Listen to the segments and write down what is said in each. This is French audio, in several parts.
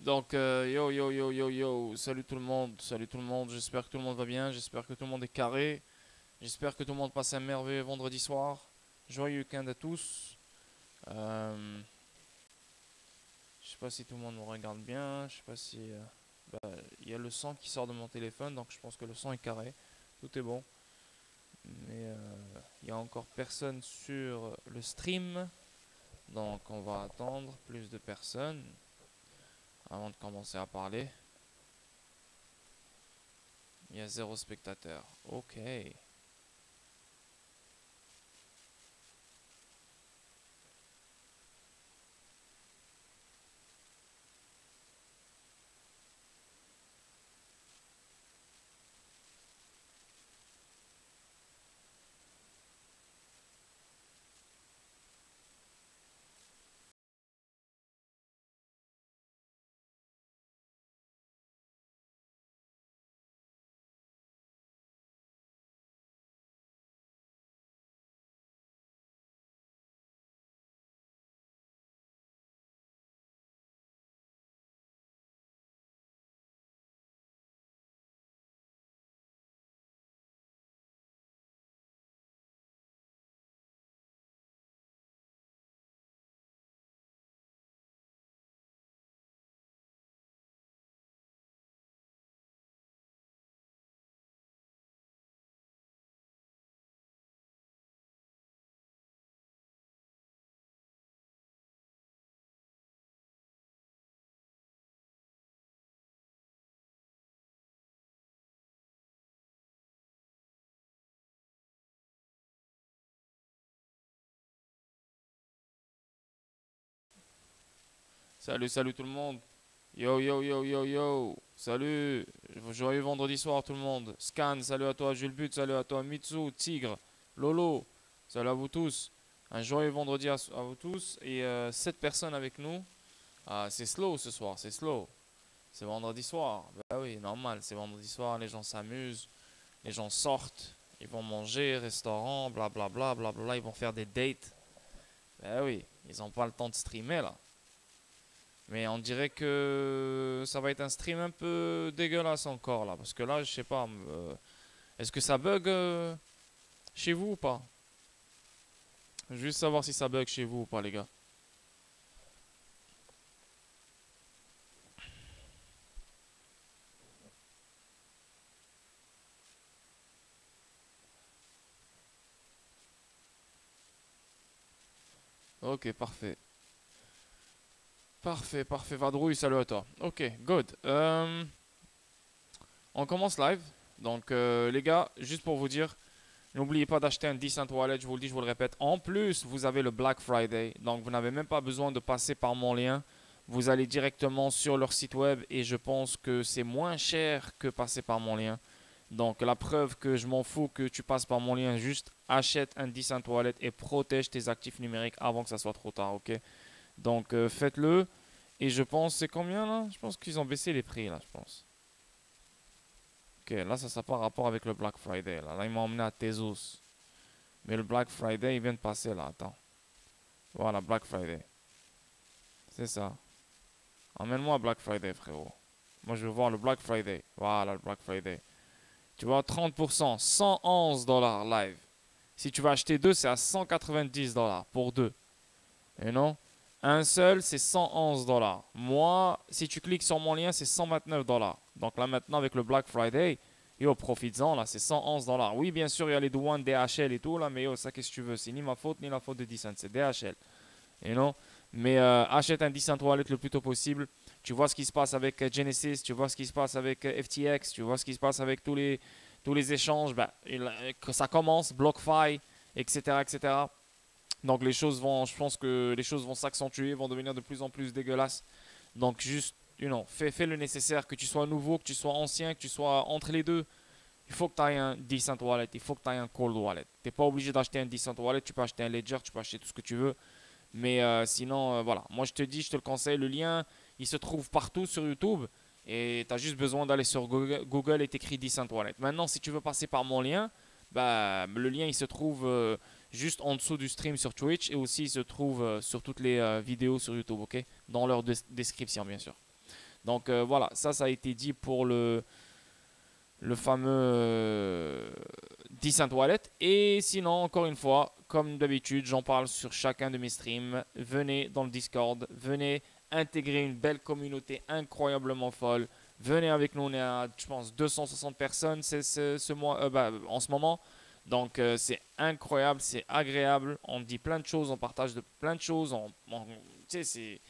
Donc, salut tout le monde, j'espère que tout le monde va bien, j'espère que tout le monde est carré, j'espère que tout le monde passe un merveilleux vendredi soir. Joyeux week-end à tous. Euh, je sais pas si tout le monde me regarde bien, je sais pas si... il y a le son qui sort de mon téléphone, donc je pense que le son est carré, tout est bon. Mais il y a encore personne sur le stream, donc on va attendre plus de personnes avant de commencer à parler. Il y a zéro spectateur. Ok. Salut tout le monde. Yo. Salut. Joyeux vendredi soir tout le monde. Scan, salut à toi. Jules But, salut à toi. Mitsu, Tigre, Lolo, salut à vous tous. Un joyeux vendredi à vous tous. Et 7 personnes avec nous. Ah, c'est slow ce soir, c'est slow. C'est vendredi soir. Bah oui, normal, c'est vendredi soir. Les gens s'amusent. Les gens sortent. Ils vont manger, restaurant, blablabla, blablabla. Ils vont faire des dates. Bah oui, ils n'ont pas le temps de streamer là. Mais on dirait que ça va être un stream un peu dégueulasse encore là. Parce que là, je sais pas. Est-ce que ça bug chez vous ou pas? Juste savoir si ça bug chez vous ou pas, les gars. Ok, parfait. Parfait. Vadrouille, salut à toi. Ok, good. On commence live. Donc, les gars, juste pour vous dire, n'oubliez pas d'acheter un Decent Wallet. Je vous le dis, je vous le répète. En plus, vous avez le Black Friday. Donc, vous n'avez même pas besoin de passer par mon lien. Vous allez directement sur leur site web et je pense que c'est moins cher que passer par mon lien. Donc la preuve que je m'en fous que tu passes par mon lien, juste achète un Decent Wallet et protège tes actifs numériques avant que ça soit trop tard, ok? Donc faites-le. Et je pense, c'est combien là? Je pense qu'ils ont baissé les prix là, je pense. Ok, là ça n'a pas rapport avec le Black Friday. Là, ils m'ont emmené à Tezos. Mais le Black Friday, il vient de passer là, attends. Voilà, Black Friday. C'est ça. Emmène-moi à Black Friday, frérot. Moi, je veux voir le Black Friday. Voilà, le Black Friday. Tu vois, 30%, 111 dollars live. Si tu vas acheter deux, c'est à 190 dollars pour deux. Et non, un seul, c'est 111 dollars. Moi, si tu cliques sur mon lien, c'est 129 dollars. Donc là, maintenant, avec le Black Friday, yo, profites-en, là, c'est 111 dollars. Oui, bien sûr, il y a les douanes DHL et tout, là, mais yo, ça, qu'est-ce que tu veux? C'est ni ma faute, ni la faute de Decent, c'est DHL. Et non, mais achète un Decent Wallet le plus tôt possible. Tu vois ce qui se passe avec Genesis, tu vois ce qui se passe avec FTX, tu vois ce qui se passe avec tous les échanges. Bah, que ça commence, BlockFi, etc., etc. Donc les choses vont, je pense que les choses vont s'accentuer, vont devenir de plus en plus dégueulasses. Donc juste, fais le nécessaire, que tu sois nouveau, que tu sois ancien, que tu sois entre les deux. Il faut que tu aies un decent wallet, il faut que tu aies un cold wallet. Tu n'es pas obligé d'acheter un decent wallet, tu peux acheter un ledger, tu peux acheter tout ce que tu veux. Mais sinon, voilà. Moi, je te dis, je te le conseille. Le lien, il se trouve partout sur YouTube. Et tu as juste besoin d'aller sur Google et t'écris Decent Wallet. Maintenant, si tu veux passer par mon lien, bah, le lien, il se trouve juste en dessous du stream sur Twitch. Et aussi, il se trouve sur toutes les vidéos sur YouTube, ok? Dans leur description, bien sûr. Donc voilà, ça a été dit pour le fameux Decent Wallet. Et sinon, encore une fois, comme d'habitude, j'en parle sur chacun de mes streams. Venez dans le Discord, venez intégrer une belle communauté incroyablement folle. Venez avec nous, on est à, je pense, 260 personnes ce mois, en ce moment. Donc c'est incroyable, c'est agréable. On dit plein de choses, on partage de plein de choses. Tu sais,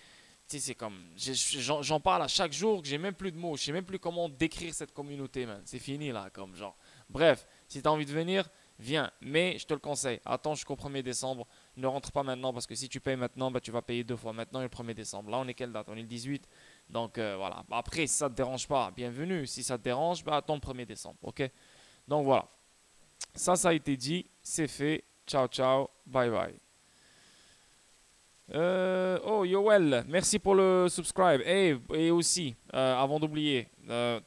c'est comme. J'en parle à chaque jour que j'ai même plus de mots. Je sais même plus comment décrire cette communauté, man. C'est fini là, comme genre. Bref, si tu as envie de venir, viens. Mais je te le conseille, attends jusqu'au 1er décembre. Ne rentre pas maintenant parce que si tu payes maintenant, bah, tu vas payer deux fois. Maintenant et le 1er décembre. Là, on est quelle date? On est le 18. Donc voilà. Bah, après, si ça ne te dérange pas, bienvenue. Si ça te dérange, bah, attends le 1er décembre. Ok? Donc voilà. Ça a été dit. C'est fait. Ciao, ciao. Bye, bye. Oh, Yoel, merci pour le subscribe. Et aussi, avant d'oublier,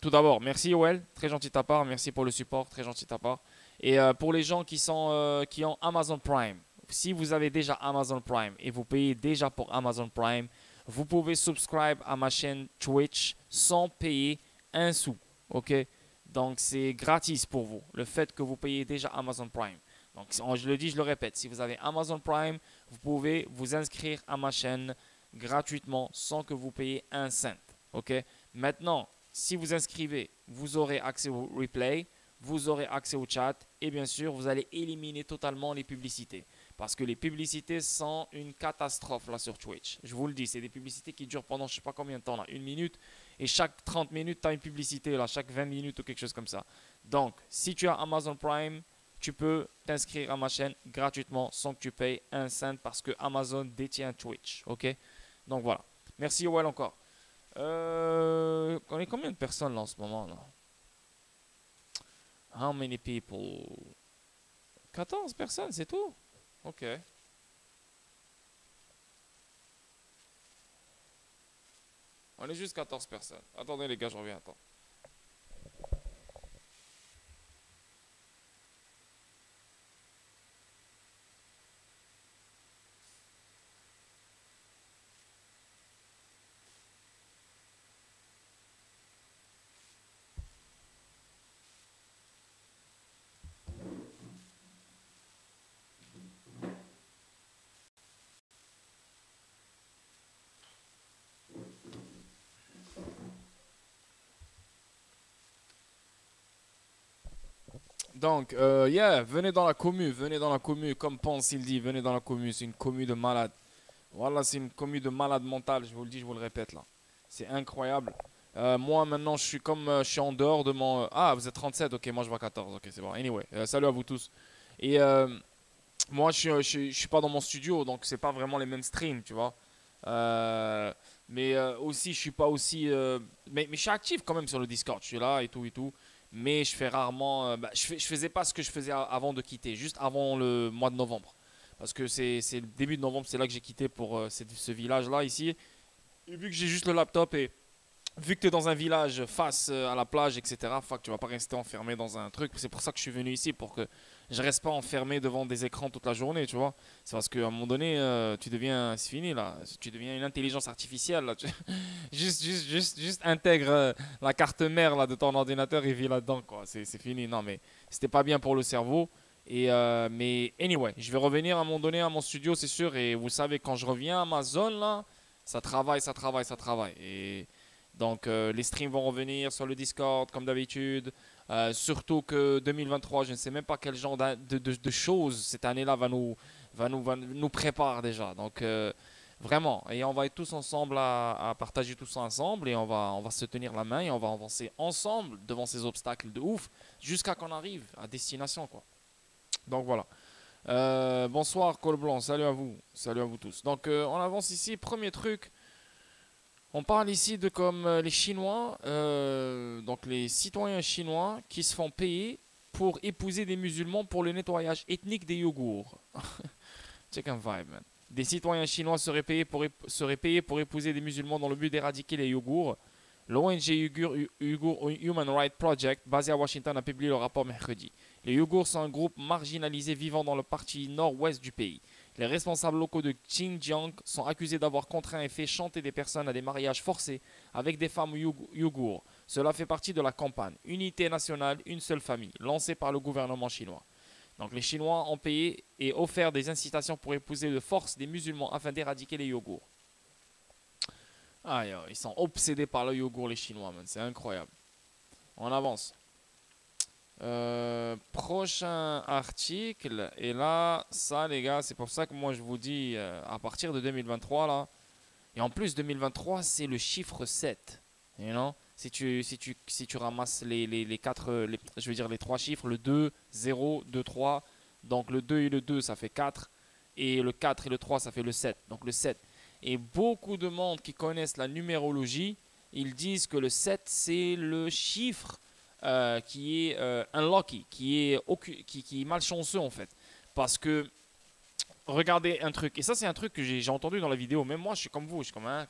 tout d'abord, merci Yoel, très gentil de ta part. Merci pour le support, très gentil de ta part. Et pour les gens qui ont Amazon Prime, si vous avez déjà Amazon Prime et vous payez déjà pour Amazon Prime, vous pouvez subscribe à ma chaîne Twitch sans payer un sou. Ok? Donc c'est gratis pour vous, le fait que vous payez déjà Amazon Prime. Donc je le dis, je le répète, si vous avez Amazon Prime, vous pouvez vous inscrire à ma chaîne gratuitement sans que vous payiez un cent. Ok? Maintenant, si vous inscrivez, vous aurez accès au replay, vous aurez accès au chat et bien sûr, vous allez éliminer totalement les publicités. Parce que les publicités sont une catastrophe là sur Twitch. Je vous le dis, c'est des publicités qui durent pendant je ne sais pas combien de temps là, une minute. Et chaque 30 minutes, tu as une publicité là, chaque 20 minutes ou quelque chose comme ça. Donc, si tu as Amazon Prime, tu peux t'inscrire à ma chaîne gratuitement sans que tu payes un cent parce que Amazon détient Twitch. Ok? Donc voilà. Merci Yoel encore. On est combien de personnes là en ce moment là? How many people? 14 personnes, c'est tout? Ok. On est juste 14 personnes. Attendez les gars, je reviens. Attends. Donc, venez dans la commu, comme pense il dit, venez dans la commu, c'est une commu de malades. Voilà, c'est une commu de malades mentales, je vous le dis, je vous le répète là. C'est incroyable. Moi maintenant, je suis en dehors de mon... Ah, vous êtes 37, ok, moi je vois 14, ok, c'est bon. Anyway, salut à vous tous. Et moi, je suis pas dans mon studio, donc c'est pas vraiment les mêmes streams, tu vois. Mais aussi, je suis pas aussi... mais je suis actif quand même sur le Discord, je suis là et tout et tout. Mais je fais rarement... je faisais pas ce que je faisais avant de quitter, juste avant le mois de novembre. Parce que c'est le début de novembre, c'est là que j'ai quitté pour ce village-là ici. Et vu que j'ai juste le laptop et vu que tu es dans un village face à la plage, etc., fuck, tu vas pas rester enfermé dans un truc. C'est pour ça que je suis venu ici, pour que je reste pas enfermé devant des écrans toute la journée, tu vois. C'est parce qu'à un moment donné, tu deviens, c'est fini là, tu deviens une intelligence artificielle là. Juste intègre la carte mère là de ton ordinateur et vis là-dedans quoi. C'est fini. Non mais c'était pas bien pour le cerveau. Et mais anyway, je vais revenir à un moment donné à mon studio, c'est sûr. Et vous savez, quand je reviens à ma zone là, ça travaille, ça travaille, ça travaille. Et donc les streams vont revenir sur le Discord comme d'habitude. Surtout que 2023, je ne sais même pas quel genre de choses cette année-là va nous prépare déjà. Donc vraiment, et on va être tous ensemble à partager tout ça ensemble et on va se tenir la main et on va avancer ensemble devant ces obstacles de ouf jusqu'à qu'on arrive à destination quoi. Donc voilà. Bonsoir Col Blanc, salut à vous tous. Donc on avance ici, premier truc. On parle ici de comme les Chinois, donc les citoyens chinois qui se font payer pour épouser des musulmans pour le nettoyage ethnique des Ouïghours. Check un vibe, man. Des citoyens chinois seraient payés pour épouser des musulmans dans le but d'éradiquer les Ouïghours. L'ONG Uyghur Human Rights Project, basé à Washington, a publié le rapport mercredi. Les Ouïghours sont un groupe marginalisé vivant dans le partie nord-ouest du pays. Les responsables locaux de Xinjiang sont accusés d'avoir contraint et fait chanter des personnes à des mariages forcés avec des femmes ouïghours. Cela fait partie de la campagne Unité nationale, une seule famille, lancée par le gouvernement chinois. Donc les Chinois ont payé et offert des incitations pour épouser de force des musulmans afin d'éradiquer les Ouïghours. Ah, ils sont obsédés par le yogourt, les Chinois, man. C'est incroyable. On avance. Prochain article. Et là, ça, les gars, c'est pour ça que moi, je vous dis, à partir de 2023, là. Et en plus, 2023, c'est le chiffre 7. You know? Si tu ramasses les 4, je veux dire les 3 chiffres, le 2, 0, 2, 3. Donc le 2 et le 2, ça fait 4. Et le 4 et le 3, ça fait le 7. Donc le 7. Et beaucoup de monde qui connaissent la numérologie, ils disent que le 7, c'est le chiffre qui est unlucky, qui est malchanceux en fait. Parce que, regardez un truc, et ça c'est un truc que j'ai entendu dans la vidéo, même moi je suis comme vous, je suis comme, hein,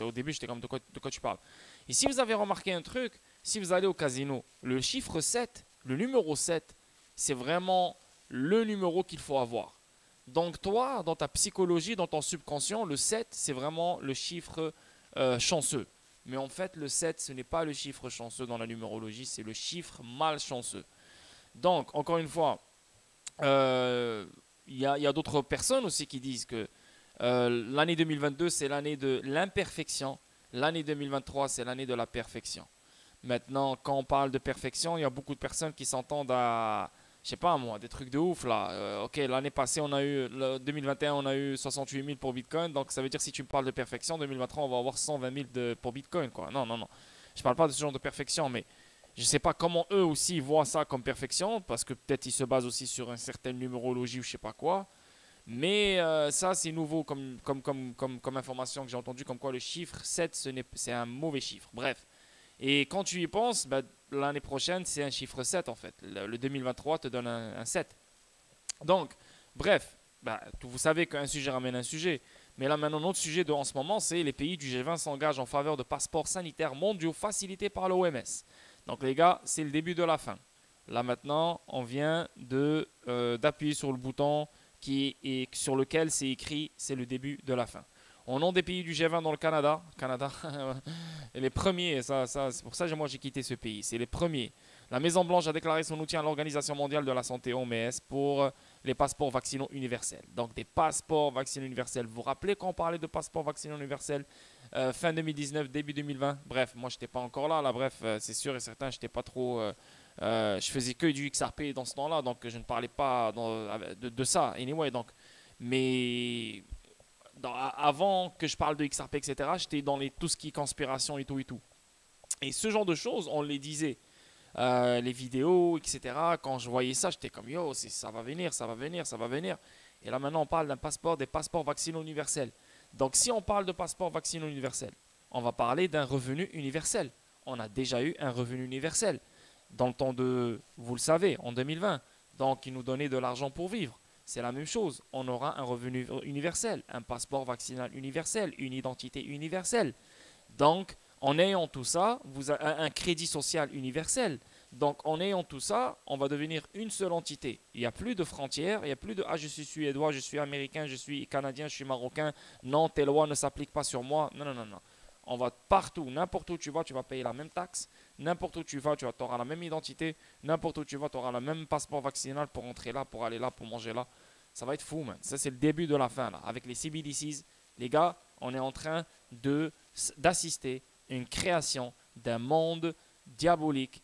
au début j'étais comme de quoi tu parles. Et si vous avez remarqué un truc, si vous allez au casino, le chiffre 7, le numéro 7, c'est vraiment le numéro qu'il faut avoir. Donc toi, dans ta psychologie, dans ton subconscient, le 7, c'est vraiment le chiffre chanceux. Mais en fait, le 7, ce n'est pas le chiffre chanceux dans la numérologie, c'est le chiffre malchanceux. Donc, encore une fois, il y a d'autres personnes aussi qui disent que l'année 2022, c'est l'année de l'imperfection. L'année 2023, c'est l'année de la perfection. Maintenant, quand on parle de perfection, il y a beaucoup de personnes qui s'entendent à, je sais pas moi, des trucs de ouf là. Ok, l'année passée, on a eu, 2021, on a eu 68 000 pour Bitcoin. Donc ça veut dire si tu me parles de perfection, 2023, on va avoir 120 000 pour Bitcoin, quoi. Non, non, non. Je parle pas de ce genre de perfection, mais je sais pas comment eux aussi voient ça comme perfection, parce que peut-être ils se basent aussi sur une certaine numérologie ou je sais pas quoi. Mais ça, c'est nouveau comme information que j'ai entendu, comme quoi le chiffre 7, c'est un mauvais chiffre. Bref. Et quand tu y penses, bah, l'année prochaine, c'est un chiffre 7 en fait. Le 2023 te donne un 7. Donc, bref, bah, vous savez qu'un sujet ramène un sujet. Mais là maintenant, notre sujet en ce moment, c'est les pays du G20 s'engagent en faveur de passeports sanitaires mondiaux facilités par l'OMS. Donc les gars, c'est le début de la fin. Là maintenant, on vient d'appuyer sur le bouton sur lequel c'est écrit, c'est le début de la fin. Au nom des pays du G20 dans le Canada, les premiers, c'est pour ça que moi j'ai quitté ce pays, c'est les premiers. La Maison Blanche a déclaré son soutien à l'Organisation mondiale de la santé OMS pour les passeports vaccinaux universels. Donc des passeports vaccinaux universels. Vous vous rappelez quand on parlait de passeports vaccinaux universels fin 2019, début 2020. Bref, moi je n'étais pas encore là. Bref, c'est sûr et certain, je n'étais pas trop. Je faisais que du XRP dans ce temps-là, donc je ne parlais pas de ça. Anyway, donc, mais avant que je parle de XRP, etc., j'étais dans tout ce qui est conspiration et tout et tout. Et ce genre de choses, on les disait. Les vidéos, etc. Quand je voyais ça, j'étais comme yo, ça va venir, ça va venir, ça va venir. Et là maintenant, on parle des passeports vaccinaux universels. Donc si on parle de passeports vaccinaux universels, on va parler d'un revenu universel. On a déjà eu un revenu universel dans le temps vous le savez, en 2020. Donc ils nous donnaient de l'argent pour vivre. C'est la même chose. On aura un revenu universel, un passeport vaccinal universel, une identité universelle. Donc, en ayant tout ça, vous avez un crédit social universel. Donc, en ayant tout ça, on va devenir une seule entité. Il n'y a plus de frontières, il n'y a plus de « Ah, je suis suédois, je suis américain, je suis canadien, je suis marocain. Non, tes lois ne s'appliquent pas sur moi. » Non, non, non, non. On va partout, n'importe où tu vas payer la même taxe. N'importe où tu vas, tu auras la même identité. N'importe où tu vas, tu auras le même passeport vaccinal pour entrer là, pour aller là, pour manger là. Ça va être fou, man. Ça, c'est le début de la fin, là. Avec les CBDCs, les gars, on est en train d'assister à une création d'un monde diabolique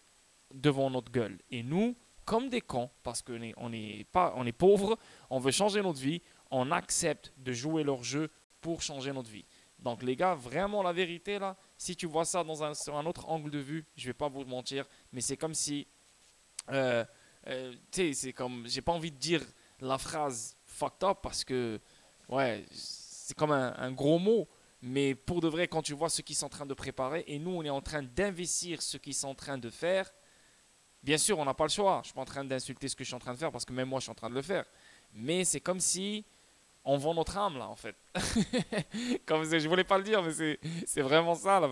devant notre gueule. Et nous, comme des cons, parce qu'on est pauvres, on veut changer notre vie, on accepte de jouer leur jeu pour changer notre vie. Donc les gars, vraiment la vérité là, si tu vois ça sur un autre angle de vue, je vais pas vous mentir, mais c'est comme si, tu sais, c'est comme, j'ai pas envie de dire la phrase fucked up parce que, ouais, c'est comme un gros mot, mais pour de vrai, quand tu vois ce qu'ils sont en train de préparer et nous on est en train d'investir ce qu'ils sont en train de faire, bien sûr on n'a pas le choix. Je suis pas en train d'insulter ce que je suis en train de faire parce que même moi je suis en train de le faire, mais c'est comme si on vend notre âme là en fait. Comme je voulais pas le dire, mais c'est vraiment ça là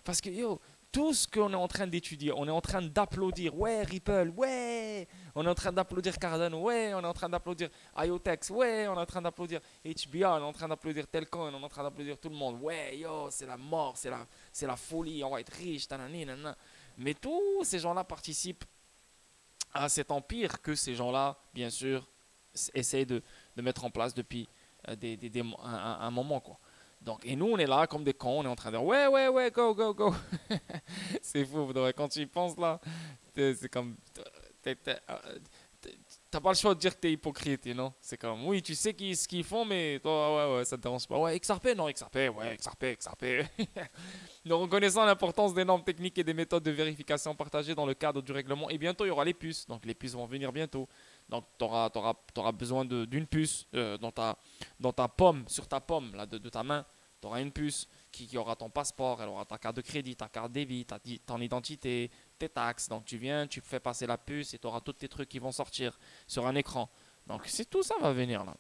parce que yo, tout ce qu'on est en train d'étudier, on est en train d'applaudir, ouais, Ripple, ouais, on est en train d'applaudir Cardano, ouais, on est en train d'applaudir IOTEX, ouais, on est en train d'applaudir HBR, on est en train d'applaudir Telcoin, on est en train d'applaudir tout le monde, ouais, yo, c'est la mort, c'est la folie, on va être riche, tanani, nanana. Mais tous ces gens-là participent à cet empire que ces gens-là, bien sûr, essayent de mettre en place depuis un moment, quoi. Donc, et nous, on est là comme des cons, on est en train de dire ouais, ouais, ouais, go, go, go. C'est fou, quand tu y penses là, c'est comme. T'as pas le choix de dire que t'es hypocrite, you know? C'est comme, oui, tu sais ce qu'ils font, mais toi, ouais, ouais, ça te dérange pas. Ouais, XRP, non, XRP, ouais, XRP, XRP. Nous reconnaissons l'importance des normes techniques et des méthodes de vérification partagées dans le cadre du règlement. Et bientôt, il y aura les puces. Donc, les puces vont venir bientôt. Donc, tu auras besoin d'une puce dans ta pomme, sur ta pomme là, de ta main. Tu auras une puce qui aura ton passeport, elle aura ta carte de crédit, ta carte débit, ton identité, tes taxes. Donc, tu viens, tu fais passer la puce et tu auras tous tes trucs qui vont sortir sur un écran. Donc, c'est tout ça va venir là.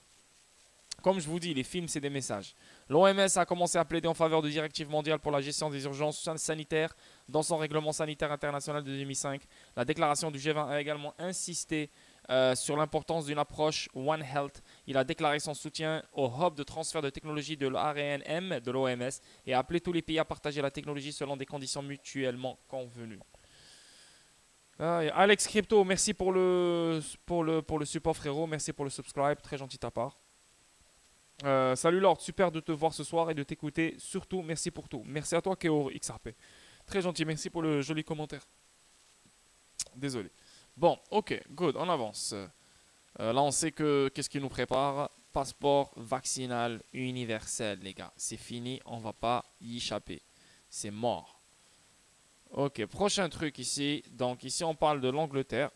Comme je vous dis, les films, c'est des messages. L'OMS a commencé à plaider en faveur de directives mondiales pour la gestion des urgences sanitaires dans son règlement sanitaire international de 2005. La déclaration du G20 a également insisté sur l'importance d'une approche One Health. Il a déclaré son soutien au hub de transfert de technologie de l'ARNM de l'OMS et a appelé tous les pays à partager la technologie selon des conditions mutuellement convenues. Alex Crypto, merci pour le support, frérot. Merci pour le subscribe, très gentil de ta part. Salut Lord, super de te voir ce soir et de t'écouter. Surtout, merci pour tout. Merci à toi, Keo XRP. Très gentil, merci pour le joli commentaire. Désolé. Bon, ok, good, on avance. Là, on sait que qu'est-ce qui nous prépare? Passeport vaccinal universel, les gars. C'est fini, on va pas y échapper. C'est mort. Ok, prochain truc ici. Donc, ici, on parle de l'Angleterre.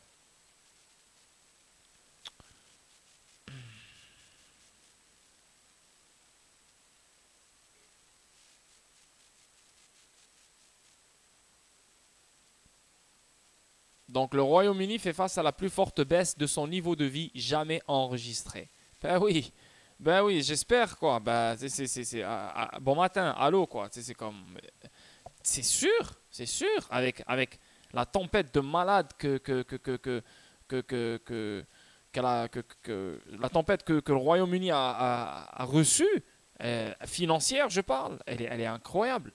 Donc, le Royaume-Uni fait face à la plus forte baisse de son niveau de vie jamais enregistré. Ben oui, j'espère quoi. Ben, bon matin, allô quoi. C'est comme, c'est sûr, avec la tempête de malades la tempête que le Royaume-Uni a reçue, financière, je parle, elle est incroyable.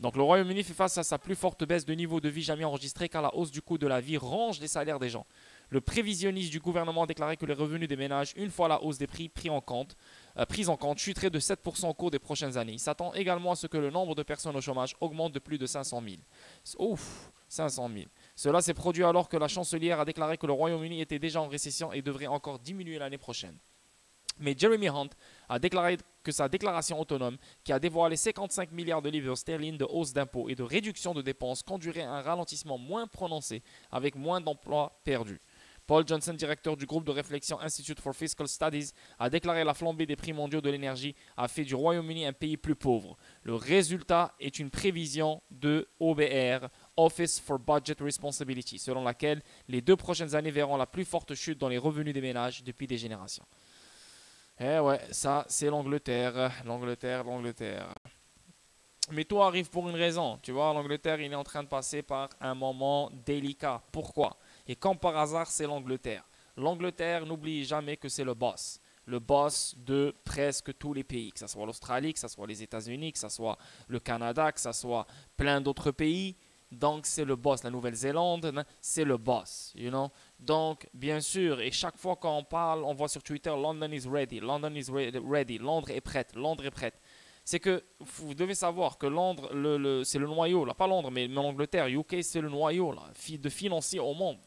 Donc le Royaume-Uni fait face à sa plus forte baisse de niveau de vie jamais enregistrée car la hausse du coût de la vie ronge les salaires des gens. Le prévisionniste du gouvernement a déclaré que les revenus des ménages, une fois la hausse des prix prise en compte, chuteraient de 7% au cours des prochaines années. Il s'attend également à ce que le nombre de personnes au chômage augmente de plus de 500 000. Ouf, 500 000. Cela s'est produit alors que la chancelière a déclaré que le Royaume-Uni était déjà en récession et devrait encore diminuer l'année prochaine. Mais Jeremy Hunt a déclaré que sa déclaration autonome, qui a dévoilé 55 milliards de livres sterling de hausse d'impôts et de réduction de dépenses, conduirait à un ralentissement moins prononcé avec moins d'emplois perdus. Paul Johnson, directeur du groupe de réflexion Institute for Fiscal Studies, a déclaré la flambée des prix mondiaux de l'énergie a fait du Royaume-Uni un pays plus pauvre. Le résultat est une prévision de OBR, Office for Budget Responsibility, selon laquelle les 2 prochaines années verront la plus forte chute dans les revenus des ménages depuis des générations. Eh ouais, ça c'est l'Angleterre. Mais tout arrive pour une raison. Tu vois, l'Angleterre, il est en train de passer par un moment délicat. Pourquoi? Et comme par hasard, c'est l'Angleterre. L'Angleterre, n'oublie jamais que c'est le boss. Le boss de presque tous les pays. Que ce soit l'Australie, que ce soit les États-Unis, que ce soit le Canada, que ce soit plein d'autres pays. Donc, c'est le boss. La Nouvelle-Zélande, c'est le boss, you know. Donc, bien sûr, et chaque fois qu'on parle, on voit sur Twitter, London is ready, London is ready, Londres est prête, Londres est prête. C'est que vous devez savoir que Londres, c'est le noyau, là, pas Londres, mais l'Angleterre, UK, c'est le noyau là, de financier au monde.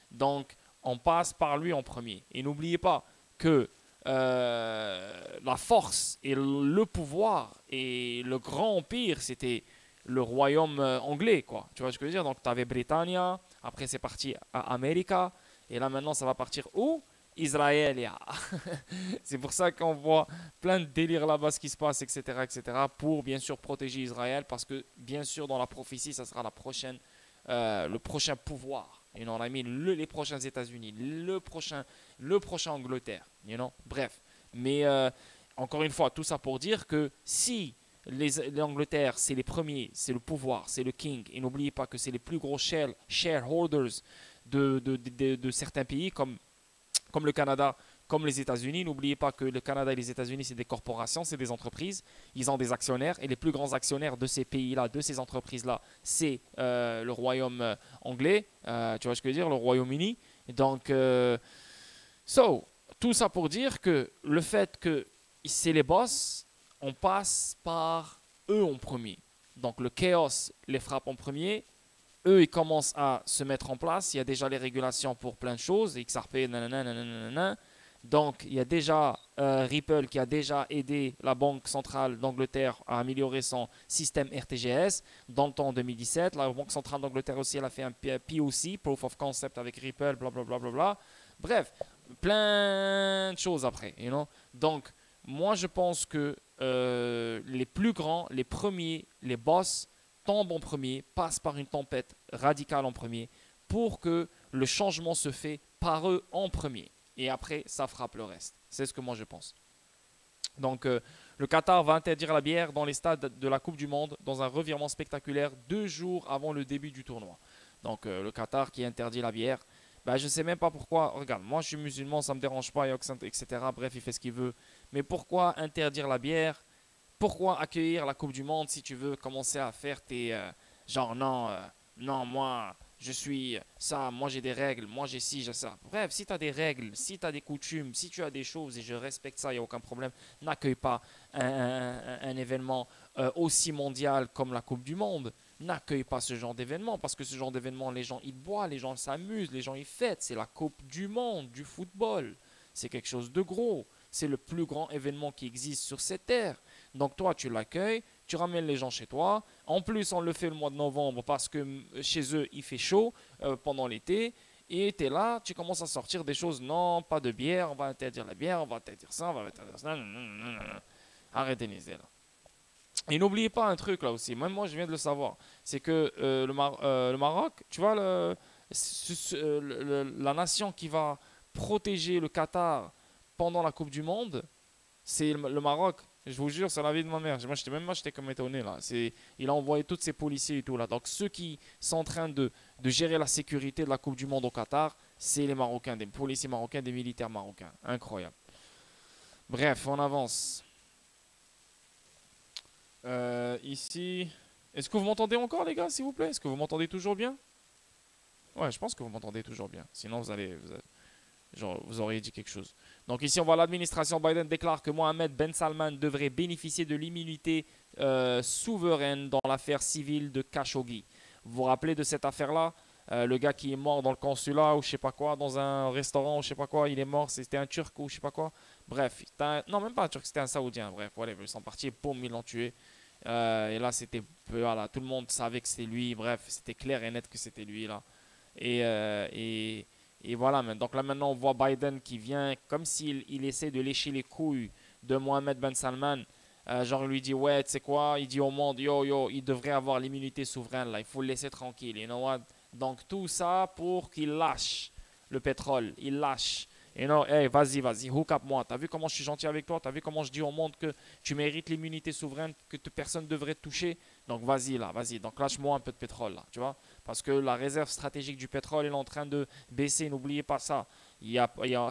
Donc, on passe par lui en premier. Et n'oubliez pas que la force et le pouvoir et le grand empire, c'était le royaume anglais, quoi. Tu vois ce que je veux dire? Donc, tu avais Britannia, après c'est parti à America, et là maintenant ça va partir où? Israël. C'est pour ça qu'on voit plein de délires là-bas, ce qui se passe, etc., pour bien sûr protéger Israël, parce que bien sûr dans la prophétie, ça sera le prochain pouvoir. You know what I mean? Les prochains États-Unis, le prochain Angleterre. You know? Bref. Mais encore une fois, tout ça pour dire que si L'Angleterre, c'est les premiers, c'est le pouvoir, c'est le king. Et n'oubliez pas que c'est les plus gros shareholders de certains pays comme le Canada, comme les États-Unis. N'oubliez pas que le Canada et les États-Unis, c'est des corporations, c'est des entreprises. Ils ont des actionnaires et les plus grands actionnaires de ces pays-là, de ces entreprises-là, c'est le Royaume anglais, tu vois ce que je veux dire, le Royaume-Uni. Donc, tout ça pour dire que le fait que c'est les boss, on passe par eux en premier. Donc, le chaos les frappe en premier. Eux, ils commencent à se mettre en place. Il y a déjà les régulations pour plein de choses. XRP, nanana, nanana. Donc, il y a déjà Ripple qui a déjà aidé la Banque centrale d'Angleterre à améliorer son système RTGS dans le temps en 2017. La Banque centrale d'Angleterre aussi, elle a fait un POC, Proof of Concept avec Ripple, blablabla. Bla, bla, bla. Bref, plein de choses après. You know? Donc, moi, je pense que les plus grands, les premiers, les boss, tombent en premier, passent par une tempête radicale en premier, pour que le changement se fait par eux en premier. Et après, ça frappe le reste. C'est ce que moi je pense. Donc, le Qatar va interdire la bière dans les stades de la Coupe du Monde dans un revirement spectaculaire 2 jours avant le début du tournoi. Donc, le Qatar qui interdit la bière. Ben, je ne sais même pas pourquoi. Regarde, moi je suis musulman, ça ne me dérange pas, etc. Bref, il fait ce qu'il veut. Mais pourquoi interdire la bière? Pourquoi accueillir la Coupe du Monde si tu veux commencer à faire tes... genre non, non, moi je suis ça, moi j'ai des règles, moi j'ai ci, j'ai ça. Bref, si tu as des règles, si tu as des coutumes, si tu as des choses et je respecte ça, il n'y a aucun problème, n'accueille pas un événement aussi mondial comme la Coupe du Monde. N'accueille pas ce genre d'événement parce que ce genre d'événement, les gens ils boivent, les gens s'amusent, les gens ils fêtent. C'est la Coupe du Monde, du football. C'est quelque chose de gros. C'est le plus grand événement qui existe sur cette terre. Donc toi, tu l'accueilles, tu ramènes les gens chez toi. En plus, on le fait le mois de novembre parce que chez eux, il fait chaud pendant l'été. Et tu es là, tu commences à sortir des choses. Non, pas de bière, on va interdire la bière, on va interdire ça, on va interdire ça. Arrêtez les là. Et n'oubliez pas un truc là aussi, même moi je viens de le savoir, c'est que le Maroc, tu vois, la nation qui va protéger le Qatar pendant la Coupe du Monde, c'est le Maroc. Je vous jure, c'est la vie de ma mère. Moi, j'étais comme étonné là. Il a envoyé tous ses policiers et tout là. Donc, ceux qui sont en train de gérer la sécurité de la Coupe du Monde au Qatar, c'est les Marocains, des policiers marocains, des militaires marocains. Incroyable. Bref, on avance. Ici, est-ce que vous m'entendez encore, les gars, s'il vous plaît? Est-ce que vous m'entendez toujours bien? Ouais, je pense que vous m'entendez toujours bien. Sinon, genre, vous auriez dit quelque chose. Donc ici, on voit l'administration Biden déclare que Mohamed Ben Salman devrait bénéficier de l'immunité souveraine dans l'affaire civile de Khashoggi. Vous vous rappelez de cette affaire-là? Le gars qui est mort dans le consulat ou je sais pas quoi, dans un restaurant ou je sais pas quoi, il est mort, c'était un Turc ou je sais pas quoi. Bref, non, même pas un Turc, c'était un Saoudien. Bref, voilà, ils sont partis, boum, ils l'ont tué. Et là, voilà, tout le monde savait que c'était lui. Bref, c'était clair et net que c'était lui là. Et, euh, et, et voilà, donc là maintenant on voit Biden qui vient comme s'il essaie de lécher les couilles de Mohamed Ben Salman. Genre il lui dit ouais, tu sais quoi, il dit au monde yo, il devrait avoir l'immunité souveraine là, il faut le laisser tranquille, you know what? Donc tout ça pour qu'il lâche le pétrole, il lâche. Et non, hey, vas-y, hook up moi. T'as vu comment je suis gentil avec toi? T'as vu comment je dis au monde que tu mérites l'immunité souveraine, que personne ne devrait te toucher? Donc vas-y là, vas-y. Donc lâche-moi un peu de pétrole là, tu vois? Parce que la réserve stratégique du pétrole est en train de baisser, n'oubliez pas ça.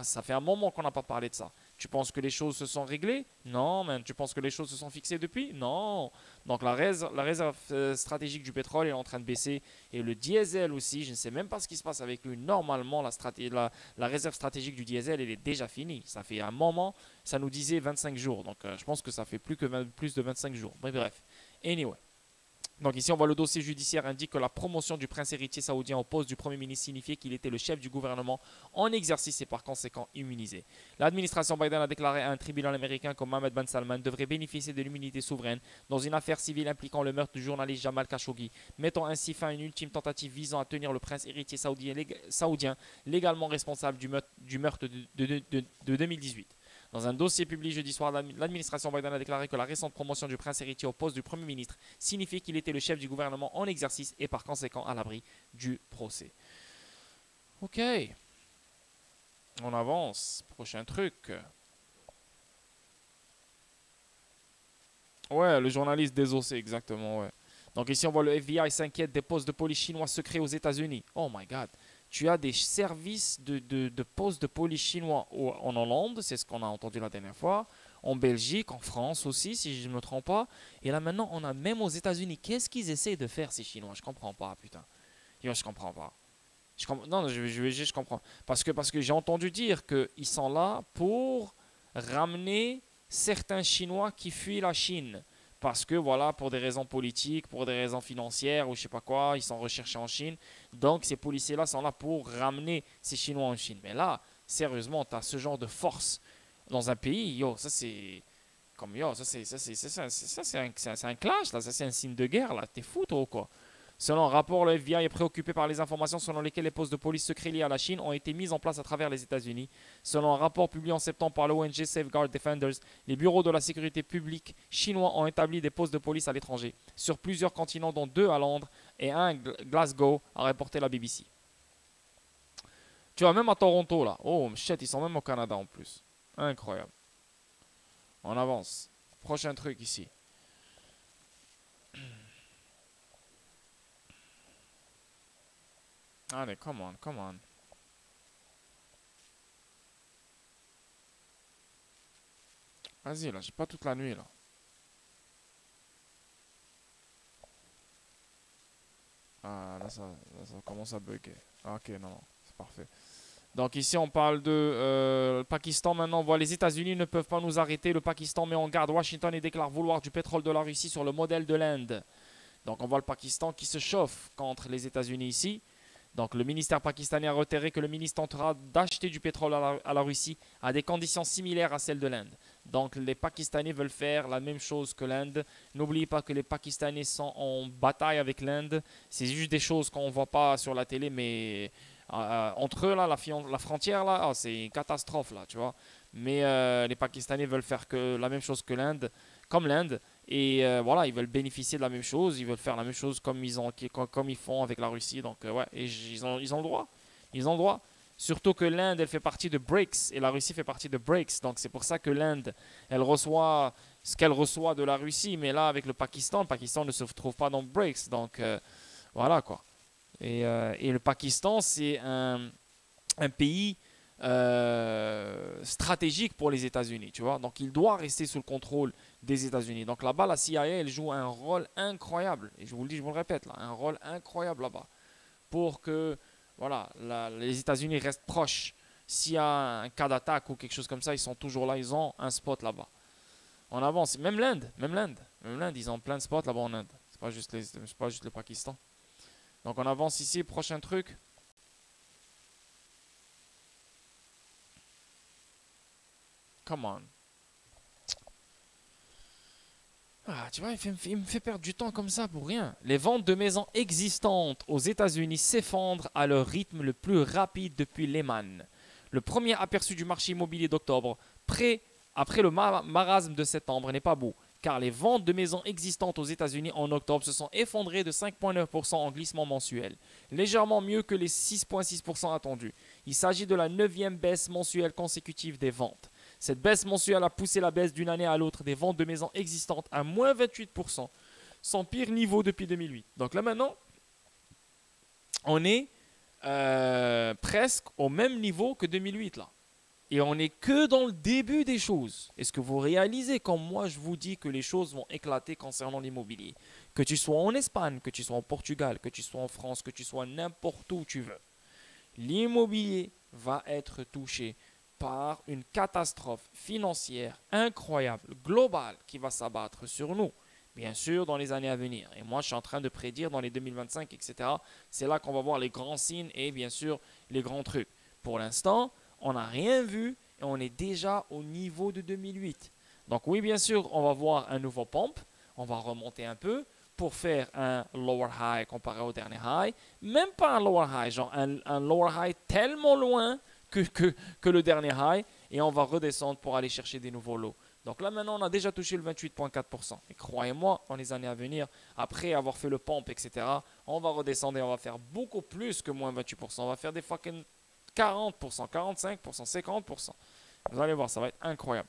Ça fait un moment qu'on n'a pas parlé de ça. Tu penses que les choses se sont réglées? Non, man. Tu penses que les choses se sont fixées depuis? Non. Donc la réserve stratégique du pétrole est en train de baisser. Et le diesel aussi, je ne sais même pas ce qui se passe avec lui. Normalement, la réserve stratégique du diesel, elle est déjà finie. Ça fait un moment, ça nous disait 25 jours. Donc je pense que ça fait plus de 25 jours. Mais bref. Anyway. Donc ici, on voit le dossier judiciaire indique que la promotion du prince héritier saoudien au poste du Premier ministre signifiait qu'il était le chef du gouvernement en exercice et par conséquent immunisé. L'administration Biden a déclaré à un tribunal américain que Mohamed Ben Salman devrait bénéficier de l'immunité souveraine dans une affaire civile impliquant le meurtre du journaliste Jamal Khashoggi, mettant ainsi fin à une ultime tentative visant à tenir le prince héritier saoudien légalement responsable du meurtre de 2018. Dans un dossier publié jeudi soir, l'administration Biden a déclaré que la récente promotion du prince héritier au poste du Premier ministre signifie qu'il était le chef du gouvernement en exercice et par conséquent à l'abri du procès. Ok. On avance. Prochain truc. Ouais, le journaliste désossé, exactement, ouais. Donc ici, on voit le FBI s'inquiète des postes de police chinois secrets aux États-Unis. Oh my God. Tu as des services de postes de police chinois en Hollande, c'est ce qu'on a entendu la dernière fois, en Belgique, en France aussi, si je ne me trompe pas. Et là maintenant, on a même aux États-Unis. Qu'est-ce qu'ils essaient de faire, ces Chinois? Je comprends pas, putain. Yo, je comprends pas. Non, je comprends. Parce que j'ai entendu dire qu'ils sont là pour ramener certains Chinois qui fuient la Chine. Parce que voilà, pour des raisons politiques, pour des raisons financières ou je sais pas quoi, ils sont recherchés en Chine. Donc ces policiers-là sont là pour ramener ces Chinois en Chine. Mais là, sérieusement, tu as ce genre de force dans un pays, yo, ça c'est. Comme yo, ça c'est un clash là, ça c'est un signe de guerre là. T'es fou toi ou quoi? Selon un rapport, le FBI est préoccupé par les informations selon lesquelles les postes de police secrets liés à la Chine ont été mis en place à travers les États-Unis. Selon un rapport publié en septembre par l'ONG Safeguard Defenders, les bureaux de la sécurité publique chinois ont établi des postes de police à l'étranger, sur plusieurs continents, dont deux à Londres et un à Glasgow, a reporté la BBC. Tu vois, même à Toronto là. Oh shit, ils sont même au Canada en plus. Incroyable. On avance. Prochain truc ici. Allez, come on, come on. Vas-y là, j'ai pas toute la nuit là. Ah, là, ça commence à bugger. Ah, ok, non, non, c'est parfait. Donc ici, on parle de le Pakistan. Maintenant, on voit les États-Unis ne peuvent pas nous arrêter. Le Pakistan met en garde Washington et déclare vouloir du pétrole de la Russie sur le modèle de l'Inde. Donc on voit le Pakistan qui se chauffe contre les États-Unis ici. Donc le ministère pakistanais a retiré que le ministre tentera d'acheter du pétrole à la Russie à des conditions similaires à celles de l'Inde. Donc les Pakistanais veulent faire la même chose que l'Inde. N'oubliez pas que les Pakistanais sont en bataille avec l'Inde. C'est juste des choses qu'on ne voit pas sur la télé, mais entre eux, là, la frontière, là, ah, c'est une catastrophe, là, tu vois. Mais les Pakistanais veulent faire la même chose que l'Inde, comme l'Inde. Et voilà, ils veulent bénéficier de la même chose, ils veulent faire la même chose comme ils font avec la Russie. Donc ouais, et ils ont le droit. Ils ont le droit. Surtout que l'Inde, elle fait partie de BRICS et la Russie fait partie de BRICS. Donc c'est pour ça que l'Inde, elle reçoit ce qu'elle reçoit de la Russie. Mais là, avec le Pakistan ne se trouve pas dans BRICS. Donc voilà quoi. Et le Pakistan, c'est un pays stratégique pour les États-Unis, tu vois. Donc il doit rester sous le contrôle des États-Unis. Donc là-bas, la CIA, elle joue un rôle incroyable. Et je vous le dis, je vous le répète, là, un rôle incroyable là-bas. Pour que voilà, les États-Unis restent proches. S'il y a un cas d'attaque ou quelque chose comme ça, ils sont toujours là, ils ont un spot là-bas. On avance. Même l'Inde, ils ont plein de spots là-bas en Inde. C'est pas juste le Pakistan. Donc on avance ici, prochain truc. Come on. Ah, tu vois, il me fait perdre du temps comme ça pour rien. Les ventes de maisons existantes aux États-Unis s'effondrent à leur rythme le plus rapide depuis Lehman. Le premier aperçu du marché immobilier d'octobre, après le marasme de septembre, n'est pas beau, car les ventes de maisons existantes aux États-Unis en octobre se sont effondrées de 5,9% en glissement mensuel, légèrement mieux que les 6,6% attendus. Il s'agit de la 9e baisse mensuelle consécutive des ventes. Cette baisse mensuelle a poussé la baisse d'une année à l'autre des ventes de maisons existantes à moins 28%, son pire niveau depuis 2008. Donc là maintenant, on est presque au même niveau que 2008 là. Et on n'est que dans le début des choses. Est-ce que vous réalisez quand moi je vous dis que les choses vont éclater concernant l'immobilier? Que tu sois en Espagne, que tu sois en Portugal, que tu sois en France, que tu sois n'importe où tu veux. L'immobilier va être touché par une catastrophe financière incroyable, globale, qui va s'abattre sur nous, bien sûr, dans les années à venir. Et moi, je suis en train de prédire dans les 2025, etc. C'est là qu'on va voir les grands signes et bien sûr les grands trucs. Pour l'instant, on n'a rien vu et on est déjà au niveau de 2008. Donc oui, bien sûr, on va voir un nouveau pump, on va remonter un peu pour faire un lower high comparé au dernier high. Même pas un lower high, genre un lower high tellement loin que le dernier high. Et on va redescendre pour aller chercher des nouveaux lows. Donc là maintenant, on a déjà touché le 28,4%. Et croyez-moi, dans les années à venir, après avoir fait le pump, etc., on va redescendre et on va faire beaucoup plus que moins 28%. On va faire des fucking 40%, 45%, 50%. Vous allez voir, ça va être incroyable.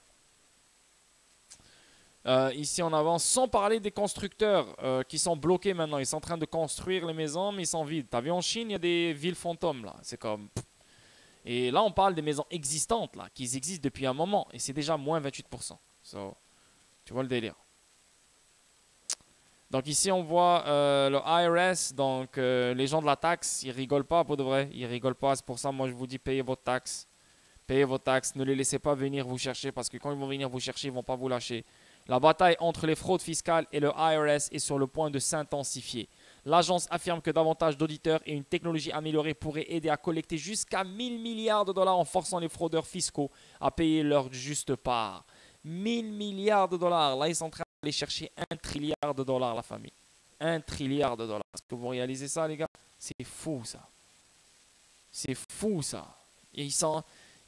Ici, on avance sans parler des constructeurs qui sont bloqués maintenant. Ils sont en train de construire les maisons, mais ils sont vides. T'as vu en Chine, il y a des villes fantômes là. C'est comme. Et là, on parle des maisons existantes là, qui existent depuis un moment. Et c'est déjà moins 28%. So, tu vois le délire. Donc ici, on voit le IRS. Donc les gens de la taxe, ils rigolent pas pour de vrai. Ils rigolent pas. C'est pour ça, moi, je vous dis, payez votre taxe. Payez vos taxes, ne les laissez pas venir vous chercher parce que quand ils vont venir vous chercher, ils ne vont pas vous lâcher. La bataille entre les fraudes fiscales et le IRS est sur le point de s'intensifier. L'agence affirme que davantage d'auditeurs et une technologie améliorée pourraient aider à collecter jusqu'à 1000 milliards de dollars en forçant les fraudeurs fiscaux à payer leur juste part. 1000 milliards de dollars. Là, ils sont en train d'aller chercher 1 trilliard de dollars, la famille. 1 trilliard de dollars. Est-ce que vous réalisez ça, les gars? C'est fou, ça. C'est fou, ça. Et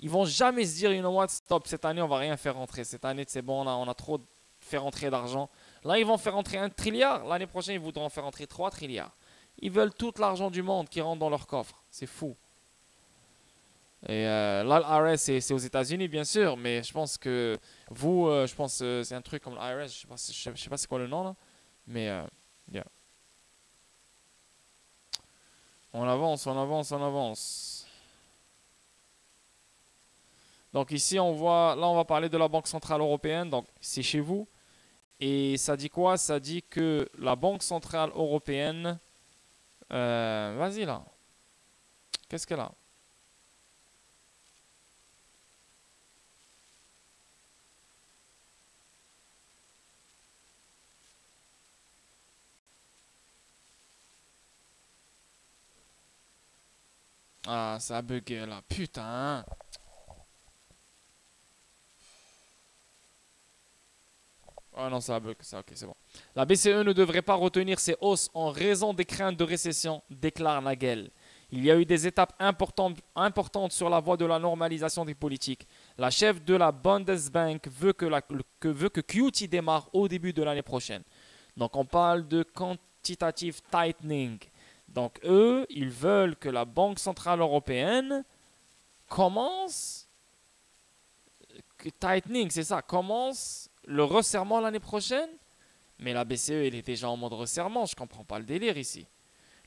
ils vont jamais se dire, you know what, stop, cette année, on va rien faire rentrer. Cette année, c'est bon, on a trop fait rentrer d'argent. Là, ils vont faire rentrer 1 trilliard. L'année prochaine, ils voudront faire rentrer 3 trilliards. Ils veulent tout l'argent du monde qui rentre dans leur coffre. C'est fou. Et là, l'IRS, c'est aux États-Unis, bien sûr. Mais je pense que vous, je pense c'est un truc comme l'IRS. Je sais pas c'est quoi le nom, là. Mais, yeah. On avance, on avance, on avance. Donc ici, on voit, là, on va parler de la Banque Centrale Européenne. Donc, c'est chez vous. Et ça dit quoi? Ça dit que la Banque Centrale Européenne... vas-y, là. Qu'est-ce qu'elle a? Ah, ça a bugué, là. Putain. Ah non, ça a bugué. Ça, ok, c'est bon. La BCE ne devrait pas retenir ses hausses en raison des craintes de récession, déclare Nagel. Il y a eu des étapes importantes sur la voie de la normalisation des politiques. La chef de la Bundesbank veut que QT démarre au début de l'année prochaine. Donc on parle de quantitative tightening. Donc eux, ils veulent que la Banque Centrale Européenne commence... Tightening, c'est ça. Commence le resserrement l'année prochaine. Mais la BCE, elle est déjà en mode resserrement. Je ne comprends pas le délire ici.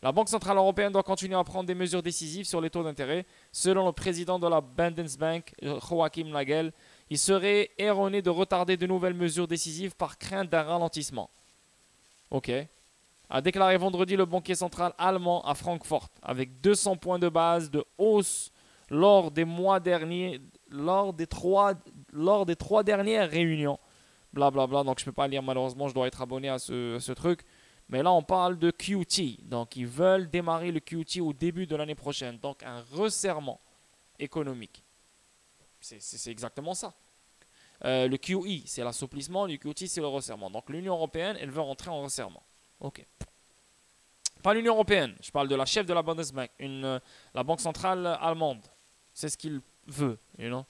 La Banque Centrale Européenne doit continuer à prendre des mesures décisives sur les taux d'intérêt. Selon le président de la Bundesbank, Joachim Nagel, il serait erroné de retarder de nouvelles mesures décisives par crainte d'un ralentissement. Ok. A déclaré vendredi le banquier central allemand à Francfort, avec 200 points de base de hausse lors des mois derniers, lors des trois dernières réunions. Blablabla, bla bla. Donc je ne peux pas lire malheureusement, je dois être abonné à ce truc. Mais là, on parle de QT. Donc, ils veulent démarrer le QT au début de l'année prochaine. Donc, un resserrement économique. C'est exactement ça. Le QE, c'est l'assouplissement. Le QT, c'est le resserrement. Donc, l'Union européenne, elle veut rentrer en resserrement. OK. Pas l'Union européenne. Je parle de la chef de la Bundesbank. La banque centrale allemande. C'est ce qu'il veut, you know.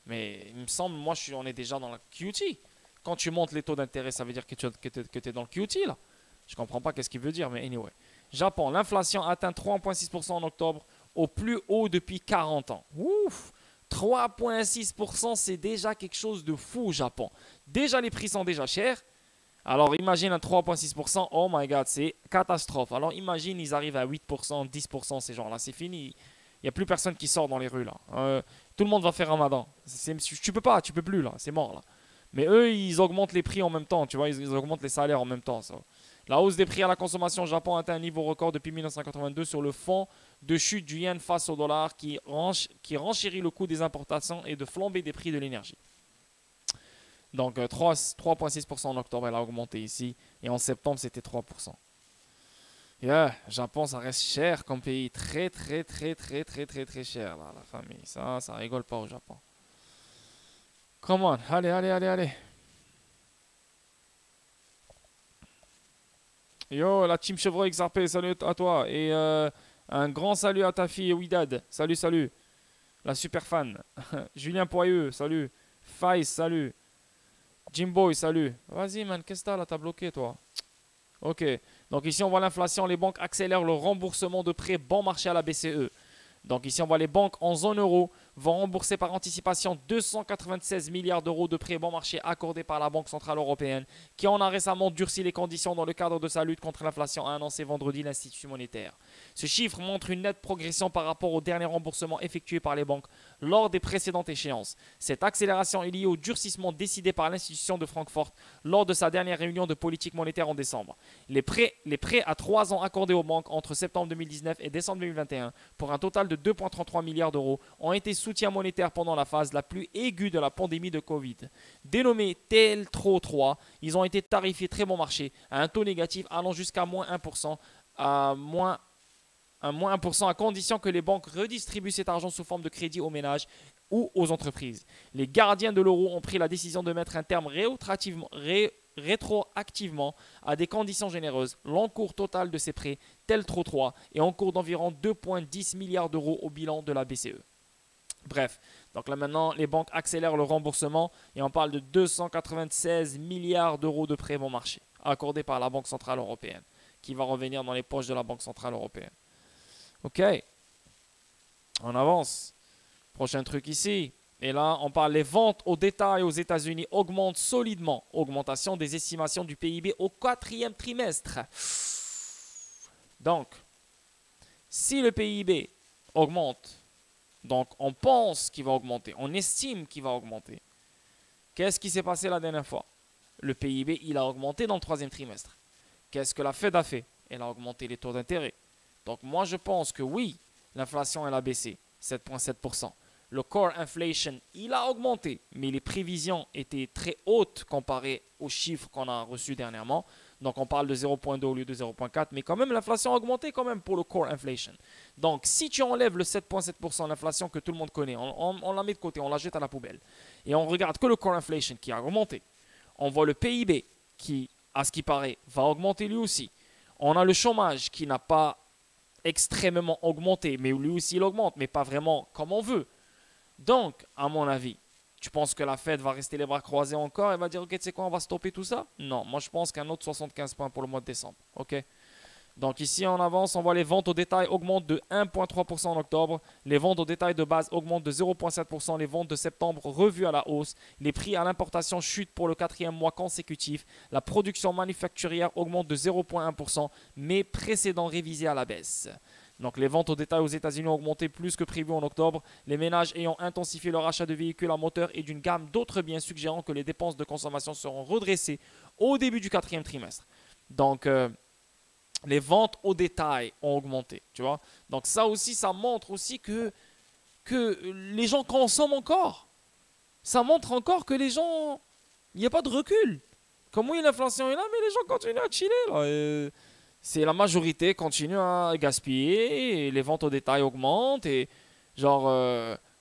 Mais il me semble, moi, on est déjà dans la QT. Quand tu montes les taux d'intérêt, ça veut dire que tu es dans le QT, là. Je comprends pas qu'est-ce qu'il veut dire, mais anyway. Japon, l'inflation atteint 3,6% en octobre, au plus haut depuis 40 ans. Ouf! 3,6%, c'est déjà quelque chose de fou au Japon. Déjà, les prix sont déjà chers. Alors, imagine un 3,6%, oh my god, c'est catastrophe. Alors, imagine, ils arrivent à 8%, 10%, ces gens-là, c'est fini. Il n'y a plus personne qui sort dans les rues, là. Tout le monde va faire Ramadan. Tu peux plus, là, c'est mort, là. Mais eux, ils augmentent les prix en même temps, tu vois, ils augmentent les salaires en même temps, ça. La hausse des prix à la consommation au Japon a atteint un niveau record depuis 1982 sur le fond de chute du yen face au dollar qui renchérit le coût des importations et de flambée des prix de l'énergie. Donc 3,6% en octobre, elle a augmenté ici. Et en septembre, c'était 3%. Yeah, Japon, ça reste cher comme pays. Très, très, très, très, très, très, très cher, là, la famille. Ça rigole pas au Japon. Come on, allez, allez, allez, allez. Yo, la team Chevreuil XRP, salut à toi. Et un grand salut à ta fille Widad. Salut, salut. La super fan. Julien Poyeux, salut. Faïs, salut. Jimboy, salut. Vas-y, man, qu'est-ce que t'as là? T'as bloqué, toi. Ok. Donc ici, on voit l'inflation. Les banques accélèrent le remboursement de prêts bon marché à la BCE. Donc ici, on voit les banques en zone euro vont rembourser par anticipation 296 milliards d'euros de prêts bon marché accordés par la Banque Centrale Européenne, qui en a récemment durci les conditions dans le cadre de sa lutte contre l'inflation, a annoncé vendredi l'Institut monétaire. Ce chiffre montre une nette progression par rapport aux derniers remboursements effectués par les banques lors des précédentes échéances. Cette accélération est liée au durcissement décidé par l'institution de Francfort lors de sa dernière réunion de politique monétaire en décembre. Les prêts à 3 ans accordés aux banques entre septembre 2019 et décembre 2021 pour un total de 2,33 milliards d'euros ont été soutien monétaire pendant la phase la plus aiguë de la pandémie de Covid. Dénommés TLTRO 3, ils ont été tarifiés très bon marché à un taux négatif allant jusqu'à moins 1%, à moins 1% à condition que les banques redistribuent cet argent sous forme de crédit aux ménages ou aux entreprises. Les gardiens de l'euro ont pris la décision de mettre un terme rétroactivement à des conditions généreuses. L'encours total de ces prêts, TLTRO 3, est en cours d'environ 2,10 milliards d'euros au bilan de la BCE. Bref, donc là maintenant, les banques accélèrent le remboursement et on parle de 296 milliards d'euros de prêts bon marché accordés par la Banque Centrale Européenne qui va revenir dans les poches de la Banque Centrale Européenne. Ok, on avance. Prochain truc ici. Et là, on parle les ventes au détail aux États-Unis augmentent solidement. Augmentation des estimations du PIB au 4e trimestre. Donc, si le PIB augmente, donc on pense qu'il va augmenter, on estime qu'il va augmenter. Qu'est-ce qui s'est passé la dernière fois? Le PIB, il a augmenté dans le 3e trimestre. Qu'est-ce que la Fed a fait? Elle a augmenté les taux d'intérêt. Donc moi je pense que oui, l'inflation elle a baissé, 7,7%. Le core inflation, il a augmenté, mais les prévisions étaient très hautes comparées aux chiffres qu'on a reçus dernièrement. Donc on parle de 0,2 au lieu de 0,4, mais quand même l'inflation a augmenté quand même pour le core inflation. Donc si tu enlèves le 7,7% d'inflation que tout le monde connaît, on la met de côté, on la jette à la poubelle, et on regarde que le core inflation qui a augmenté, on voit le PIB qui, à ce qui paraît, va augmenter lui aussi. On a le chômage qui n'a pas extrêmement augmenté, mais lui aussi il augmente, mais pas vraiment comme on veut. Donc, à mon avis, tu penses que la Fed va rester les bras croisés encore et va dire, ok, tu sais quoi, on va stopper tout ça? Non, moi je pense qu'un autre 75 points pour le mois de décembre. Ok. Donc ici en avance, on voit les ventes au détail augmentent de 1,3% en octobre. Les ventes au détail de base augmentent de 0,7%. Les ventes de septembre revues à la hausse. Les prix à l'importation chutent pour le 4e mois consécutif. La production manufacturière augmente de 0,1%, mais précédent révisé à la baisse. Donc les ventes au détail aux États-Unis ont augmenté plus que prévu en octobre, les ménages ayant intensifié leur achat de véhicules à moteur et d'une gamme d'autres biens suggérant que les dépenses de consommation seront redressées au début du 4e trimestre. Donc les ventes au détail ont augmenté, tu vois. Donc ça aussi, ça montre aussi que les gens consomment encore. Ça montre encore que les gens, il n'y a pas de recul. Comme oui, l'inflation est là, mais les gens continuent à chiller là. C'est la majorité continue à gaspiller, et les ventes au détail augmentent et genre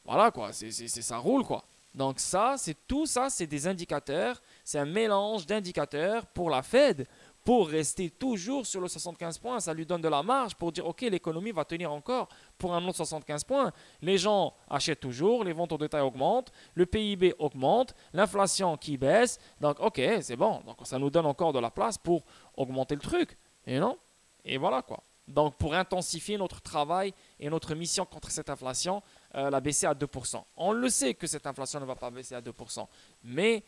voilà quoi, ça roule quoi. Donc ça, c'est tout ça, c'est des indicateurs, c'est un mélange d'indicateurs pour la Fed pour rester toujours sur le 75 points. Ça lui donne de la marge pour dire ok, l'économie va tenir encore pour un autre 75 points. Les gens achètent toujours, les ventes au détail augmentent, le PIB augmente, l'inflation qui baisse. Donc ok, c'est bon. Donc ça nous donne encore de la place pour augmenter le truc. Et non? Et voilà quoi. Donc pour intensifier notre travail et notre mission contre cette inflation, la baisser à 2%. On le sait que cette inflation ne va pas baisser à 2%. Mais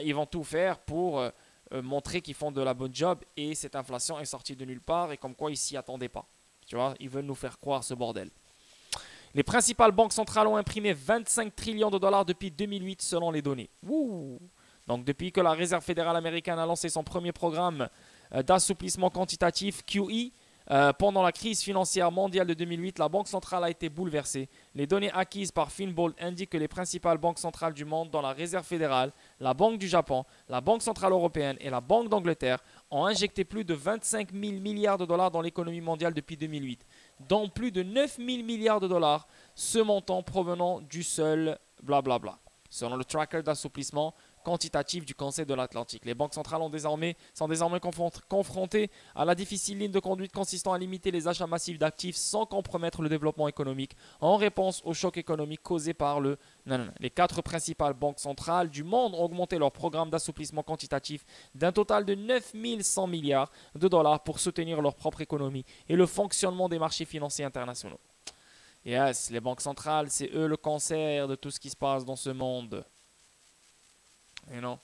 ils vont tout faire pour montrer qu'ils font de la bonne job et cette inflation est sortie de nulle part et comme quoi ils s'y attendaient pas. Tu vois, ils veulent nous faire croire ce bordel. Les principales banques centrales ont imprimé 25 trillions de dollars depuis 2008 selon les données. Wouh! Donc depuis que la Réserve fédérale américaine a lancé son premier programme d'assouplissement quantitatif QE, pendant la crise financière mondiale de 2008, la Banque centrale a été bouleversée. Les données acquises par Finbold indiquent que les principales banques centrales du monde, dont la Réserve fédérale, la Banque du Japon, la Banque centrale européenne et la Banque d'Angleterre, ont injecté plus de 25 000 milliards de dollars dans l'économie mondiale depuis 2008, dont plus de 9 000 milliards de dollars, ce montant provenant du seul blablabla. Selon le tracker d'assouplissement quantitatif du Conseil de l'Atlantique. Les banques centrales sont désormais confrontées à la difficile ligne de conduite consistant à limiter les achats massifs d'actifs sans compromettre le développement économique en réponse au choc économique causé par le... Les 4 principales banques centrales du monde ont augmenté leur programme d'assouplissement quantitatif d'un total de 9 100 milliards de dollars pour soutenir leur propre économie et le fonctionnement des marchés financiers internationaux. Yes, les banques centrales, c'est eux le cancer de tout ce qui se passe dans ce monde. You know?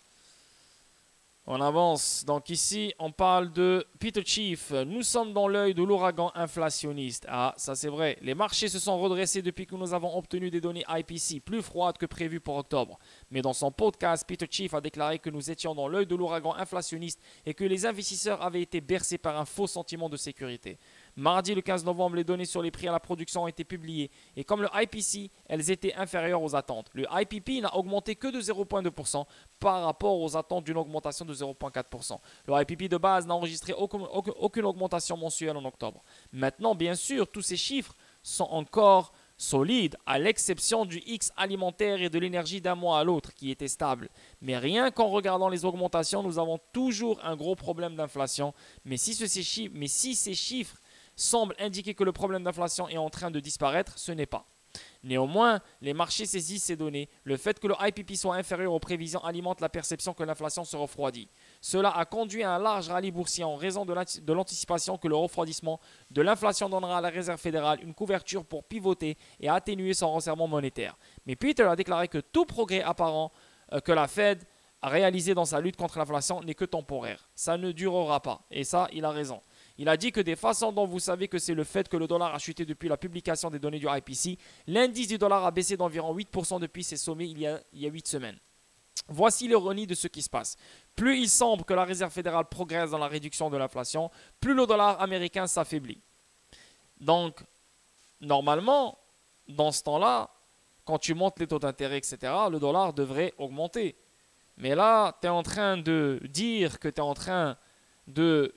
On avance. Donc ici, on parle de Peter Schiff. Nous sommes dans l'œil de l'ouragan inflationniste. Ah, ça c'est vrai. Les marchés se sont redressés depuis que nous avons obtenu des données IPC plus froides que prévues pour octobre. Mais dans son podcast, Peter Schiff a déclaré que nous étions dans l'œil de l'ouragan inflationniste et que les investisseurs avaient été bercés par un faux sentiment de sécurité. Mardi, le 15 novembre, les données sur les prix à la production ont été publiées et comme le IPC, elles étaient inférieures aux attentes. Le IPP n'a augmenté que de 0,2% par rapport aux attentes d'une augmentation de 0,4%. Le IPP de base n'a enregistré aucune augmentation mensuelle en octobre. Maintenant, bien sûr, tous ces chiffres sont encore solides, à l'exception du X alimentaire et de l'énergie d'un mois à l'autre qui était stable. Mais rien qu'en regardant les augmentations, nous avons toujours un gros problème d'inflation. Mais si ces chiffres semble indiquer que le problème d'inflation est en train de disparaître, ce n'est pas. Néanmoins, les marchés saisissent ces données. Le fait que le IPP soit inférieur aux prévisions alimente la perception que l'inflation se refroidit. Cela a conduit à un large rallye boursier en raison de l'anticipation que le refroidissement de l'inflation donnera à la Réserve fédérale une couverture pour pivoter et atténuer son resserrement monétaire. Mais Peter a déclaré que tout progrès apparent que la Fed a réalisé dans sa lutte contre l'inflation n'est que temporaire. Ça ne durera pas. Et ça, il a raison. Il a dit que des façons dont vous savez que c'est le fait que le dollar a chuté depuis la publication des données du IPC, l'indice du dollar a baissé d'environ 8% depuis ses sommets il y a 8 semaines. Voici l'ironie de ce qui se passe. Plus il semble que la Réserve fédérale progresse dans la réduction de l'inflation, plus le dollar américain s'affaiblit. Donc, normalement, dans ce temps-là, quand tu montes les taux d'intérêt, etc., le dollar devrait augmenter. Mais là, tu es en train de dire que tu es en train de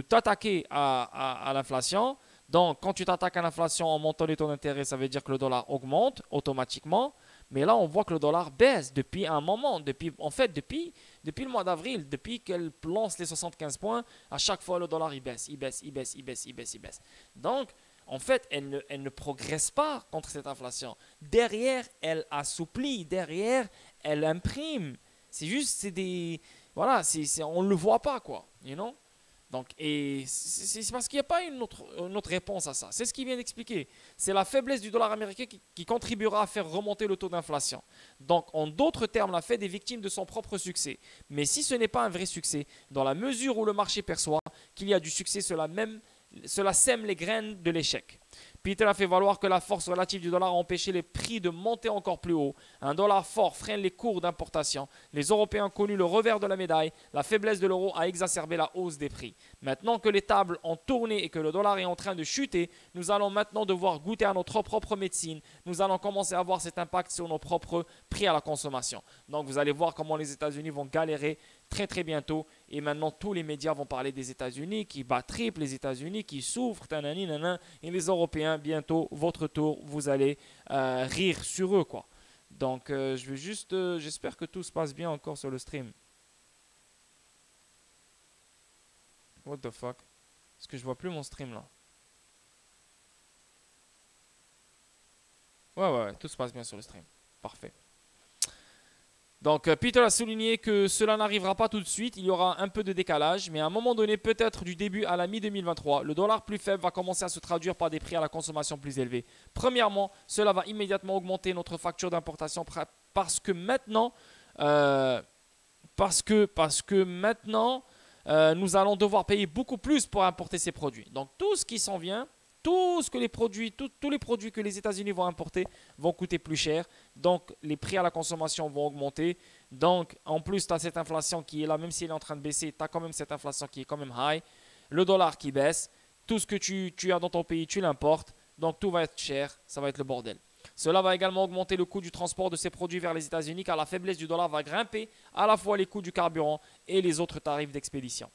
t'attaquer à l'inflation. Donc, quand tu t'attaques à l'inflation en montant les taux d'intérêt, ça veut dire que le dollar augmente automatiquement. Mais là, on voit que le dollar baisse depuis un moment. Depuis le mois d'avril, depuis qu'elle lance les 75 points, à chaque fois, le dollar, il baisse. Donc, en fait, elle ne progresse pas contre cette inflation. Derrière, elle assouplit. Derrière, elle imprime. C'est juste, voilà, on ne le voit pas, quoi. You know? Donc, et c'est parce qu'il n'y a pas une autre réponse à ça. C'est ce qu'il vient d'expliquer. C'est la faiblesse du dollar américain qui contribuera à faire remonter le taux d'inflation. Donc, en d'autres termes, la Fed est victime de son propre succès. Mais si ce n'est pas un vrai succès, dans la mesure où le marché perçoit qu'il y a du succès, cela sème les graines de l'échec. Peter a fait valoir que la force relative du dollar a empêché les prix de monter encore plus haut. Un dollar fort freine les cours d'importation. Les Européens ont connu le revers de la médaille. La faiblesse de l'euro a exacerbé la hausse des prix. Maintenant que les tables ont tourné et que le dollar est en train de chuter, nous allons maintenant devoir goûter à notre propre médecine. Nous allons commencer à voir cet impact sur nos propres prix à la consommation. Donc vous allez voir comment les États-Unis vont galérer très bientôt. Et maintenant, tous les médias vont parler des États-Unis qui battent triple, les États-Unis qui souffrent, et les Européens, bientôt, votre tour, vous allez rire sur eux, quoi. Donc, je vais juste, j'espère que tout se passe bien encore sur le stream. What the fuck? Est-ce que je vois plus mon stream, là? Ouais, tout se passe bien sur le stream. Parfait. Donc, Peter a souligné que cela n'arrivera pas tout de suite, il y aura un peu de décalage, mais à un moment donné, peut-être du début à la mi-2023, le dollar plus faible va commencer à se traduire par des prix à la consommation plus élevés. Premièrement, cela va immédiatement augmenter notre facture d'importation parce que maintenant, nous allons devoir payer beaucoup plus pour importer ces produits. Donc, tout ce qui s'en vient, tous les produits que les États-Unis vont importer vont coûter plus cher. Donc, les prix à la consommation vont augmenter. Donc, en plus, tu as cette inflation qui est là, même si elle est en train de baisser, tu as quand même cette inflation qui est quand même high. Le dollar qui baisse. Tout ce que tu as dans ton pays, tu l'importes. Donc, tout va être cher. Ça va être le bordel. Cela va également augmenter le coût du transport de ces produits vers les États-Unis car la faiblesse du dollar va grimper à la fois les coûts du carburant et les autres tarifs d'expédition.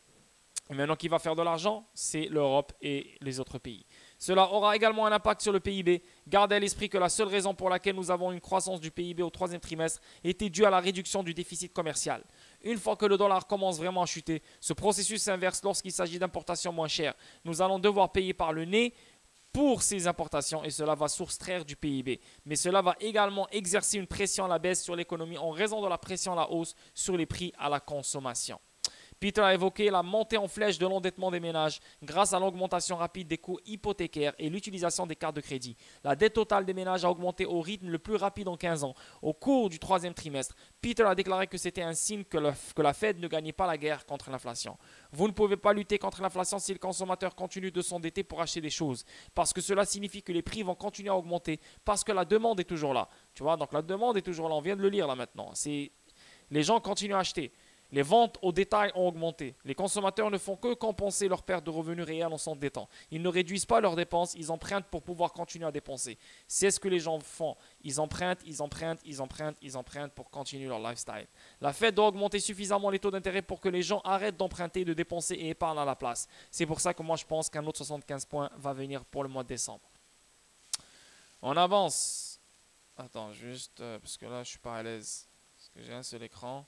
Et maintenant, qui va faire de l'argent? C'est l'Europe et les autres pays. Cela aura également un impact sur le PIB. Gardez à l'esprit que la seule raison pour laquelle nous avons une croissance du PIB au troisième trimestre était due à la réduction du déficit commercial. Une fois que le dollar commence vraiment à chuter, ce processus s'inverse lorsqu'il s'agit d'importations moins chères. Nous allons devoir payer par le nez pour ces importations et cela va soustraire du PIB. Mais cela va également exercer une pression à la baisse sur l'économie en raison de la pression à la hausse sur les prix à la consommation. Peter a évoqué la montée en flèche de l'endettement des ménages grâce à l'augmentation rapide des coûts hypothécaires et l'utilisation des cartes de crédit. La dette totale des ménages a augmenté au rythme le plus rapide en 15 ans. Au cours du troisième trimestre, Peter a déclaré que c'était un signe que la Fed ne gagnait pas la guerre contre l'inflation. Vous ne pouvez pas lutter contre l'inflation si le consommateur continue de s'endetter pour acheter des choses, parce que cela signifie que les prix vont continuer à augmenter, parce que la demande est toujours là. Tu vois, donc la demande est toujours là, on vient de le lire là maintenant. Les gens continuent à acheter. Les ventes au détail ont augmenté. Les consommateurs ne font que compenser leur perte de revenus réels en s'endettant. Ils ne réduisent pas leurs dépenses, ils empruntent pour pouvoir continuer à dépenser. C'est ce que les gens font. Ils empruntent, ils empruntent, ils empruntent, ils empruntent pour continuer leur lifestyle. La Fed doit augmenter suffisamment les taux d'intérêt pour que les gens arrêtent d'emprunter, de dépenser et épargnent à la place. C'est pour ça que moi je pense qu'un autre 75 points va venir pour le mois de décembre. On avance. Attends, juste parce que là je suis pas à l'aise. Parce que j'ai un seul écran.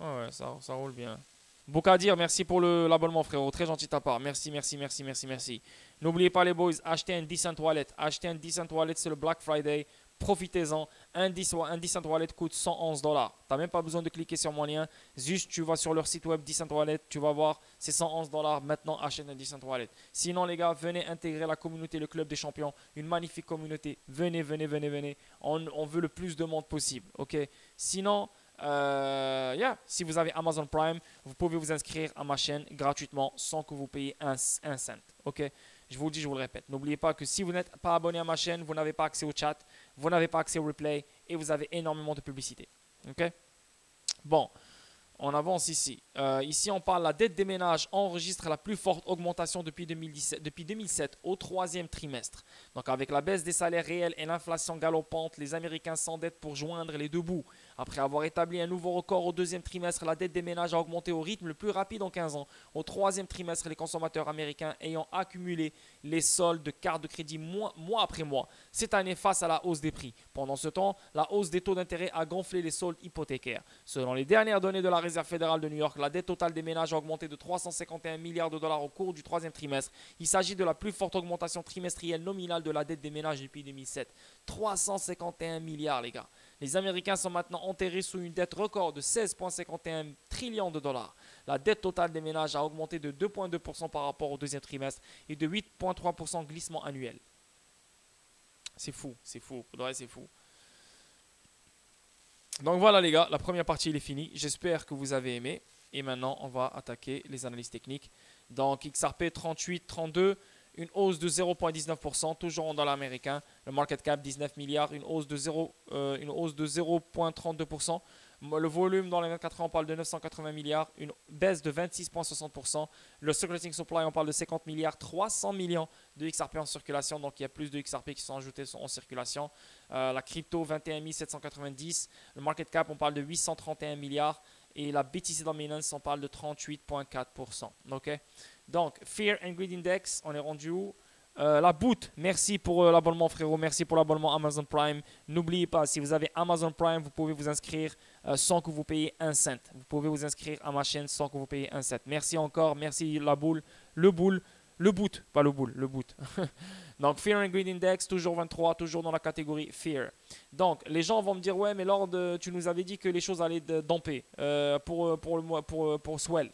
Oh ouais, ça roule bien. Boukadir, merci pour l'abonnement, frérot. Très gentil de ta part. Merci, merci, merci, merci, merci. N'oubliez pas, les boys, achetez un Decent Wallet. Achetez un Decent Wallet, c'est le Black Friday. Profitez-en. Un Decent Wallet coûte 111 $. Tu n'as même pas besoin de cliquer sur mon lien. Juste, tu vas sur leur site web Decent Wallet. Tu vas voir, c'est 111 $. Maintenant, achète un Decent Wallet. Sinon, les gars, venez intégrer la communauté, le club des champions. Une magnifique communauté. Venez, venez, venez, venez. On veut le plus de monde possible. Ok. Sinon, si vous avez Amazon Prime, vous pouvez vous inscrire à ma chaîne gratuitement sans que vous payiez un cent. Ok, je vous le dis, je vous le répète. N'oubliez pas que si vous n'êtes pas abonné à ma chaîne, vous n'avez pas accès au chat, vous n'avez pas accès au replay et vous avez énormément de publicité. Ok, bon. On avance ici. Ici, on parle de la dette des ménages enregistre la plus forte augmentation depuis 2007 au troisième trimestre. Donc, avec la baisse des salaires réels et l'inflation galopante, les Américains s'endettent pour joindre les deux bouts. Après avoir établi un nouveau record au deuxième trimestre, la dette des ménages a augmenté au rythme le plus rapide en 15 ans. Au troisième trimestre, les consommateurs américains ayant accumulé les soldes de cartes de crédit mois après mois. Cette année, face à la hausse des prix. Pendant ce temps, la hausse des taux d'intérêt a gonflé les soldes hypothécaires. Selon les dernières données de la Réserve fédérale de New York, la dette totale des ménages a augmenté de 351 milliards de dollars au cours du troisième trimestre. Il s'agit de la plus forte augmentation trimestrielle nominale de la dette des ménages depuis 2007. 351 milliards, les gars. Les Américains sont maintenant enterrés sous une dette record de 16,51 trillions de dollars. La dette totale des ménages a augmenté de 2,2% par rapport au deuxième trimestre et de 8,3% glissement annuel. C'est fou, c'est fou, c'est fou. Donc voilà les gars, la première partie elle est finie. J'espère que vous avez aimé. Et maintenant, on va attaquer les analyses techniques. Donc XRP 38,32, une hausse de 0,19%, toujours en dollars américains. Le market cap 19 milliards, une hausse de 0,32%. Le volume dans les 24 heures, on parle de 980 milliards, une baisse de 26,60%. Le circulating supply, on parle de 50 milliards, 300 millions de XRP en circulation. Donc, il y a plus de XRP qui sont ajoutés en circulation. La crypto, 21 790. Le market cap, on parle de 831 milliards. Et la BTC Dominance, on parle de 38,4%. OK? Donc, Fear and Greed Index, on est rendu où? La boot, merci pour l'abonnement frérot, merci pour l'abonnement Amazon Prime. N'oubliez pas, si vous avez Amazon Prime, vous pouvez vous inscrire sans que vous payiez un cent. Vous pouvez vous inscrire à ma chaîne sans que vous payiez un cent. Merci encore, merci la boule, le boot, pas le boule, le boot. Donc Fear and Greed Index, toujours 23, toujours dans la catégorie Fear. Donc les gens vont me dire, ouais mais Lord, tu nous avais dit que les choses allaient damper pour Swell.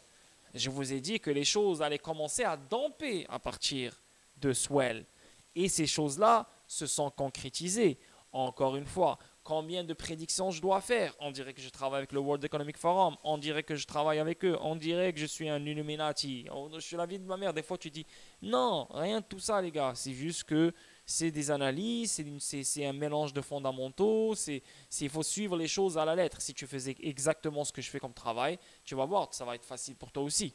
Je vous ai dit que les choses allaient commencer à damper à partir de Swell. Et ces choses-là se sont concrétisées. Encore une fois, combien de prédictions je dois faire? On dirait que je travaille avec le World Economic Forum. On dirait que je travaille avec eux. On dirait que je suis un Illuminati. Je suis la vie de ma mère. Des fois, tu dis, non, rien de tout ça, les gars. C'est juste que c'est des analyses, c'est un mélange de fondamentaux. Il faut suivre les choses à la lettre. Si tu faisais exactement ce que je fais comme travail, tu vas voir, ça va être facile pour toi aussi.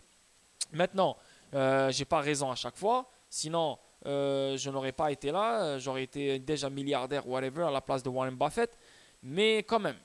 Maintenant, je n'ai pas raison à chaque fois. Sinon, je n'aurais pas été là. J'aurais été déjà milliardaire, whatever, à la place de Warren Buffett. Mais quand même,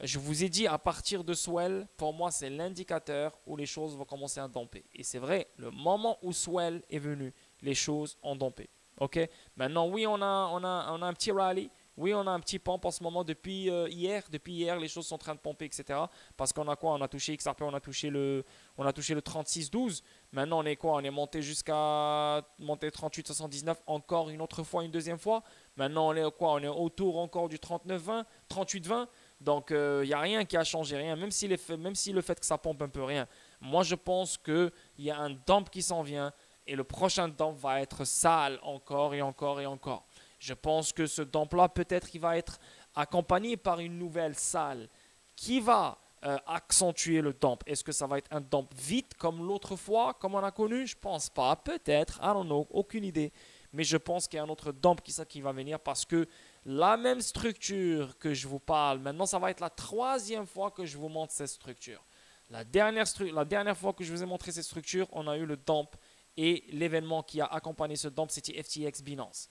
je vous ai dit, à partir de Swell, pour moi, c'est l'indicateur où les choses vont commencer à damper. Et c'est vrai, le moment où Swell est venu, les choses ont dampé. OK? Maintenant, oui, on a un petit rallye. Oui, on a un petit pump en ce moment depuis hier. Depuis hier, les choses sont en train de pomper, etc. Parce qu'on a quoi? On a touché XRP, on a touché le 36,12. Maintenant, on est quoi? On est monté jusqu'à 38,79 encore une autre fois, une deuxième fois. Maintenant, on est quoi? On est autour encore du 39,20, 38,20. Donc, il n'y a rien qui a changé, rien. Même si le fait que ça pompe un peu, rien. Moi, je pense qu'il y a un dump qui s'en vient et le prochain dump va être sale encore et encore et encore. Je pense que ce dump-là, peut-être, il va être accompagné par une nouvelle salle qui va accentuer le dump. Est-ce que ça va être un dump vite comme l'autre fois, comme on a connu? Je pense pas. Peut-être. I don't know. Aucune idée. Mais je pense qu'il y a un autre dump qui va venir parce que la même structure que je vous parle, maintenant, ça va être la troisième fois que je vous montre cette structure. La dernière fois que je vous ai montré cette structure, on a eu le dump et l'événement qui a accompagné ce dump, c'était FTX Binance.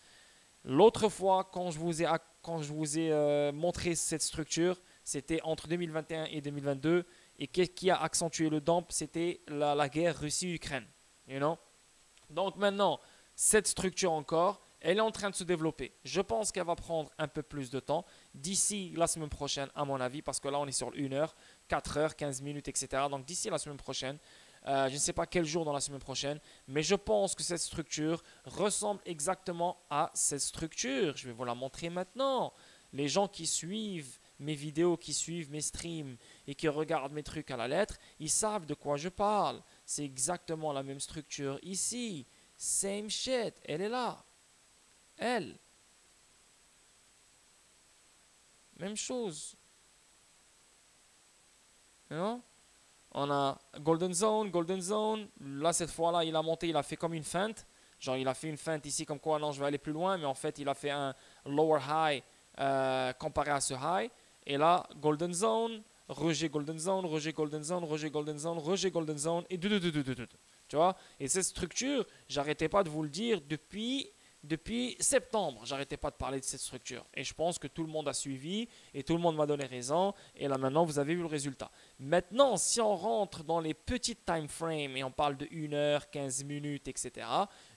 L'autre fois, quand je vous ai montré cette structure, c'était entre 2021 et 2022. Et qu'est-ce qui a accentué le dump? C'était la guerre Russie-Ukraine. You know? Donc maintenant, cette structure encore, elle est en train de se développer. Je pense qu'elle va prendre un peu plus de temps d'ici la semaine prochaine, à mon avis, parce que là, on est sur 1 heure, 4 heures, 15 minutes, etc. Donc d'ici la semaine prochaine, je ne sais pas quel jour dans la semaine prochaine, mais je pense que cette structure ressemble exactement à cette structure. Je vais vous la montrer maintenant. Les gens qui suivent mes vidéos, qui suivent mes streams et qui regardent mes trucs à la lettre, ils savent de quoi je parle. C'est exactement la même structure ici. Same shit. Elle est là. Elle. Même chose. Non? On a Golden Zone, Golden Zone. Là, cette fois-là, il a monté, il a fait comme une feinte. Genre, il a fait une feinte ici, comme quoi, non, je vais aller plus loin. Mais en fait, il a fait un lower high comparé à ce high. Et là, Golden Zone, rejet Golden Zone, rejet Golden Zone, rejet Golden Zone, rejet Golden Zone. Et tu vois? Et cette structure, j'arrêtais pas de vous le dire depuis septembre, j'arrêtais pas de parler de cette structure. Et je pense que tout le monde a suivi et tout le monde m'a donné raison. Et là maintenant, vous avez vu le résultat. Maintenant, si on rentre dans les petites time frames et on parle de 1 heure, 15 minutes, etc.,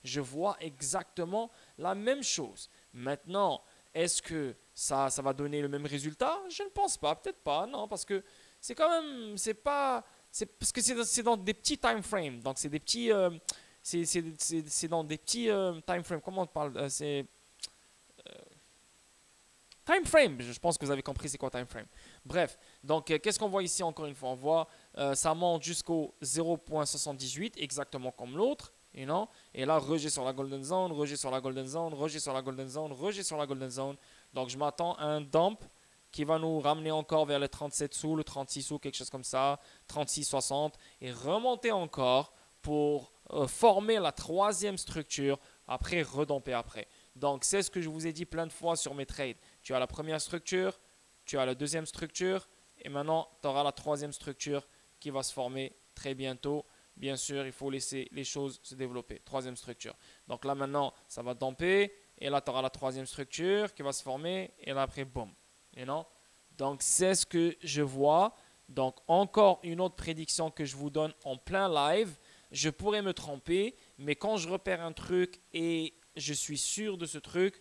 je vois exactement la même chose. Maintenant, est-ce que ça va donner le même résultat? Je ne pense pas, peut-être pas, non, parce que c'est quand même, c'est pas, c'est parce que c'est dans des petits time frames. Donc c'est des petits c'est dans des petits time frames. Comment on parle c'est time frame. Je pense que vous avez compris c'est quoi time frame. Bref, donc qu'est-ce qu'on voit ici encore une fois? On voit ça monte jusqu'au 0.78 exactement comme l'autre. You know? Et là, rejet sur la golden zone, rejet sur la golden zone, rejet sur la golden zone, rejet sur la golden zone. Donc je m'attends à un dump qui va nous ramener encore vers les 37 sous, le 36 sous, quelque chose comme ça, 36,60 et remonter encore pour former la troisième structure, après redomper après. Donc c'est ce que je vous ai dit plein de fois sur mes trades. Tu as la première structure, tu as la deuxième structure, et maintenant tu auras la troisième structure qui va se former très bientôt. Bien sûr, il faut laisser les choses se développer. Troisième structure. Donc là maintenant, ça va domper, et là tu auras la troisième structure qui va se former, et là après, boum. You know? Donc c'est ce que je vois. Donc encore une autre prédiction que je vous donne en plein live. Je pourrais me tromper, mais quand je repère un truc et je suis sûr de ce truc,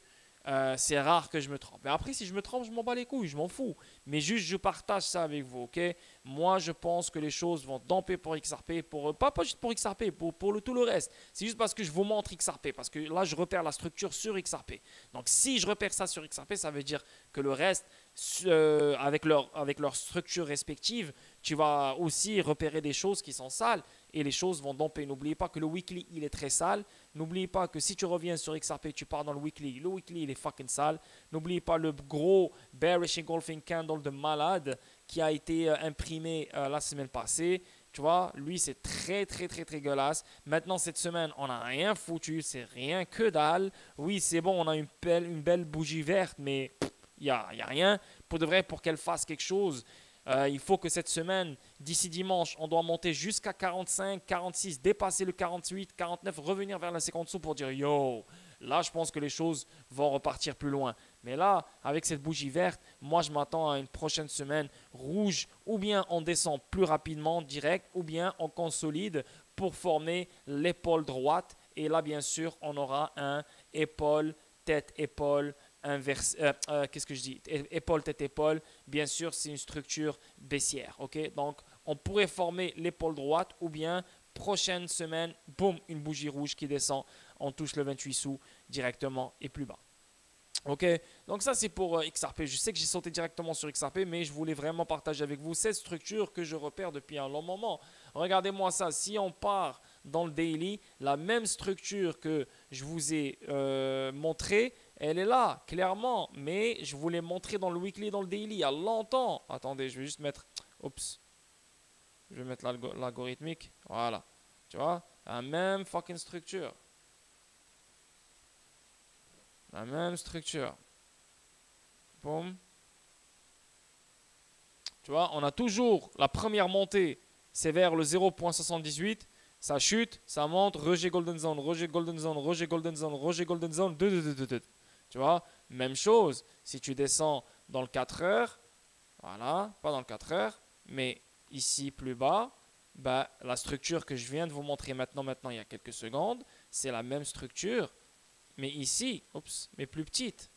c'est rare que je me trompe. Mais après, si je me trompe, je m'en bats les couilles, je m'en fous. Mais juste, je partage ça avec vous, ok? Moi, je pense que les choses vont domper pour XRP, pas juste pour XRP, pour tout le reste. C'est juste parce que je vous montre XRP, parce que là, je repère la structure sur XRP. Donc, si je repère ça sur XRP, ça veut dire que le reste, avec leur structure respective, tu vas aussi repérer des choses qui sont sales et les choses vont domper. N'oubliez pas que le weekly, il est très sale. N'oubliez pas que si tu reviens sur XRP, tu pars dans le weekly, il est fucking sale. N'oubliez pas le gros bearish engulfing candle de malade qui a été imprimé la semaine passée. Tu vois, lui, c'est très, très, très, très dégueulasse. Maintenant, cette semaine, on n'a rien foutu. C'est rien que dalle. Oui, c'est bon, on a une belle bougie verte, mais il n'y a rien. Pour de vrai, pour qu'elle fasse quelque chose, il faut que cette semaine, d'ici dimanche, on doit monter jusqu'à 45, 46, dépasser le 48, 49, revenir vers la 50 sous pour dire yo, là je pense que les choses vont repartir plus loin. Mais là, avec cette bougie verte, moi je m'attends à une prochaine semaine rouge, ou bien on descend plus rapidement direct, ou bien on consolide pour former l'épaule droite. Et là, bien sûr, on aura un épaule, tête, épaule, qu'est-ce que je dis? Épaule, tête, épaule. Bien sûr, c'est une structure baissière. Ok? Donc, on pourrait former l'épaule droite ou bien prochaine semaine, boum, une bougie rouge qui descend. On touche le 28 sous directement et plus bas. Ok, donc ça c'est pour XRP. Je sais que j'ai sauté directement sur XRP, mais je voulais vraiment partager avec vous cette structure que je repère depuis un long moment. Regardez-moi ça, si on part dans le daily, la même structure que je vous ai montré, elle est là, clairement. Mais je vous l'ai montré dans le weekly et dans le daily il y a longtemps. Attendez, je vais juste mettre... Oups, je vais mettre l'algorithmique. Voilà, tu vois, la même fucking structure. La même structure. Boum. Tu vois, on a toujours la première montée, c'est vers le 0.78. Ça chute, ça monte, rejet golden zone, rejet golden zone, rejet golden zone, rejet golden zone, tu vois, même chose, si tu descends dans le 4 heures, voilà, pas dans le 4 heures, mais ici plus bas, bah, la structure que je viens de vous montrer maintenant, il y a quelques secondes, c'est la même structure, mais ici, oups, mais plus petite.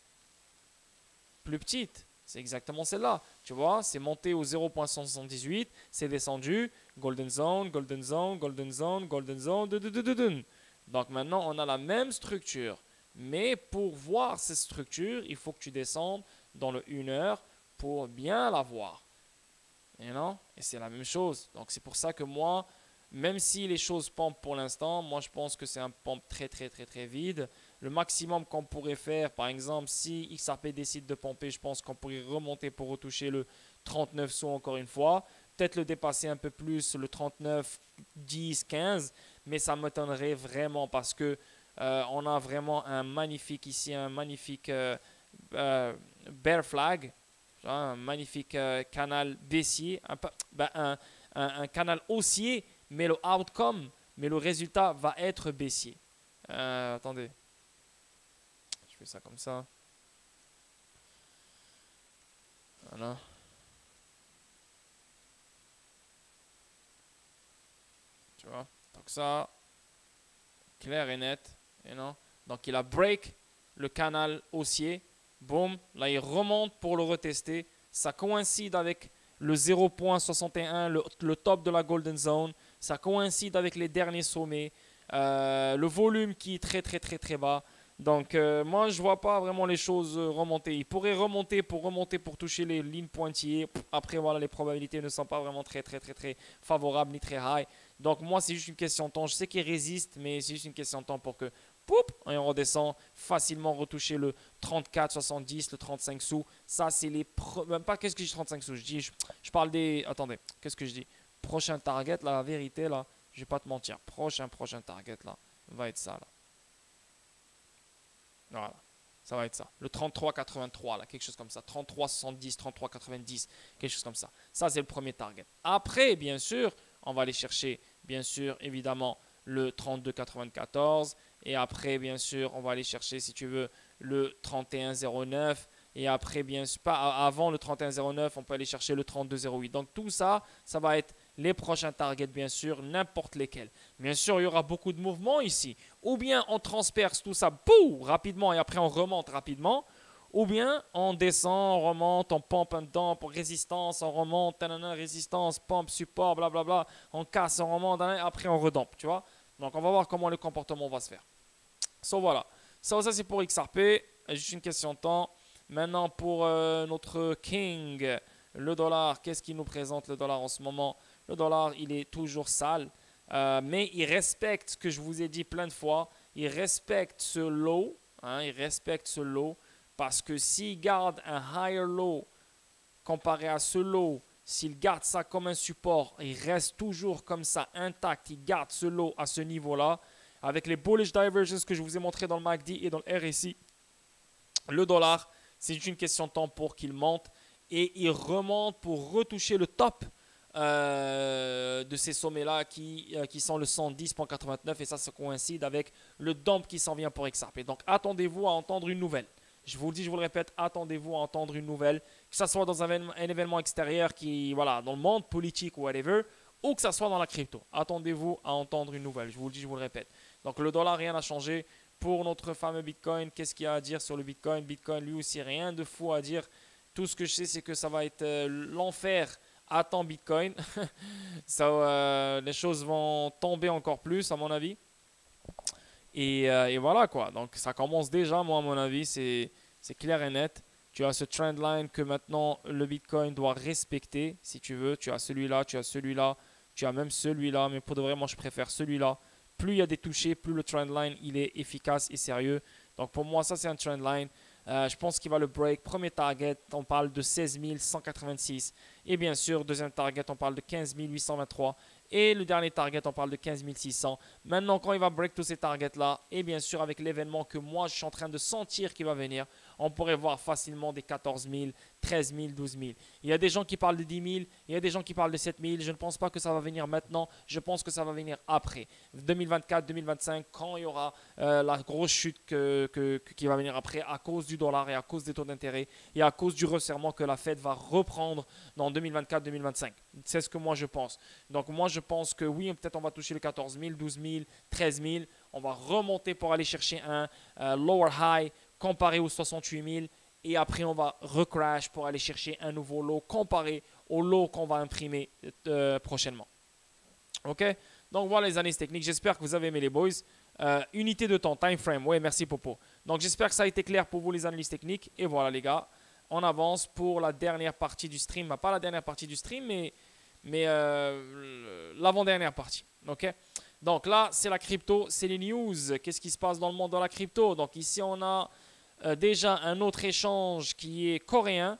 Plus petite. C'est exactement celle-là. Tu vois, c'est monté au 0.178, c'est descendu, golden zone, golden zone, golden zone, golden zone, donc maintenant, on a la même structure. Mais pour voir cette structure, il faut que tu descendes dans le 1 heure pour bien la voir. Et non? Et c'est la même chose. Donc c'est pour ça que moi, même si les choses pompent pour l'instant, moi je pense que c'est un pompe très très très très vide. Le maximum qu'on pourrait faire, par exemple, si XRP décide de pomper, je pense qu'on pourrait remonter pour retoucher le 39 sous encore une fois. Peut-être le dépasser un peu plus, le 39, 10, 15. Mais ça m'étonnerait vraiment parce que on a vraiment un magnifique ici, un magnifique bear flag. Un magnifique canal baissier, un canal haussier, mais le outcome, mais le résultat va être baissier. Attendez, je fais ça comme ça. Voilà. Tu vois, donc ça, clair et net. Et non. Donc il a break le canal haussier. Boum, là il remonte pour le retester. Ça coïncide avec le 0.61, le top de la golden zone. Ça coïncide avec les derniers sommets. Le volume qui est très très très très bas. Donc moi je vois pas vraiment les choses remonter. Il pourrait remonter pour toucher les lignes pointillées. Après voilà, les probabilités ne sont pas vraiment très très très très favorables ni très high. Donc moi c'est juste une question de temps. Je sais qu'il résiste, mais c'est juste une question de temps pour que poup, et on redescend facilement retoucher le 34,70, le 35 sous. Ça, c'est les... Même pas qu'est-ce que je dis 35 sous. Je parle des... Attendez, qu'est-ce que je dis? Prochain target, là, la vérité, là, je vais pas te mentir. Prochain target, là, va être ça, là. Voilà. Ça va être ça. Le 33,83, là, quelque chose comme ça. 33,70, 33,90, quelque chose comme ça. Ça, c'est le premier target. Après, bien sûr, on va aller chercher, bien sûr, évidemment, le 32,94. Et après, bien sûr, on va aller chercher, si tu veux, le 31,09. Et après, bien sûr, pas avant le 31,09, on peut aller chercher le 32,08. Donc tout ça, ça va être les prochains targets, bien sûr, n'importe lesquels. Bien sûr, il y aura beaucoup de mouvements ici. Ou bien on transperce tout ça, boum, rapidement, et après on remonte rapidement. Ou bien on descend, on remonte, on pompe un temps pour résistance, on remonte, résistance, pompe, support, blablabla. On casse, on remonte, après on redompe, tu vois. Donc on va voir comment le comportement va se faire. So voilà. Ça c'est pour XRP. Juste une question de temps. Maintenant pour notre King, le dollar. Qu'est-ce qu'il nous présente le dollar en ce moment? Le dollar, il est toujours sale. Mais il respecte ce que je vous ai dit plein de fois. Il respecte ce low. Hein, il respecte ce low. Parce que s'il garde un higher low comparé à ce low, s'il garde ça comme un support, il reste toujours comme ça intact. Il garde ce low à ce niveau-là. Avec les bullish divergences que je vous ai montré dans le MACD et dans le RSI, le dollar, c'est une question de temps pour qu'il monte. Et il remonte pour retoucher le top de ces sommets-là qui sont le 110.89. Et ça coïncide avec le dump qui s'en vient pour XRP. Donc attendez-vous à entendre une nouvelle. Je vous le dis, je vous le répète, attendez-vous à entendre une nouvelle. Que ce soit dans un événement extérieur qui, voilà, dans le monde politique ou whatever, ou que ce soit dans la crypto. Attendez-vous à entendre une nouvelle. Je vous le dis, je vous le répète. Donc le dollar, rien n'a changé. Pour notre fameux Bitcoin, qu'est-ce qu'il y a à dire sur le Bitcoin? Bitcoin, lui aussi, rien de fou à dire. Tout ce que je sais, c'est que ça va être l'enfer. Attends Bitcoin. Les choses vont tomber encore plus, à mon avis. Et voilà quoi. Donc ça commence déjà, moi, à mon avis, C'est clair et net. Tu as ce trendline que maintenant le Bitcoin doit respecter. Si tu veux, tu as celui-là, tu as celui-là, tu as même celui-là. Mais pour de vrai, moi, je préfère celui-là. Plus il y a des touchés, plus le trendline il est efficace et sérieux. Donc pour moi, ça c'est un trendline. Je pense qu'il va le break. Premier target, on parle de 16 186. Et bien sûr, deuxième target, on parle de 15 823. Et le dernier target, on parle de 15 600. Maintenant, quand il va break tous ces targets-là, et bien sûr avec l'événement que moi, je suis en train de sentir qui va venir, on pourrait voir facilement des 14 000, 13 000, 12 000. Il y a des gens qui parlent de 10 000, il y a des gens qui parlent de 7 000. Je ne pense pas que ça va venir maintenant, je pense que ça va venir après. 2024, 2025, quand il y aura la grosse chute qui va venir après à cause du dollar et à cause des taux d'intérêt et à cause du resserrement que la Fed va reprendre dans 2024-2025. C'est ce que moi je pense. Donc moi je pense que oui, peut-être on va toucher le 14 000, 12 000, 13 000. On va remonter pour aller chercher un lower high comparé aux 68 000. Et après on va recrash pour aller chercher un nouveau low comparé au low qu'on va imprimer prochainement. Ok? Donc voilà les analyses techniques. J'espère que vous avez aimé les boys. Unité de temps, time frame. Oui, merci Popo. Donc j'espère que ça a été clair pour vous les analyses techniques. Et voilà les gars. On avance pour la dernière partie du stream. Pas la dernière partie du stream, mais l'avant-dernière partie. Ok. Donc là, c'est la crypto, c'est les news. Qu'est-ce qui se passe dans le monde de la crypto? Donc ici, on a déjà un autre échange qui est coréen.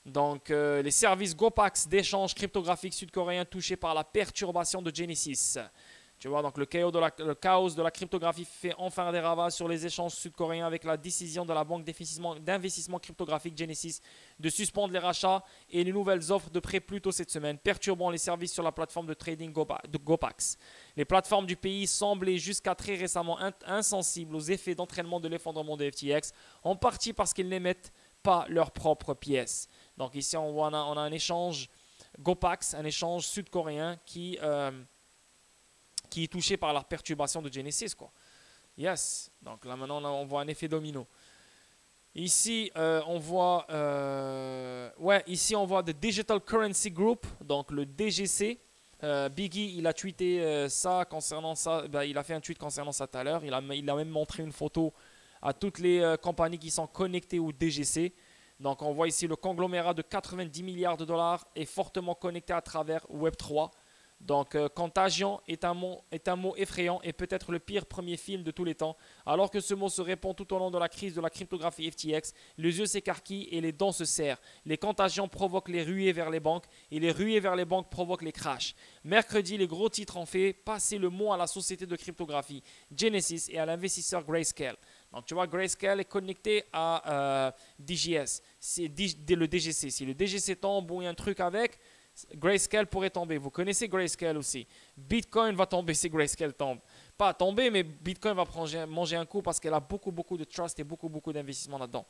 Donc les services GoPax d'échange cryptographique sud-coréen touchés par la perturbation de Genesis. Tu vois, donc le chaos de la cryptographie fait enfin des ravages sur les échanges sud-coréens avec la décision de la banque d'investissement cryptographique Genesis de suspendre les rachats et les nouvelles offres de prêts plus tôt cette semaine, perturbant les services sur la plateforme de trading de GoPax. Les plateformes du pays semblaient jusqu'à très récemment insensibles aux effets d'entraînement de l'effondrement de FTX, en partie parce qu'ils n'émettent pas leurs propres pièces. Donc ici, on a un échange GoPax, un échange sud-coréen qui est touché par la perturbation de Genesis, quoi. Yes. Donc là maintenant on voit un effet domino. Ici on voit ici on voit The Digital Currency Group, donc le DGC. Biggie il a tweeté ça concernant ça. Il a fait un tweet concernant ça tout à l'heure. Il a même montré une photo à toutes les compagnies qui sont connectées au DGC. Donc on voit ici le conglomérat de 90 milliards de dollars est fortement connecté à travers Web3. Donc, contagion est un mot effrayant et peut-être le pire premier film de tous les temps. Alors que ce mot se répand tout au long de la crise de la cryptographie FTX, les yeux s'écarquillent et les dents se serrent. Les contagions provoquent les ruées vers les banques et les ruées vers les banques provoquent les crashs. Mercredi, les gros titres ont fait passer le mot à la société de cryptographie Genesis et à l'investisseur Grayscale. Donc, tu vois, Grayscale est connecté à DGS, c'est le DGC. Si le DGC tombe ou il y a un truc avec, Grayscale pourrait tomber. Vous connaissez Grayscale aussi. Bitcoin va tomber si Grayscale tombe. Pas tomber, mais Bitcoin va manger un coup parce qu'elle a beaucoup de trust et beaucoup d'investissement là-dedans.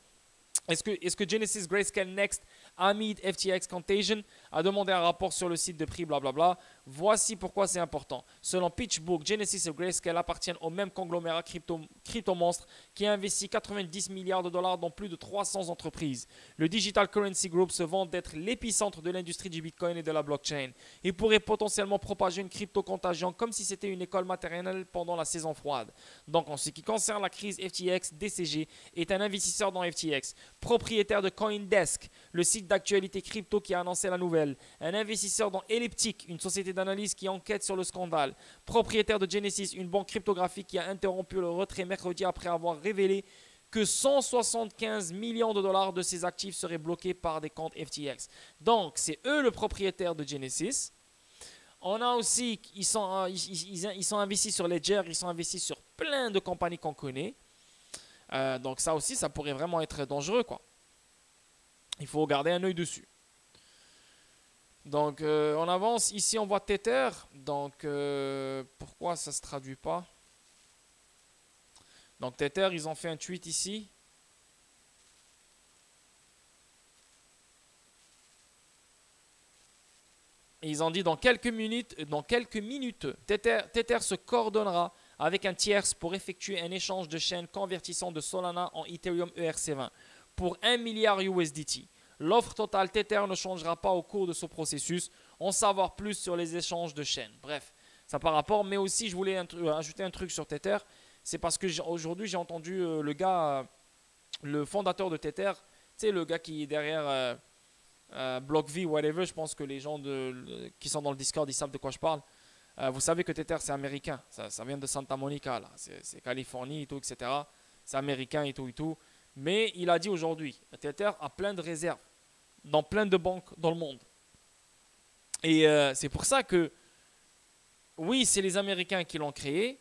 Est-ce que Genesis, Grayscale, Next, Amid, FTX, Contagion a demandé un rapport sur le site de prix, blablabla. Voici pourquoi c'est important. Selon PitchBook, Genesis et Grayscale appartiennent au même conglomérat crypto-monstre qui a investi 90 milliards de dollars dans plus de 300 entreprises. Le Digital Currency Group se vante d'être l'épicentre de l'industrie du Bitcoin et de la blockchain. Il pourrait potentiellement propager une crypto-contagion comme si c'était une école maternelle pendant la saison froide. Donc en ce qui concerne la crise FTX, DCG est un investisseur dans FTX. Propriétaire de CoinDesk, le site d'actualité crypto qui a annoncé la nouvelle. Un investisseur dans Elliptic, une société d'analyse qui enquête sur le scandale. Propriétaire de Genesis, une banque cryptographique qui a interrompu le retrait mercredi après avoir révélé que 175 millions de dollars de ses actifs seraient bloqués par des comptes FTX. Donc, c'est eux le propriétaire de Genesis. On a aussi, ils sont investis sur Ledger, ils sont investis sur plein de compagnies qu'on connaît. Donc ça aussi, ça pourrait vraiment être dangereux, quoi. Il faut garder un œil dessus. Donc on avance. Ici, on voit Tether. Donc pourquoi ça ne se traduit pas? Donc Tether, ils ont fait un tweet ici. Et ils ont dit dans quelques minutes, Tether se coordonnera avec un tierce pour effectuer un échange de chaînes convertissant de Solana en Ethereum ERC20 pour 1 milliard USDT. L'offre totale Tether ne changera pas au cours de ce processus. En savoir plus sur les échanges de chaînes. Bref, ça par rapport. Mais aussi, je voulais ajouter un truc sur Tether. C'est parce que aujourd'hui, j'ai entendu le gars le fondateur de Tether, tu sais, le gars qui est derrière BlockV, whatever, je pense que les gens qui sont dans le Discord, ils savent de quoi je parle. Vous savez que Tether, c'est américain. Ça vient de Santa Monica, là. C'est Californie et tout, etc. C'est américain et tout et tout. Mais il a dit aujourd'hui, Tether a plein de réserves dans plein de banques dans le monde. Et c'est pour ça que, oui, c'est les Américains qui l'ont créé,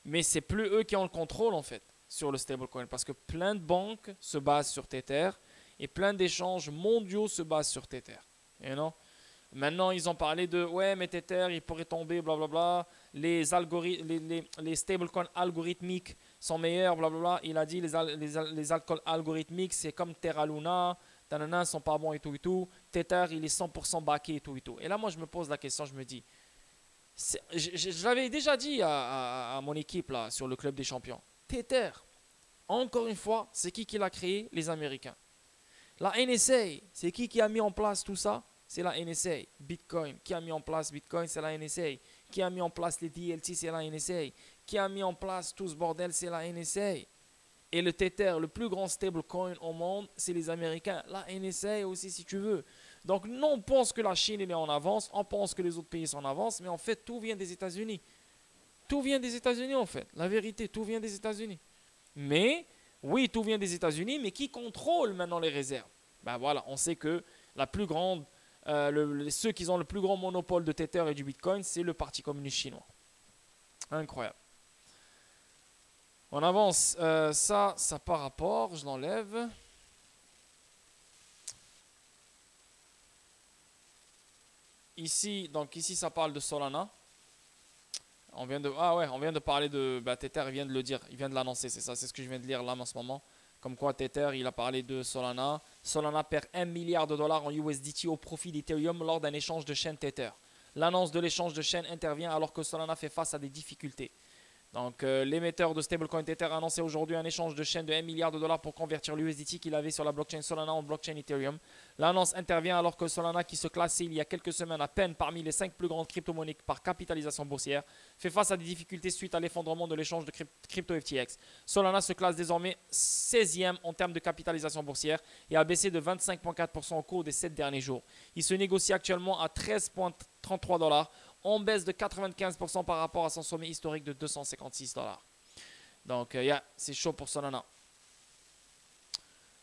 mais c'est plus eux qui ont le contrôle, en fait, sur le stablecoin. Parce que plein de banques se basent sur Tether et plein d'échanges mondiaux se basent sur Tether. You know? Maintenant, ils ont parlé de ouais, mais Tether, il pourrait tomber, blablabla. Les stablecoins algorithmiques sont meilleurs, blablabla. Il a dit les algorithmiques, c'est comme Terra Luna, tanana, sont pas bons et tout et tout. Tether, il est 100% backé et tout et tout. Et là, moi, je me pose la question, je me dis, je l'avais déjà dit à mon équipe là, sur le Club des Champions. Tether, encore une fois, c'est qui l'a créé? Les Américains. La NSA, c'est qui a mis en place tout ça? C'est la NSA. Bitcoin, qui a mis en place Bitcoin? C'est la NSA. Qui a mis en place les DLT? C'est la NSA. Qui a mis en place tout ce bordel? C'est la NSA. Et le Tether, le plus grand stablecoin au monde, c'est les Américains. La NSA aussi, si tu veux. Donc, non, on pense que la Chine elle est en avance, on pense que les autres pays sont en avance, mais en fait, tout vient des États-Unis. Tout vient des États-Unis, en fait. La vérité, tout vient des États-Unis. Mais, oui, tout vient des États-Unis, mais qui contrôle maintenant les réserves? Ben voilà, on sait que la plus grande, ceux qui ont le plus grand monopole de Tether et du Bitcoin, c'est le Parti communiste chinois. Incroyable. On avance. Ça par rapport, je l'enlève. Ici, donc ici, ça parle de Solana. On vient de parler de Tether, il vient de le dire, il vient de l'annoncer, c'est ça, c'est ce que je viens de lire là en ce moment. Comme quoi Tether, il a parlé de Solana. Solana perd 1 milliard de dollars en USDT au profit d'Ethereum lors d'un échange de chaîne Tether. L'annonce de l'échange de chaîne intervient alors que Solana fait face à des difficultés. Donc, l'émetteur de stablecoin Tether a annoncé aujourd'hui un échange de chaîne de 1 milliard de dollars pour convertir l'USDT qu'il avait sur la blockchain Solana en blockchain Ethereum. L'annonce intervient alors que Solana, qui se classait il y a quelques semaines à peine parmi les 5 plus grandes crypto-monnaies par capitalisation boursière, fait face à des difficultés suite à l'effondrement de l'échange de crypto FTX. Solana se classe désormais 16e en termes de capitalisation boursière et a baissé de 25,4% au cours des 7 derniers jours. Il se négocie actuellement à 13,33 dollars, en baisse de 95% par rapport à son sommet historique de 256 dollars. Donc, c'est chaud pour Solana.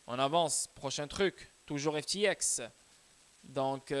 On avance. Prochain truc. Toujours FTX. Donc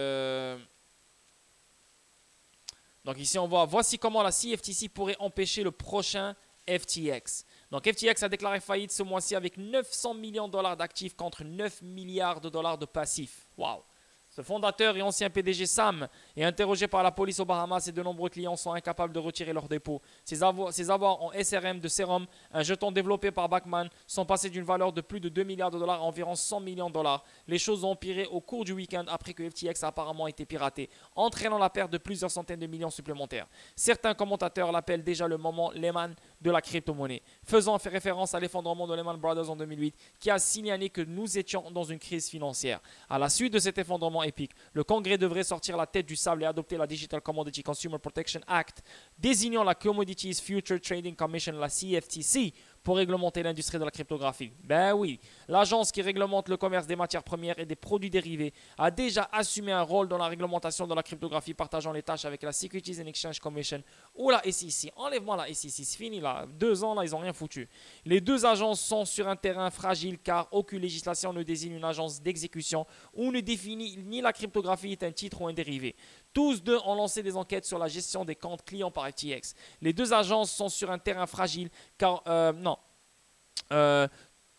ici, on voit, voici comment la CFTC pourrait empêcher le prochain FTX. Donc, FTX a déclaré faillite ce mois-ci avec 900 millions de dollars d'actifs contre 9 milliards de dollars de passifs. Waouh! Ce fondateur et ancien PDG Sam est interrogé par la police aux Bahamas et de nombreux clients sont incapables de retirer leurs dépôts. Ces avoirs en SRM de Serum, un jeton développé par Bachman, sont passés d'une valeur de plus de 2 milliards de dollars à environ 100 millions de dollars. Les choses ont empiré au cours du week-end après que FTX a apparemment été piraté, entraînant la perte de plusieurs centaines de millions supplémentaires. Certains commentateurs l'appellent déjà le moment Lehman de la crypto-monnaie, faisant référence à l'effondrement de Lehman Brothers en 2008, qui a signalé que nous étions dans une crise financière. À la suite de cet effondrement épique, le Congrès devrait sortir la tête du sable et adopter la Digital Commodity Consumer Protection Act, désignant la Commodities Future Trading Commission, la CFTC, pour réglementer l'industrie de la cryptographie. Ben oui, l'agence qui réglemente le commerce des matières premières et des produits dérivés a déjà assumé un rôle dans la réglementation de la cryptographie, partageant les tâches avec la Securities and Exchange Commission ou la SEC. Enlève-moi la SEC, c'est fini là. 2 ans là, ils n'ont rien foutu. Les deux agences sont sur un terrain fragile car aucune législation ne désigne une agence d'exécution ou ne définit ni la cryptographie est un titre ou un dérivé. Tous deux ont lancé des enquêtes sur la gestion des comptes clients par FTX. Les deux agences sont sur un terrain fragile car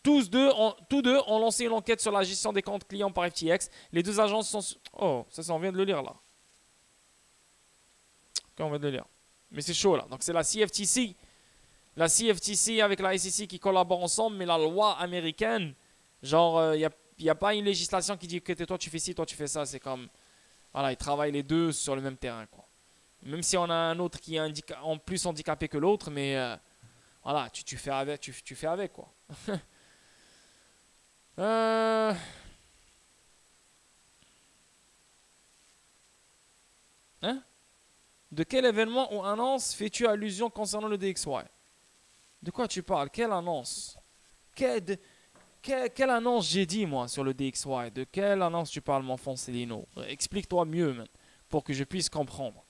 tous deux ont lancé une enquête sur la gestion des comptes clients par FTX. Les deux agences sont... Oh, ça on vient de le lire là. On vient de le lire. Mais c'est chaud là. Donc c'est la CFTC. La CFTC avec la SEC qui collaborent ensemble, mais la loi américaine, genre, il n'y a pas une législation qui dit que toi tu fais ci, toi tu fais ça. C'est comme... Voilà, ils travaillent les deux sur le même terrain, quoi. Même si on a un autre qui est en plus handicapé que l'autre, mais voilà, tu fais avec, tu fais avec, quoi. Hein? De quel événement ou annonce fais-tu allusion concernant le DXY? De quoi tu parles? Quelle annonce? Quelle quelle annonce j'ai dit, moi, sur le DXY? De quelle annonce tu parles, mon Foncelino? Explique-toi mieux, man, pour que je puisse comprendre.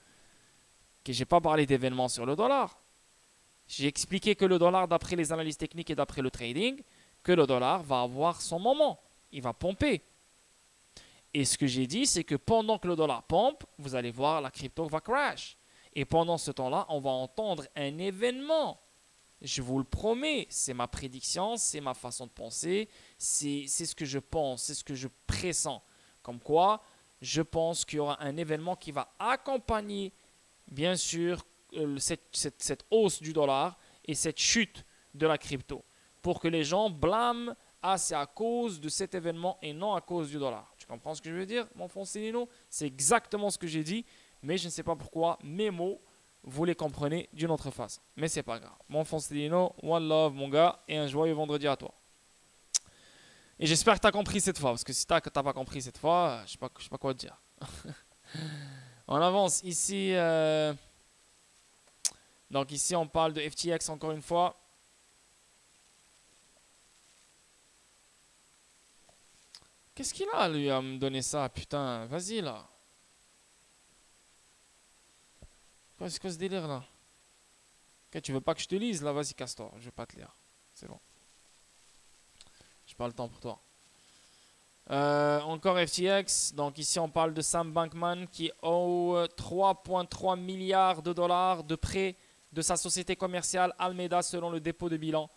Que j'ai pas parlé d'événements sur le dollar. J'ai expliqué que le dollar, d'après les analyses techniques et d'après le trading, que le dollar va avoir son moment. Il va pomper. Et ce que j'ai dit, c'est que pendant que le dollar pompe, vous allez voir la crypto va crash. Et pendant ce temps-là, on va entendre un événement. Je vous le promets, c'est ma prédiction, c'est ma façon de penser, c'est ce que je pense, c'est ce que je pressens. Comme quoi, je pense qu'il y aura un événement qui va accompagner, bien sûr, cette hausse du dollar et cette chute de la crypto. Pour que les gens blâment, ah, c'est à cause de cet événement et non à cause du dollar. Tu comprends ce que je veux dire, mon Foncelino? C'est exactement ce que j'ai dit, mais je ne sais pas pourquoi mes mots, vous les comprenez d'une autre façon. Mais c'est pas grave. Mon Foncelino, one love, mon gars, et un joyeux vendredi à toi. Et j'espère que tu as compris cette fois, parce que si tu n'as pas compris cette fois, je ne sais pas quoi te dire. On avance ici. Donc ici, on parle de FTX encore une fois. Qu'est-ce qu'il a, lui, à me donner ça? Putain, vas-y, là. C'est quoi ce délire, là? Ok, tu veux pas que je te lise, là? Vas-y, casse-toi. Je vais pas te lire. C'est bon. J'ai pas le temps pour toi. Encore FTX. Donc ici, on parle de Sam Bankman qui owe 3,3 milliards de dollars de prêt de sa société commerciale Alameda selon le dépôt de bilan.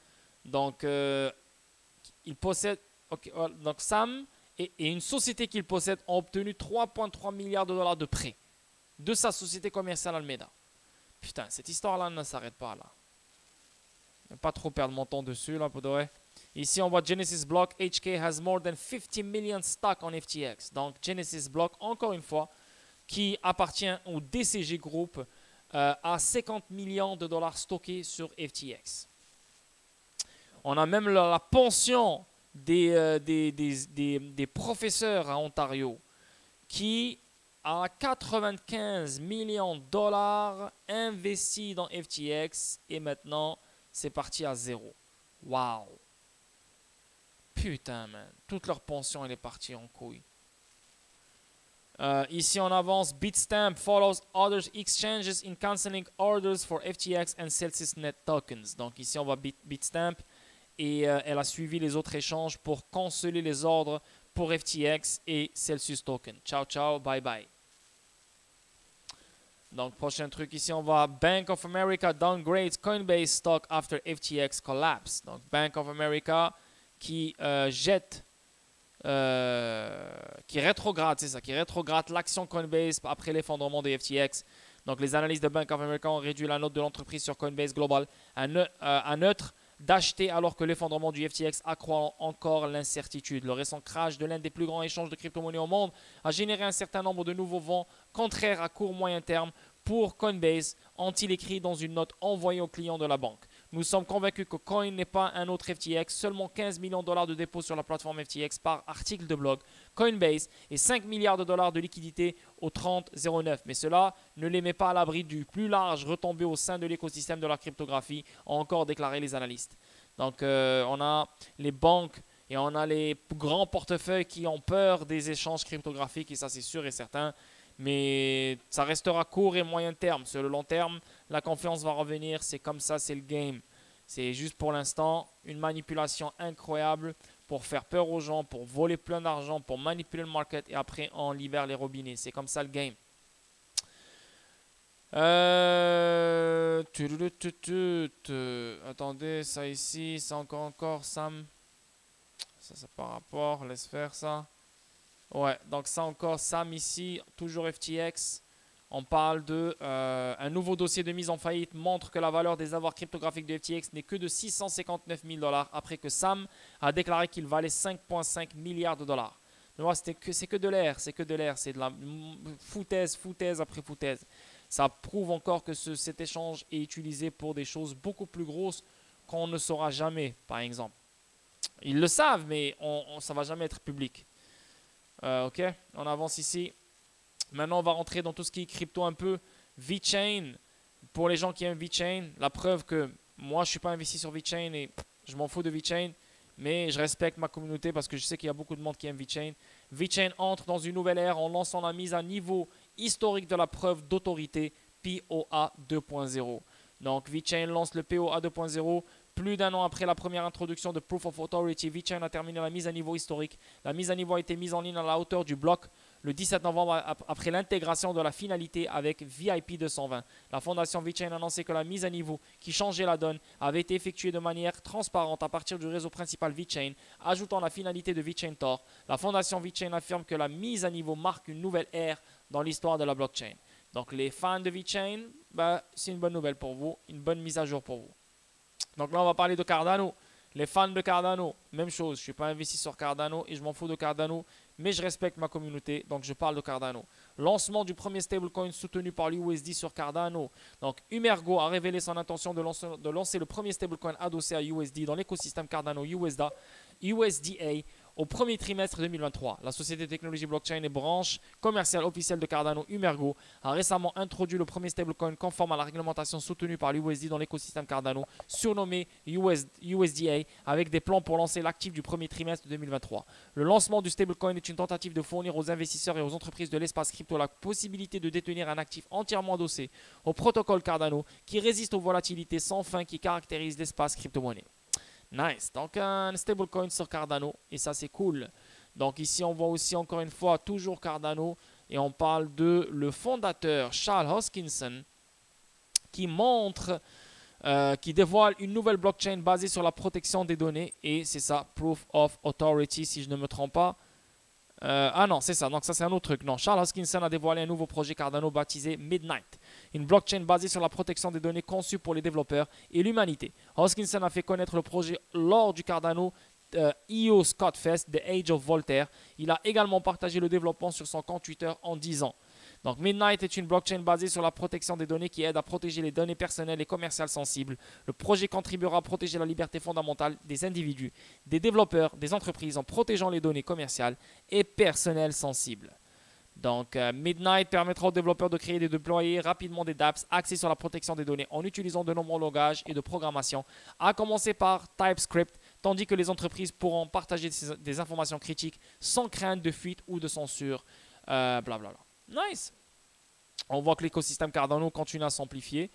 Donc, il possède... Okay, donc Sam et une société qu'il possède ont obtenu 3,3 milliards de dollars de prêt de sa société commerciale Alameda. Putain, cette histoire-là ne s'arrête pas là. Je ne vais pas trop perdre mon temps dessus là pour de vrai. Ici, on voit Genesis Block. HK has more than 50 million stock on FTX. Donc, Genesis Block, encore une fois, qui appartient au DCG Group, a 50 millions de dollars stockés sur FTX. On a même la pension des professeurs à Ontario qui a 95 millions de dollars investis dans FTX et maintenant c'est parti à zéro. Waouh! Putain, man. Toute leur pension elle est partie en couille. Ici on avance. Bitstamp follows other exchanges in cancelling orders for FTX and Celsius Net tokens. Donc ici on voit Bitstamp. Et elle a suivi les autres échanges pour canceller les ordres pour FTX et Celsius Token. Ciao, ciao, bye bye. Donc, prochain truc ici, on va Bank of America downgrades Coinbase stock after FTX collapse. Donc, Bank of America qui qui rétrograde, c'est ça, qui rétrograde l'action Coinbase après l'effondrement de FTX. Donc, les analystes de Bank of America ont réduit la note de l'entreprise sur Coinbase Global à neutre, d'acheter alors que l'effondrement du FTX accroît encore l'incertitude. Le récent crash de l'un des plus grands échanges de crypto-monnaies au monde a généré un certain nombre de nouveaux vents contraires à court-moyen terme pour Coinbase, ont-ils écrit dans une note envoyée aux clients de la banque. Nous sommes convaincus que Coin n'est pas un autre FTX, seulement 15 millions de dollars de dépôts sur la plateforme FTX par article de blog Coinbase et 5 milliards de dollars de liquidités au 30-09. Mais cela ne les met pas à l'abri du plus large retombée au sein de l'écosystème de la cryptographie, ont encore déclaré les analystes. Donc on a les banques et on a les grands portefeuilles qui ont peur des échanges cryptographiques et ça c'est sûr et certain. Mais ça restera court et moyen terme. Sur le long terme, la confiance va revenir. C'est comme ça, c'est le game. C'est juste pour l'instant une manipulation incroyable pour faire peur aux gens, pour voler plein d'argent, pour manipuler le market et après on libère les robinets. C'est comme ça le game. Attendez, ça ici, c'est encore Sam. Ça c'est par rapport, laisse faire ça. Ouais, donc ça encore, Sam ici, toujours FTX. On parle de un nouveau dossier de mise en faillite montre que la valeur des avoirs cryptographiques de FTX n'est que de 659 000 dollars après que Sam a déclaré qu'il valait 5,5 milliards de dollars. C'est que de l'air, c'est que de l'air, c'est de la foutaise après foutaise. Ça prouve encore que cet échange est utilisé pour des choses beaucoup plus grosses qu'on ne saura jamais, par exemple. Ils le savent, mais ça ne va jamais être public. Ok, on avance ici. Maintenant, on va rentrer dans tout ce qui est crypto un peu. VeChain, pour les gens qui aiment VeChain, la preuve que moi, je ne suis pas investi sur VeChain et je m'en fous de VeChain. mais je respecte ma communauté parce que je sais qu'il y a beaucoup de monde qui aime VeChain. VeChain entre dans une nouvelle ère en lançant la mise à niveau historique de la preuve d'autorité POA 2.0. Donc VeChain lance le POA 2.0. Plus d'un an après la première introduction de Proof of Authority, VeChain a terminé la mise à niveau historique. La mise à niveau a été mise en ligne à la hauteur du bloc le 17 novembre après l'intégration de la finalité avec VIP 220. La fondation VeChain a annoncé que la mise à niveau qui changeait la donne avait été effectuée de manière transparente à partir du réseau principal VeChain, ajoutant la finalité de VeChain Tor. La fondation VeChain affirme que la mise à niveau marque une nouvelle ère dans l'histoire de la blockchain. Donc les fans de VeChain, c'est une bonne nouvelle pour vous, une bonne mise à jour pour vous. Donc là, on va parler de Cardano. Les fans de Cardano, même chose. Je ne suis pas investi sur Cardano et je m'en fous de Cardano, mais je respecte ma communauté, donc je parle de Cardano. Lancement du premier stablecoin soutenu par l'USD sur Cardano. Donc Umergo a révélé son intention de lancer le premier stablecoin adossé à USD dans l'écosystème Cardano USDA au premier trimestre 2023. La société de technologie blockchain et branche commerciale officielle de Cardano, Umergo, a récemment introduit le premier stablecoin conforme à la réglementation soutenue par l'USD dans l'écosystème Cardano, surnommé USDA, avec des plans pour lancer l'actif du premier trimestre 2023. Le lancement du stablecoin est une tentative de fournir aux investisseurs et aux entreprises de l'espace crypto la possibilité de détenir un actif entièrement adossé au protocole Cardano qui résiste aux volatilités sans fin qui caractérisent l'espace crypto-monnaie. Nice, donc un stablecoin sur Cardano et ça c'est cool. Donc ici on voit aussi encore une fois toujours Cardano et on parle de le fondateur Charles Hoskinson qui qui dévoile une nouvelle blockchain basée sur la protection des données et c'est ça, Proof of Authority si je ne me trompe pas. Ah non, c'est ça, donc ça c'est un autre truc. Non, Charles Hoskinson a dévoilé un nouveau projet Cardano baptisé Midnight, une blockchain basée sur la protection des données conçue pour les développeurs et l'humanité. Hoskinson a fait connaître le projet lors du Cardano EO Scott Fest The Age of Voltaire. Il a également partagé le développement sur son compte Twitter en 10 ans. Donc Midnight est une blockchain basée sur la protection des données qui aide à protéger les données personnelles et commerciales sensibles. Le projet contribuera à protéger la liberté fondamentale des individus, des développeurs, des entreprises en protégeant les données commerciales et personnelles sensibles. Donc Midnight permettra aux développeurs de créer et de déployer rapidement des dApps axés sur la protection des données en utilisant de nombreux langages et de programmation, à commencer par TypeScript, tandis que les entreprises pourront partager des informations critiques sans crainte de fuite ou de censure, blablabla. Nice. On voit que l'écosystème Cardano continue à s'amplifier.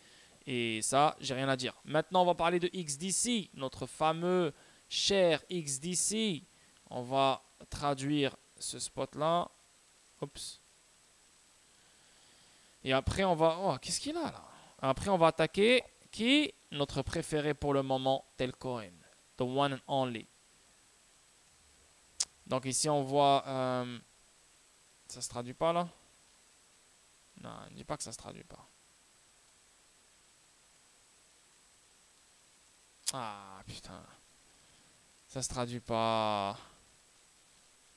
Et ça, j'ai rien à dire. Maintenant, on va parler de XDC, notre fameux cher XDC. On va traduire ce spot-là. Oups. Et après, on va... Oh, qu'est-ce qu'il a là? Après, on va attaquer qui? Notre préféré pour le moment, Telcoin. The one and only. Donc ici, on voit... ça se traduit pas là? Non, ne dis pas que ça se traduit pas. Ah putain. Ça se traduit pas.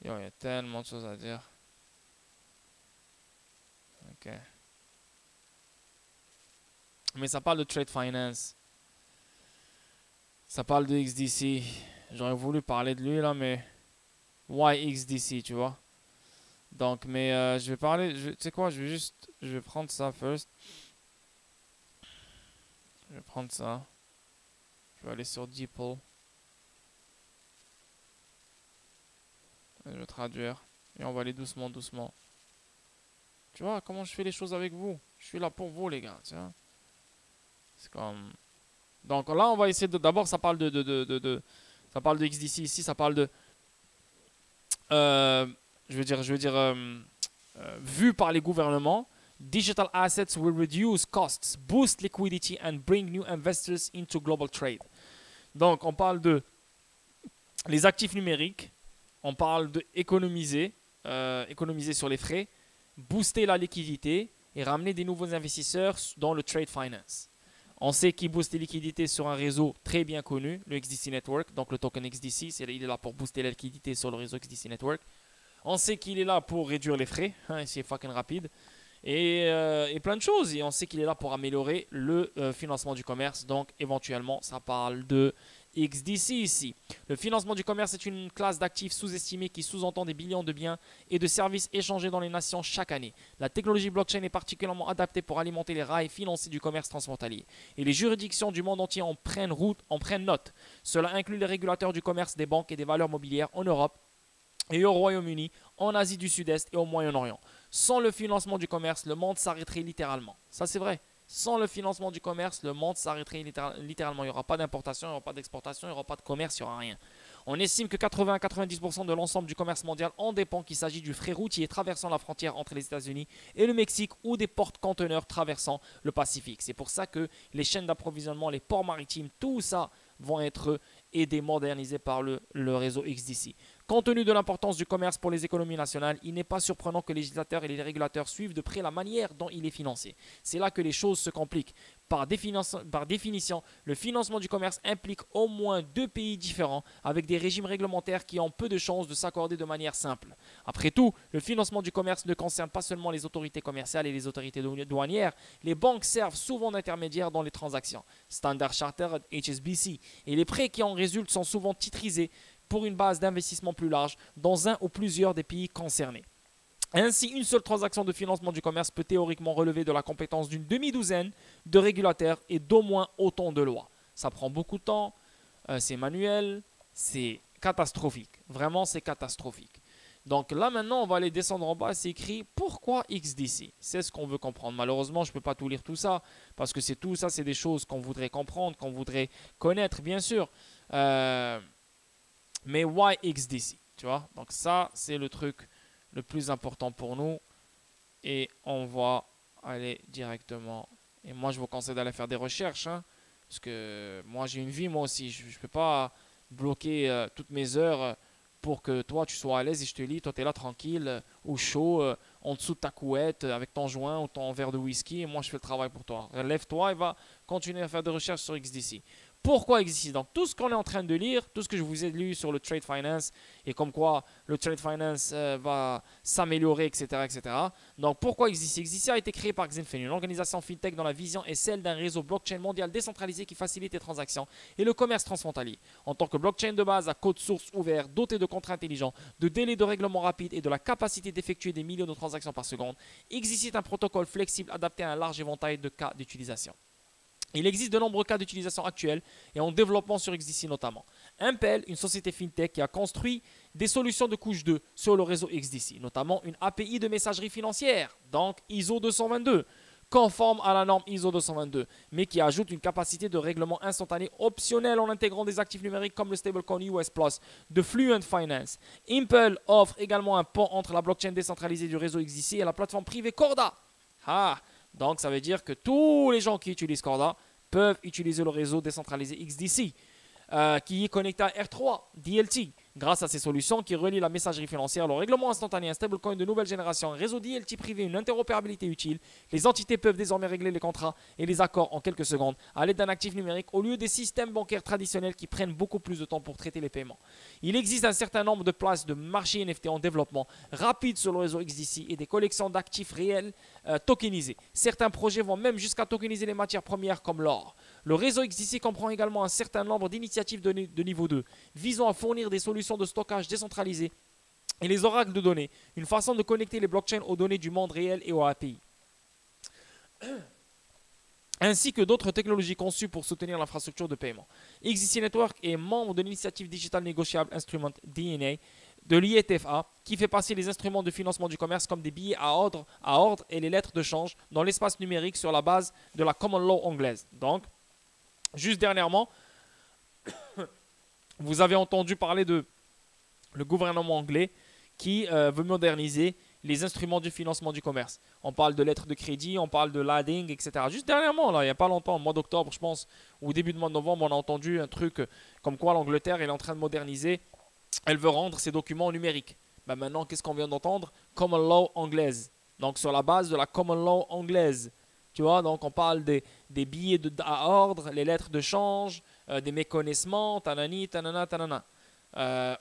Yo, il y a tellement de choses à dire. Ok. Mais ça parle de trade finance. Ça parle de XDC. J'aurais voulu parler de lui là, mais... Why XDC, tu vois? Donc, mais je vais parler... Tu sais quoi, je vais prendre ça first. Je vais prendre ça. Je vais aller sur DeepL. Je vais traduire. Et on va aller doucement, doucement. Tu vois comment je fais les choses avec vous? Je suis là pour vous, les gars. Tu vois? C'est comme... Donc là, on va essayer de... D'abord, ça parle ça parle de XDC ici. Ça parle de... vu par les gouvernements, digital assets will reduce costs, boost liquidity and bring new investors into global trade. Donc, on parle de les actifs numériques, on parle d'économiser, économiser sur les frais, booster la liquidité et ramener des nouveaux investisseurs dans le trade finance. On sait qu'il booste les liquidités sur un réseau très bien connu, le XDC Network, donc le token XDC, il est là pour booster la liquidité sur le réseau XDC Network. On sait qu'il est là pour réduire les frais, hein, c'est fucking rapide, et plein de choses. Et on sait qu'il est là pour améliorer le financement du commerce, donc éventuellement ça parle de XDC ici. Le financement du commerce est une classe d'actifs sous-estimés qui sous-entend des billions de biens et de services échangés dans les nations chaque année. La technologie blockchain est particulièrement adaptée pour alimenter les rails financiers du commerce transfrontalier. Et les juridictions du monde entier en prennent note. Cela inclut les régulateurs du commerce, des banques et des valeurs mobilières en Europe et au Royaume-Uni, en Asie du Sud-Est et au Moyen-Orient. Sans le financement du commerce, le monde s'arrêterait littéralement. Ça, c'est vrai. Sans le financement du commerce, le monde s'arrêterait littéralement. Il n'y aura pas d'importation, il n'y aura pas d'exportation, il n'y aura pas de commerce, il n'y aura rien. On estime que 80 à 90% de l'ensemble du commerce mondial en dépend, qu'il s'agit du fret routier traversant la frontière entre les États-Unis et le Mexique ou des porte-conteneurs traversant le Pacifique. C'est pour ça que les chaînes d'approvisionnement, les ports maritimes, tout ça vont être aidés, modernisés par le réseau XDC. Compte tenu de l'importance du commerce pour les économies nationales, il n'est pas surprenant que les législateurs et les régulateurs suivent de près la manière dont il est financé. C'est là que les choses se compliquent. Par définition, le financement du commerce implique au moins 2 pays différents avec des régimes réglementaires qui ont peu de chances de s'accorder de manière simple. Après tout, le financement du commerce ne concerne pas seulement les autorités commerciales et les autorités douanières. Les banques servent souvent d'intermédiaires dans les transactions. Standard Chartered, HSBC, et les prêts qui en résultent sont souvent titrisés pour une base d'investissement plus large dans un ou plusieurs des pays concernés. Ainsi, une seule transaction de financement du commerce peut théoriquement relever de la compétence d'une demi-douzaine de régulateurs et d'au moins autant de lois. Ça prend beaucoup de temps, c'est manuel, c'est catastrophique. Vraiment, c'est catastrophique. Donc là, maintenant, on va aller descendre en bas. C'est écrit « Pourquoi XDC ?» C'est ce qu'on veut comprendre. Malheureusement, je ne peux pas tout lire tout ça parce que tout ça, c'est des choses qu'on voudrait comprendre, qu'on voudrait connaître, bien sûr. Mais why XDC? Tu vois? Donc ça, c'est le truc le plus important pour nous. Et on va aller directement. Et moi, je vous conseille d'aller faire des recherches. Hein, parce que moi, j'ai une vie, moi aussi. Je ne peux pas bloquer toutes mes heures pour que toi, tu sois à l'aise et je te lis. Toi, tu es là tranquille, au chaud, en dessous de ta couette, avec ton joint ou ton verre de whisky. Et moi, je fais le travail pour toi. Lève-toi et va continuer à faire des recherches sur XDC. Pourquoi XDC? Donc tout ce qu'on est en train de lire, tout ce que je vous ai lu sur le Trade Finance et comme quoi le Trade Finance va s'améliorer, etc., etc. Donc pourquoi XDC? XDC a été créé par Xinfin, une organisation fintech dont la vision est celle d'un réseau blockchain mondial décentralisé qui facilite les transactions et le commerce transfrontalier. En tant que blockchain de base à code source ouvert, doté de contrats intelligents, de délais de règlement rapides et de la capacité d'effectuer des millions de transactions par seconde, XDC est un protocole flexible adapté à un large éventail de cas d'utilisation. Il existe de nombreux cas d'utilisation actuels et en développement sur XDC notamment. Impel, une société fintech qui a construit des solutions de couche 2 sur le réseau XDC, notamment une API de messagerie financière, donc ISO 222, conforme à la norme ISO 222, mais qui ajoute une capacité de règlement instantané optionnelle en intégrant des actifs numériques comme le stablecoin US Plus de Fluent Finance. Impel offre également un pont entre la blockchain décentralisée du réseau XDC et la plateforme privée Corda. Donc, ça veut dire que tous les gens qui utilisent Corda peuvent utiliser le réseau décentralisé XDC, qui est connecté à R3, DLT, grâce à ces solutions qui relient la messagerie financière, le règlement instantané, un stablecoin de nouvelle génération, un réseau DLT privé, une interopérabilité utile. Les entités peuvent désormais régler les contrats et les accords en quelques secondes à l'aide d'un actif numérique au lieu des systèmes bancaires traditionnels qui prennent beaucoup plus de temps pour traiter les paiements. Il existe un certain nombre de places de marché NFT en développement rapide sur le réseau XDC et des collections d'actifs réels tokenisés. Certains projets vont même jusqu'à tokeniser les matières premières comme l'or. Le réseau XDC comprend également un certain nombre d'initiatives de niveau 2 visant à fournir des solutions de stockage décentralisées et les oracles de données, une façon de connecter les blockchains aux données du monde réel et aux API, ainsi que d'autres technologies conçues pour soutenir l'infrastructure de paiement. XDC Network est membre de l'initiative Digital Negotiable Instrument DNA de l'IETFA qui fait passer les instruments de financement du commerce comme des billets à ordre et les lettres de change dans l'espace numérique sur la base de la Common Law anglaise. Donc, juste dernièrement, vous avez entendu parler de le gouvernement anglais qui veut moderniser les instruments du financement du commerce. On parle de lettres de crédit, on parle de lading, etc. Juste dernièrement, là, il n'y a pas longtemps, au mois d'octobre, je pense, ou au début du mois de novembre, on a entendu un truc comme quoi l'Angleterre est en train de moderniser. Elle veut rendre ses documents numériques. Ben maintenant, qu'est-ce qu'on vient d'entendre? Common Law anglaise. Donc, sur la base de la Common Law anglaise. Tu vois, donc on parle des billets à ordre, les lettres de change, des méconnaissements, tanani, tanana, tanana.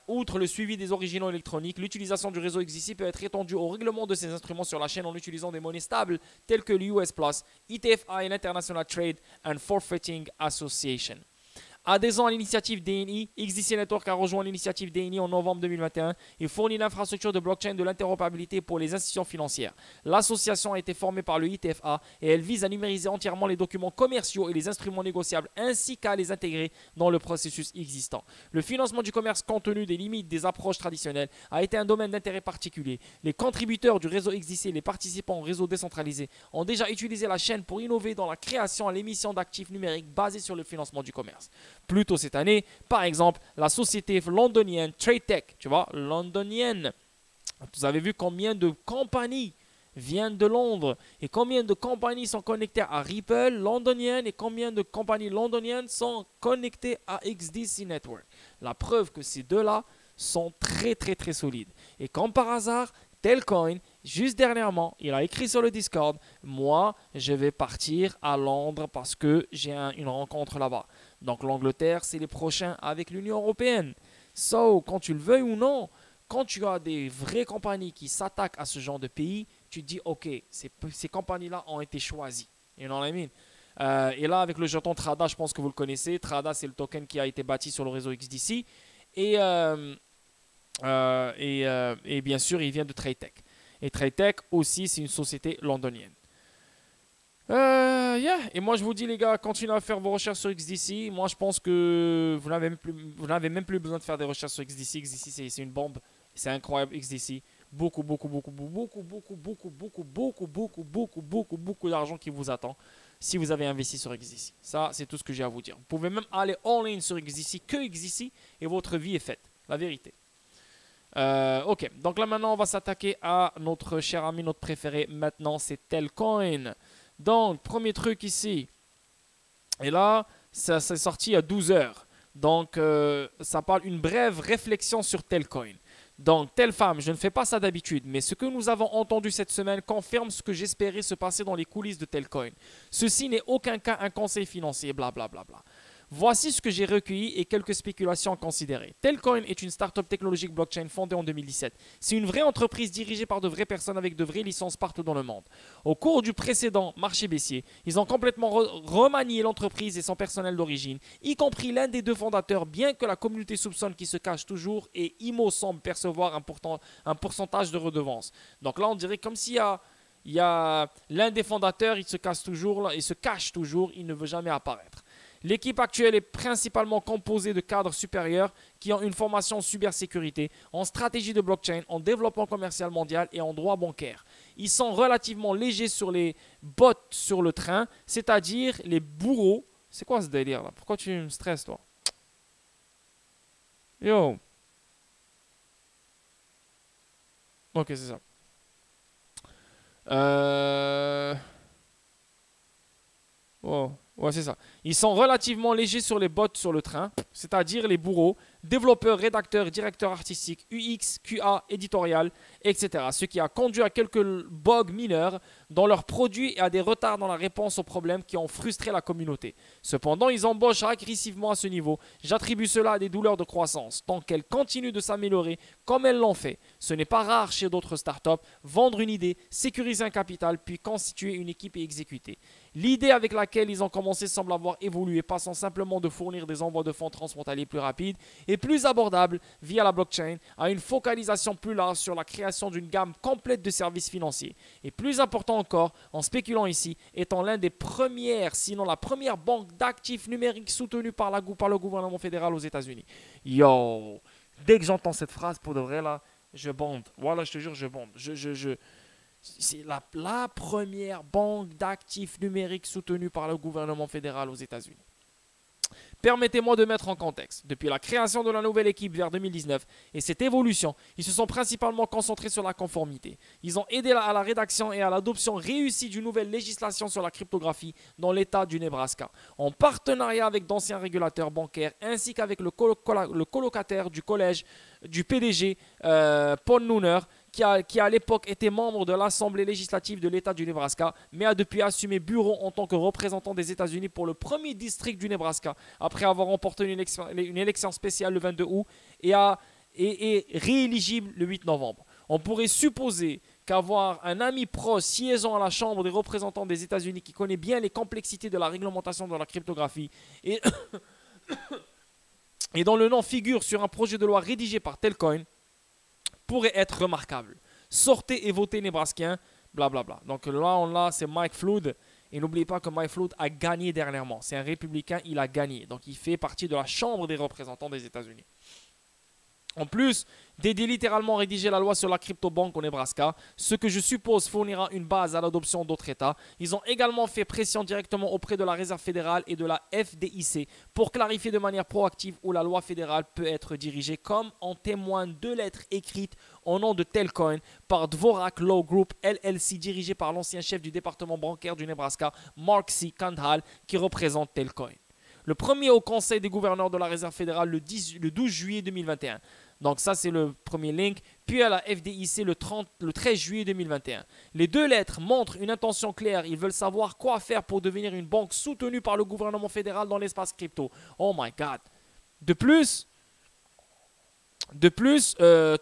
Outre le suivi des originaux électroniques, l'utilisation du réseau XDC peut être étendue au règlement de ces instruments sur la chaîne en utilisant des monnaies stables telles que l'US Plus, ITFA et l'International Trade and Forfeiting Association. Adhérant à l'initiative DNI, XDC Network a rejoint l'initiative DNI en novembre 2021 et fournit l'infrastructure de blockchain de l'interopérabilité pour les institutions financières. L'association a été formée par le ITFA et elle vise à numériser entièrement les documents commerciaux et les instruments négociables ainsi qu'à les intégrer dans le processus existant. Le financement du commerce compte tenu des limites des approches traditionnelles a été un domaine d'intérêt particulier. Les contributeurs du réseau XDC et les participants au réseau décentralisé ont déjà utilisé la chaîne pour innover dans la création et l'émission d'actifs numériques basés sur le financement du commerce. Plus tôt cette année, par exemple, la société londonienne TradeTech, tu vois, londonienne, vous avez vu combien de compagnies viennent de Londres et combien de compagnies sont connectées à Ripple londonienne et combien de compagnies londoniennes sont connectées à XDC Network. La preuve que ces deux-là sont très solides. Et comme par hasard, Telcoin, juste dernièrement, il a écrit sur le Discord, moi, je vais partir à Londres parce que j'ai une rencontre là-bas. Donc l'Angleterre, c'est les prochains avec l'Union européenne. So, quand tu le veuilles ou non, quand tu as des vraies compagnies qui s'attaquent à ce genre de pays, tu te dis, ok, ces compagnies-là ont été choisies. You know what I mean? Et là, avec le jeton Trada, je pense que vous le connaissez. Trada, c'est le token qui a été bâti sur le réseau XDC. Et bien sûr, il vient de TradeTech. Et TradeTech aussi, c'est une société londonienne. Et moi, je vous dis, les gars, continuez à faire vos recherches sur XDC. Moi, je pense que vous n'avez même plus besoin de faire des recherches sur XDC. XDC, c'est une bombe. C'est incroyable, XDC. Beaucoup d'argent qui vous attend si vous avez investi sur XDC. Ça, c'est tout ce que j'ai à vous dire. Vous pouvez même aller all-in sur XDC, que XDC, et votre vie est faite. La vérité. Ok, donc là maintenant on va s'attaquer à notre cher ami, notre préféré. Maintenant c'est Telcoin. Donc premier truc ici. Et là ça s'est sorti à 12 heures. Donc ça parle une brève réflexion sur Telcoin. Donc telle femme, je ne fais pas ça d'habitude, mais ce que nous avons entendu cette semaine confirme ce que j'espérais se passer dans les coulisses de Telcoin. Ceci n'est aucun cas un conseil financier, blablabla. Voici ce que j'ai recueilli et quelques spéculations à considérer. Telcoin est une start-up technologique blockchain fondée en 2017. C'est une vraie entreprise dirigée par de vraies personnes avec de vraies licences partout dans le monde. Au cours du précédent marché baissier, ils ont complètement remanié l'entreprise et son personnel d'origine, y compris l'un des deux fondateurs, bien que la communauté soupçonne qu'il se cache toujours et IMO semble percevoir un pourcentage de redevance. Donc là, on dirait comme s'il y a l'un des fondateurs, il se cache toujours, il ne veut jamais apparaître. L'équipe actuelle est principalement composée de cadres supérieurs qui ont une formation en cybersécurité, en stratégie de blockchain, en développement commercial mondial et en droit bancaire. Ils sont relativement légers sur les bottes sur le train, c'est-à-dire les bourreaux. C'est quoi ce délire là? Pourquoi tu me stresses toi? Yo. Ok, c'est ça. Oh. Ouais, c'est ça. Ils sont relativement légers sur les bottes sur le train, c'est-à-dire les bourreaux, développeurs, rédacteurs, directeurs artistiques, UX, QA, éditorial, etc. Ce qui a conduit à quelques bugs mineurs dans leurs produits et à des retards dans la réponse aux problèmes qui ont frustré la communauté. Cependant, ils embauchent agressivement à ce niveau. J'attribue cela à des douleurs de croissance. Tant qu'elles continuent de s'améliorer comme elles l'ont fait, ce n'est pas rare chez d'autres startups, vendre une idée, sécuriser un capital, puis constituer une équipe et exécuter. L'idée avec laquelle ils ont commencé semble avoir évolué, passant simplement de fournir des envois de fonds transfrontaliers plus rapides et plus abordables via la blockchain à une focalisation plus large sur la création d'une gamme complète de services financiers. Et plus important encore, en spéculant ici, étant l'un des premières, sinon la première banque d'actifs numériques soutenue par le gouvernement fédéral aux États-Unis. Yo, dès que j'entends cette phrase, pour de vrai là, je bande. Voilà, je te jure, je bande. C'est la première banque d'actifs numériques soutenue par le gouvernement fédéral aux États-Unis. Permettez-moi de mettre en contexte. Depuis la création de la nouvelle équipe vers 2019 et cette évolution, ils se sont principalement concentrés sur la conformité. Ils ont aidé à la rédaction et à l'adoption réussie d'une nouvelle législation sur la cryptographie dans l'État du Nebraska, en partenariat avec d'anciens régulateurs bancaires ainsi qu'avec le colocataire du collège du PDG Paul Nooner, qui à l'époque était membre de l'Assemblée législative de l'État du Nebraska, mais a depuis assumé bureau en tant que représentant des États-Unis pour le premier district du Nebraska, après avoir remporté une élection spéciale le 22 août et rééligible le 8 novembre. On pourrait supposer qu'avoir un ami proche siégeant à la Chambre des représentants des États-Unis qui connaît bien les complexités de la réglementation de la cryptographie et et dont le nom figure sur un projet de loi rédigé par Telcoin pourrait être remarquable. Sortez et votez Nebraskiens, blablabla. Donc là, c'est Mike Flood. Et n'oubliez pas que Mike Flood a gagné dernièrement. C'est un républicain, il a gagné. Donc il fait partie de la Chambre des représentants des États-Unis. En plus d'aider littéralement à rédiger la loi sur la crypto-banque au Nebraska, ce que je suppose fournira une base à l'adoption d'autres États, ils ont également fait pression directement auprès de la Réserve fédérale et de la FDIC pour clarifier de manière proactive où la loi fédérale peut être dirigée, comme en témoignent deux lettres écrites au nom de Telcoin par Dvorak Law Group LLC, dirigé par l'ancien chef du département bancaire du Nebraska, Mark C. Kandhal, qui représente Telcoin. Le premier au Conseil des gouverneurs de la Réserve fédérale le 12 juillet 2021. Donc ça, c'est le premier link. Puis à la FDIC le 13 juillet 2021. Les deux lettres montrent une intention claire. Ils veulent savoir quoi faire pour devenir une banque soutenue par le gouvernement fédéral dans l'espace crypto. Oh my God. De plus,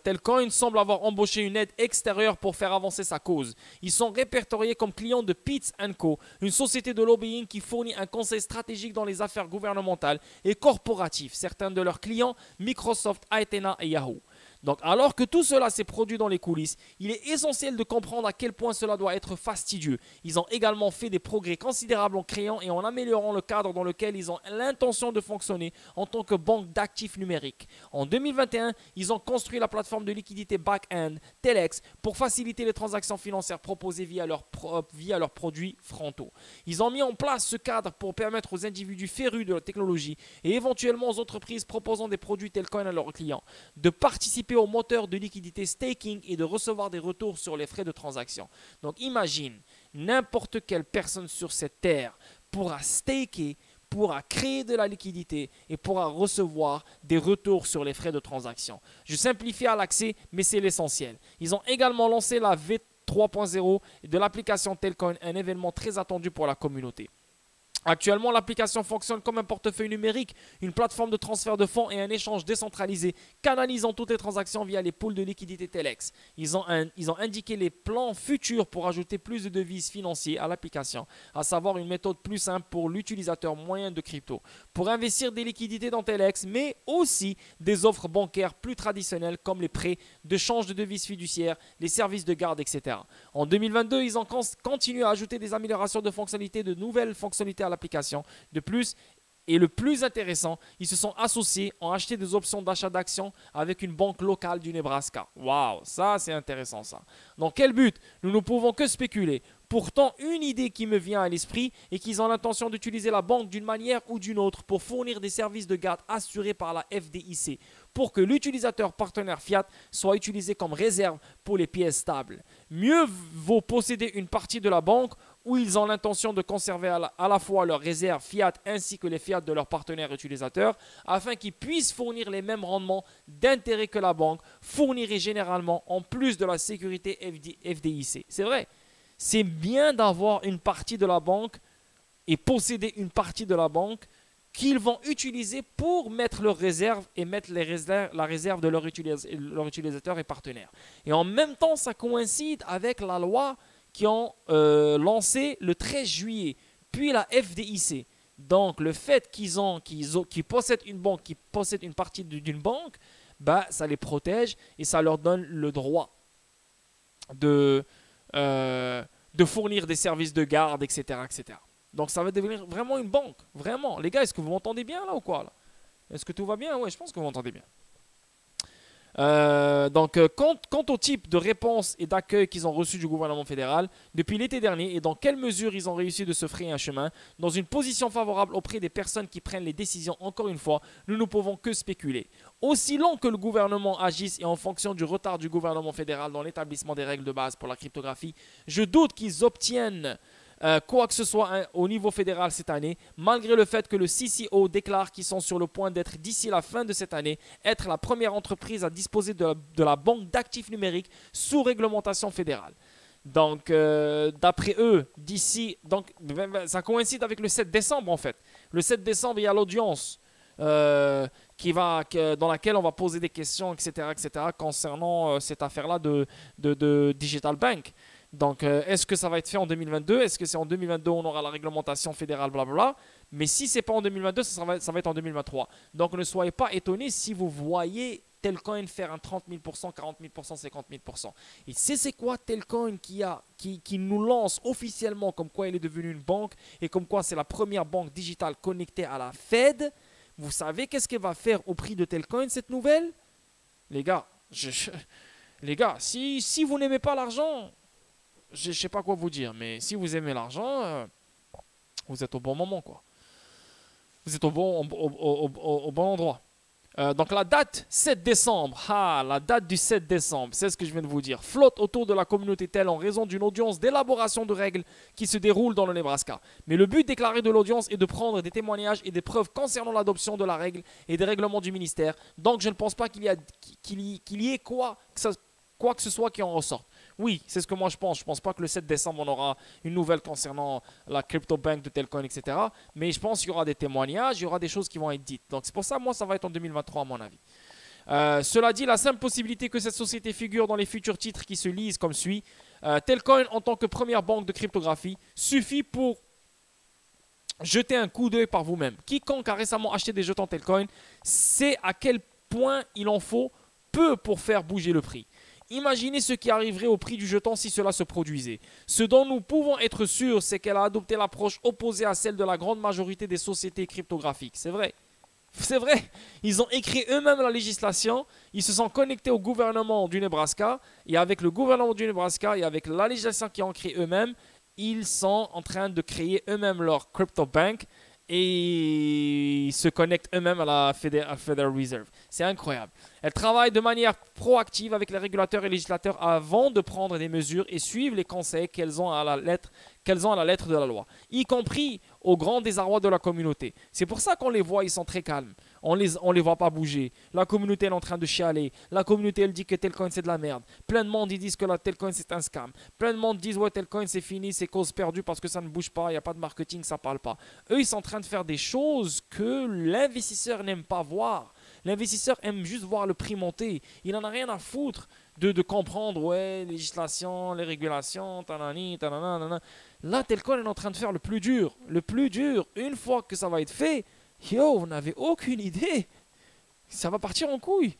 Telcoin semble avoir embauché une aide extérieure pour faire avancer sa cause. Ils sont répertoriés comme clients de Pitts & Co., une société de lobbying qui fournit un conseil stratégique dans les affaires gouvernementales et corporatives. Certains de leurs clients, Microsoft, Aethena et Yahoo. Donc, alors que tout cela s'est produit dans les coulisses, il est essentiel de comprendre à quel point cela doit être fastidieux. Ils ont également fait des progrès considérables en créant et en améliorant le cadre dans lequel ils ont l'intention de fonctionner en tant que banque d'actifs numériques. En 2021, ils ont construit la plateforme de liquidité back-end, Telex, pour faciliter les transactions financières proposées via leurs produits frontaux. Ils ont mis en place ce cadre pour permettre aux individus férus de la technologie et éventuellement aux entreprises proposant des produits Telcoin à leurs clients de participer au moteur de liquidité staking et de recevoir des retours sur les frais de transaction. Donc imagine, n'importe quelle personne sur cette terre pourra staker, pourra créer de la liquidité et pourra recevoir des retours sur les frais de transaction. Je simplifie à l'accès, mais c'est l'essentiel. Ils ont également lancé la V3.0 de l'application Telcoin, un événement très attendu pour la communauté. Actuellement, l'application fonctionne comme un portefeuille numérique, une plateforme de transfert de fonds et un échange décentralisé, canalisant toutes les transactions via les pools de liquidité Telex. Ils ont indiqué les plans futurs pour ajouter plus de devises financières à l'application, à savoir une méthode plus simple pour l'utilisateur moyen de crypto, pour investir des liquidités dans Telex, mais aussi des offres bancaires plus traditionnelles comme les prêts, de change de devises fiduciaires, les services de garde, etc. En 2022, ils ont continué à ajouter des améliorations de fonctionnalités, de nouvelles fonctionnalités à l'application. De plus, et le plus intéressant, ils se sont associés, ont acheté des options d'achat d'actions avec une banque locale du Nebraska. Waouh, ça c'est intéressant ça. Dans quel but? Nous ne pouvons que spéculer. Pourtant, une idée qui me vient à l'esprit est qu'ils ont l'intention d'utiliser la banque d'une manière ou d'une autre pour fournir des services de garde assurés par la FDIC, pour que l'utilisateur partenaire fiat soit utilisé comme réserve pour les pièces stables. Mieux vaut posséder une partie de la banque où ils ont l'intention de conserver à la fois leurs réserves fiat ainsi que les fiat de leurs partenaires utilisateurs afin qu'ils puissent fournir les mêmes rendements d'intérêt que la banque fournirait généralement en plus de la sécurité FDIC. C'est vrai, c'est bien d'avoir une partie de la banque et posséder une partie de la banque qu'ils vont utiliser pour mettre leurs réserves et mettre la réserve de leurs utilisateurs et partenaires. Et en même temps, ça coïncide avec la loi qui ont lancé le 13 juillet, puis la FDIC. Donc, le fait qu'ils possèdent une banque, qu'ils possèdent une partie d'une banque, bah, ça les protège et ça leur donne le droit de fournir des services de garde, etc., etc. Donc, ça va devenir vraiment une banque. Vraiment. Les gars, est-ce que vous m'entendez bien là ou quoi là? Est-ce que tout va bien? Ouais, je pense que vous m'entendez bien. Quant au type de réponse et d'accueil qu'ils ont reçu du gouvernement fédéral depuis l'été dernier et dans quelle mesure ils ont réussi de se frayer un chemin dans une position favorable auprès des personnes qui prennent les décisions, encore une fois, nous ne pouvons que spéculer. Aussi long que le gouvernement agisse et en fonction du retard du gouvernement fédéral dans l'établissement des règles de base pour la cryptographie, je doute qu'ils obtiennent quoi que ce soit au niveau fédéral cette année, malgré le fait que le CCO déclare qu'ils sont sur le point d'être d'ici la fin de cette année, être la première entreprise à disposer de la banque d'actifs numériques sous réglementation fédérale. Donc, d'après eux, d'ici, donc ça coïncide avec le 7 décembre en fait. Le 7 décembre, il y a l'audience dans laquelle on va poser des questions, etc., concernant cette affaire-là de Digital Bank. Donc, est-ce que ça va être fait en 2022? Est-ce que c'est en 2022 on aura la réglementation fédérale, blablabla? Mais si ce n'est pas en 2022, ça va être en 2023. Donc ne soyez pas étonnés si vous voyez Telcoin faire un 30 000%, 40 000%, 50 000%. Et c'est quoi Telcoin qui nous lance officiellement comme quoi il est devenu une banque et comme quoi c'est la première banque digitale connectée à la Fed. Vous savez qu'est-ce qu'elle va faire au prix de Telcoin, cette nouvelle? Les gars, si vous n'aimez pas l'argent, je ne sais pas quoi vous dire, mais si vous aimez l'argent, vous êtes au bon moment, quoi. Vous êtes au bon endroit. Donc la date 7 décembre, la date du 7 décembre, c'est ce que je viens de vous dire, flotte autour de la communauté telle en raison d'une audience d'élaboration de règles qui se déroule dans le Nebraska. Mais le but déclaré de l'audience est de prendre des témoignages et des preuves concernant l'adoption de la règle et des règlements du ministère. Donc je ne pense pas qu'il y ait quoi que ce soit qui en ressorte. Oui, c'est ce que moi je pense. Je ne pense pas que le 7 décembre, on aura une nouvelle concernant la crypto bank de Telcoin, etc. Mais je pense qu'il y aura des témoignages, il y aura des choses qui vont être dites. Donc c'est pour ça, moi, ça va être en 2023 à mon avis. Cela dit, la simple possibilité que cette société figure dans les futurs titres qui se lisent comme suit. Telcoin en tant que première banque de cryptographie suffit pour jeter un coup d'œil par vous-même. Quiconque a récemment acheté des jetons Telcoin sait à quel point il en faut peu pour faire bouger le prix. Imaginez ce qui arriverait au prix du jeton si cela se produisait. Ce dont nous pouvons être sûrs, c'est qu'elle a adopté l'approche opposée à celle de la grande majorité des sociétés cryptographiques. C'est vrai. C'est vrai. Ils ont écrit eux-mêmes la législation. Ils se sont connectés au gouvernement du Nebraska. Et avec le gouvernement du Nebraska et avec la législation qu'ils ont créée eux-mêmes, ils sont en train de créer eux-mêmes leur crypto bank. Et ils se connectent eux-mêmes à la Federal Reserve. C'est incroyable. Elle travaille de manière proactive avec les régulateurs et législateurs avant de prendre des mesures et suivre les conseils qu'elles ont à la lettre de la loi, y compris au grand désarroi de la communauté. C'est pour ça qu'on les voit, ils sont très calmes. On les voit pas bouger. La communauté elle est en train de chialer. La communauté elle dit que Telcoin c'est de la merde. Plein de monde ils disent que la Telcoin c'est un scam. Plein de monde disent ouais Telcoin c'est fini, c'est cause perdue parce que ça ne bouge pas, il n'y a pas de marketing, ça parle pas. Eux ils sont en train de faire des choses que l'investisseur n'aime pas voir. L'investisseur aime juste voir le prix monter. Il n'en a rien à foutre de comprendre, ouais, les législations, les régulations, tanani, tanana. Là, Telcoin est en train de faire le plus dur. Le plus dur, une fois que ça va être fait, vous n'avez aucune idée. Ça va partir en couille.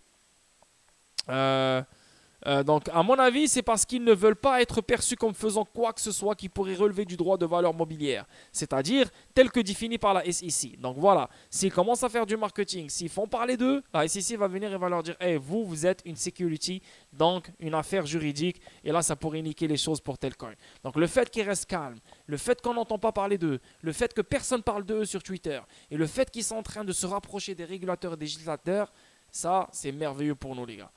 Donc, à mon avis, c'est parce qu'ils ne veulent pas être perçus comme faisant quoi que ce soit qui pourrait relever du droit de valeur mobilière, c'est-à-dire tel que défini par la SEC. Donc voilà, s'ils commencent à faire du marketing, s'ils font parler d'eux, la SEC va venir et va leur dire hey, vous êtes une security, donc une affaire juridique, et là, ça pourrait niquer les choses pour Telcoin. Donc le fait qu'ils restent calmes, le fait qu'on n'entend pas parler d'eux, le fait que personne parle d'eux sur Twitter, et le fait qu'ils sont en train de se rapprocher des régulateurs et des législateurs, ça, c'est merveilleux pour nous, les gars.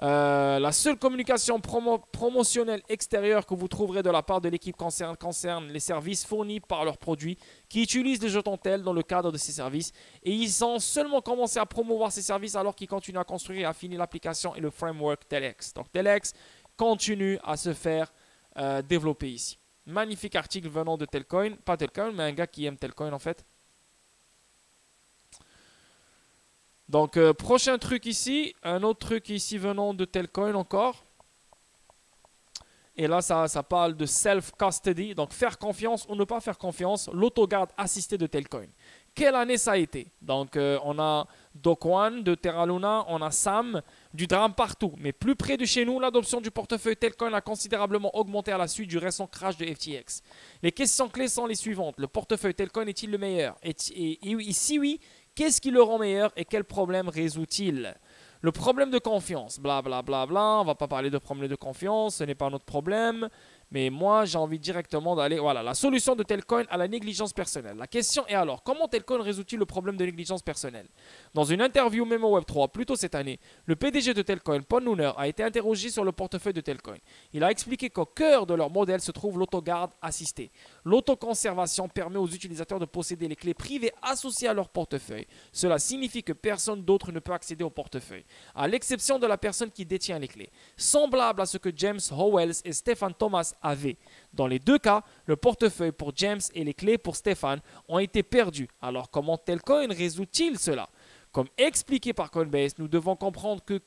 La seule communication promotionnelle extérieure que vous trouverez de la part de l'équipe concerne les services fournis par leurs produits qui utilisent les jetons TEL dans le cadre de ces services et ils ont seulement commencé à promouvoir ces services alors qu'ils continuent à construire et affiner l'application et le framework Telex. Donc Telex continue à se faire développer ici. Magnifique article venant de Telcoin, pas Telcoin mais un gars qui aime Telcoin en fait. Donc, prochain truc ici, un autre truc ici venant de Telcoin encore. Et là, ça parle de self-custody, donc faire confiance ou ne pas faire confiance, l'autogarde assistée de Telcoin. Quelle année ça a été? Donc, on a Dokwan de Terra Luna, on a Sam, du drame partout. Mais plus près de chez nous, l'adoption du portefeuille Telcoin a considérablement augmenté à la suite du récent crash de FTX. Les questions clés sont les suivantes. Le portefeuille Telcoin est-il le meilleur? Et si oui, qu'est-ce qui le rend meilleur et quel problème résout-il? Le problème de confiance, blablabla, on ne va pas parler de problème de confiance, ce n'est pas notre problème. Mais moi, j'ai envie directement d'aller... Voilà, la solution de Telcoin à la négligence personnelle. La question est alors, comment Telcoin résout-il le problème de négligence personnelle? Dans une interview Memo Web 3, plus tôt cette année, le PDG de Telcoin, Paul Nooner, a été interrogé sur le portefeuille de Telcoin. Il a expliqué qu'au cœur de leur modèle se trouve l'autogarde assistée. L'autoconservation permet aux utilisateurs de posséder les clés privées associées à leur portefeuille. Cela signifie que personne d'autre ne peut accéder au portefeuille, à l'exception de la personne qui détient les clés. Semblable à ce que James Howells et Stephen Thomas avaient. Dans les deux cas, le portefeuille pour James et les clés pour Stephen ont été perdus. Alors comment Telcoin résout-il cela? Comme expliqué par Coinbase, nous devons comprendre que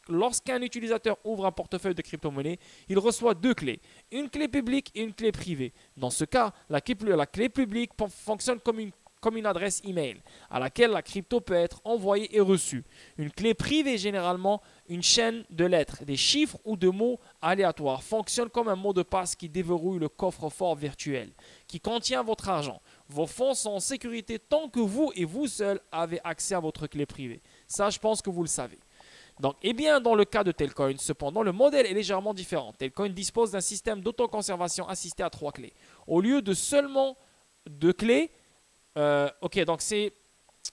lorsqu'un utilisateur ouvre un portefeuille de crypto-monnaie, il reçoit deux clés, une clé publique et une clé privée. Dans ce cas, la clé publique fonctionne comme une comme une adresse email à laquelle la crypto peut être envoyée et reçue. Une clé privée, généralement une chaîne de lettres, des chiffres ou de mots aléatoires, fonctionne comme un mot de passe qui déverrouille le coffre-fort virtuel qui contient votre argent. Vos fonds sont en sécurité tant que vous et vous seul avez accès à votre clé privée. Ça, je pense que vous le savez. Donc, eh bien, dans le cas de Telcoin, cependant, le modèle est légèrement différent. Telcoin dispose d'un système d'autoconservation assisté à 3 clés. Au lieu de seulement 2 clés, ok, donc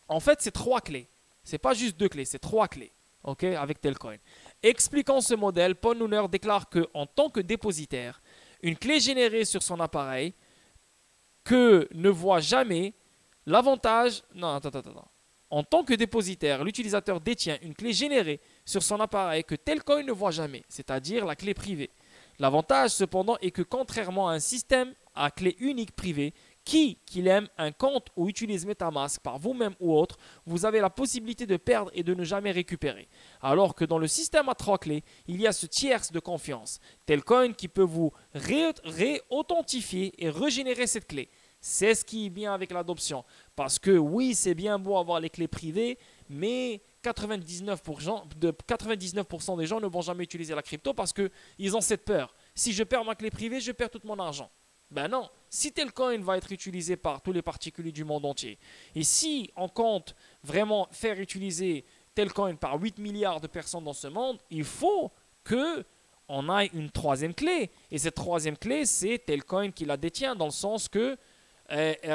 en fait, c'est 3 clés. C'est pas juste 2 clés, c'est 3 clés. Ok, avec Telcoin. Expliquant ce modèle, Paul Nooner déclare qu'en tant que dépositaire, une clé générée sur son appareil que ne voit jamais l'avantage. Non, attends. En tant que dépositaire, l'utilisateur détient une clé générée sur son appareil que Telcoin ne voit jamais, c'est-à-dire la clé privée. L'avantage cependant est que contrairement à un système à clé unique privée, qu'il aime un compte ou utilise MetaMask par vous-même ou autre, vous avez la possibilité de perdre et de ne jamais récupérer. Alors que dans le système à 3 clés, il y a ce tierce de confiance, Telcoin qui peut vous réauthentifier et régénérer cette clé. C'est ce qui est bien avec l'adoption. Parce que oui, c'est bien beau avoir les clés privées, mais 99% des gens ne vont jamais utiliser la crypto parce qu'ils ont cette peur. Si je perds ma clé privée, je perds tout mon argent. Ben non, si Telcoin va être utilisé par tous les particuliers du monde entier, et si on compte vraiment faire utiliser Telcoin par 8 milliards de personnes dans ce monde, il faut que on ait une troisième clé. Et cette troisième clé, c'est Telcoin qui la détient, dans le sens que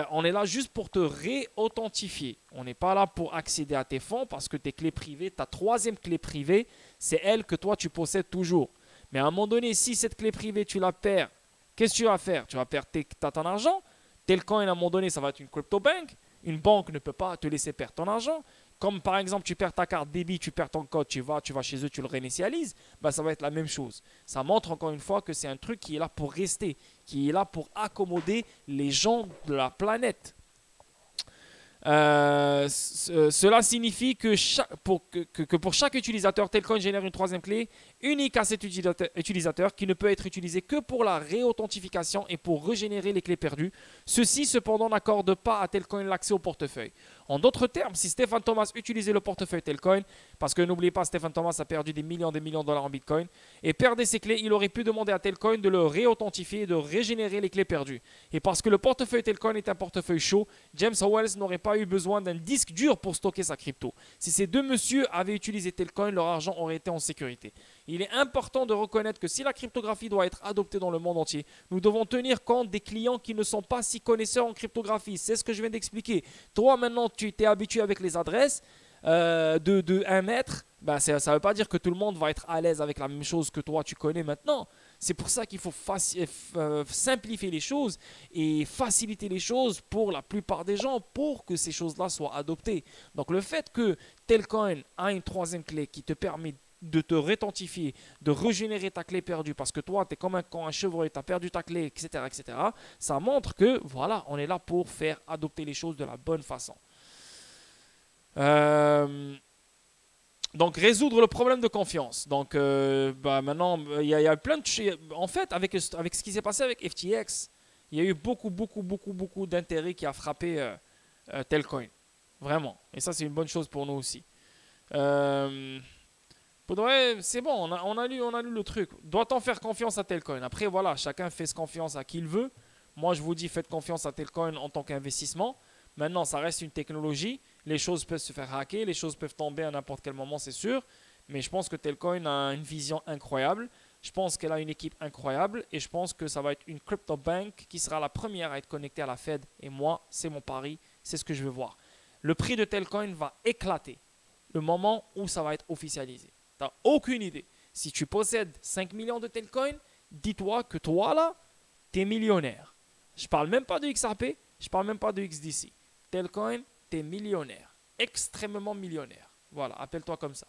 on est là juste pour te réauthentifier. On n'est pas là pour accéder à tes fonds parce que tes clés privées, ta troisième clé privée, c'est elle que toi tu possèdes toujours. Mais à un moment donné, si cette clé privée tu la perds, qu'est-ce que tu vas faire? Tu vas perdre ton argent. Telcoin, à un moment donné, ça va être une crypto bank. Une banque ne peut pas te laisser perdre ton argent. Comme par exemple, tu perds ta carte débit, tu perds ton code, tu vas chez eux, tu le réinitialises, ben, ça va être la même chose. Ça montre encore une fois que c'est un truc qui est là pour rester, qui est là pour accommoder les gens de la planète. Cela signifie que pour chaque utilisateur, Telcoin génère une troisième clé unique à cet utilisateur qui ne peut être utilisée que pour la réauthentification et pour régénérer les clés perdues. Ceci cependant n'accorde pas à Telcoin l'accès au portefeuille. En d'autres termes, si Stephen Thomas utilisait le portefeuille Telcoin, parce que n'oubliez pas, Stephen Thomas a perdu des millions de dollars en Bitcoin, et perdait ses clés, il aurait pu demander à Telcoin de le réauthentifier et de régénérer les clés perdues. Et parce que le portefeuille Telcoin est un portefeuille chaud, James Howells n'aurait pas eu besoin d'un disque dur pour stocker sa crypto. Si ces deux messieurs avaient utilisé Telcoin, leur argent aurait été en sécurité. Il est important de reconnaître que si la cryptographie doit être adoptée dans le monde entier, nous devons tenir compte des clients qui ne sont pas si connaisseurs en cryptographie. C'est ce que je viens d'expliquer. Toi, maintenant, tu t'es habitué avec les adresses de 1 mètre. Ben, ça ne veut pas dire que tout le monde va être à l'aise avec la même chose que toi, tu connais maintenant. C'est pour ça qu'il faut simplifier les choses et faciliter les choses pour la plupart des gens pour que ces choses-là soient adoptées. Donc, le fait que Telcoin a une troisième clé qui te permet de te réauthentifier, de régénérer ta clé perdue parce que toi, tu es comme un chevreuil, tu as perdu ta clé, etc., etc., ça montre que, voilà, on est là pour faire adopter les choses de la bonne façon. Donc, résoudre le problème de confiance. Donc, maintenant, il y a plein de choses. En fait, avec ce qui s'est passé avec FTX, il y a eu beaucoup d'intérêt qui a frappé Telcoin. Vraiment. Et ça, c'est une bonne chose pour nous aussi. C'est bon, on a lu le truc. Doit-on faire confiance à Telcoin? Après, voilà, chacun fait confiance à qui il veut. Moi, je vous dis, faites confiance à Telcoin en tant qu'investissement. Maintenant, ça reste une technologie. Les choses peuvent se faire hacker, les choses peuvent tomber à n'importe quel moment, c'est sûr. Mais je pense que Telcoin a une vision incroyable. Je pense qu'elle a une équipe incroyable. Et je pense que ça va être une crypto bank qui sera la première à être connectée à la Fed. Et moi, c'est mon pari. C'est ce que je veux voir. Le prix de Telcoin va éclater le moment où ça va être officialisé. Tu n'as aucune idée. Si tu possèdes 5 millions de Telcoin, dis-toi que toi, là, tu es millionnaire. Je ne parle même pas de XRP, je ne parle même pas de XDC. Telcoin, tu es millionnaire. Extrêmement millionnaire. Voilà, appelle-toi comme ça.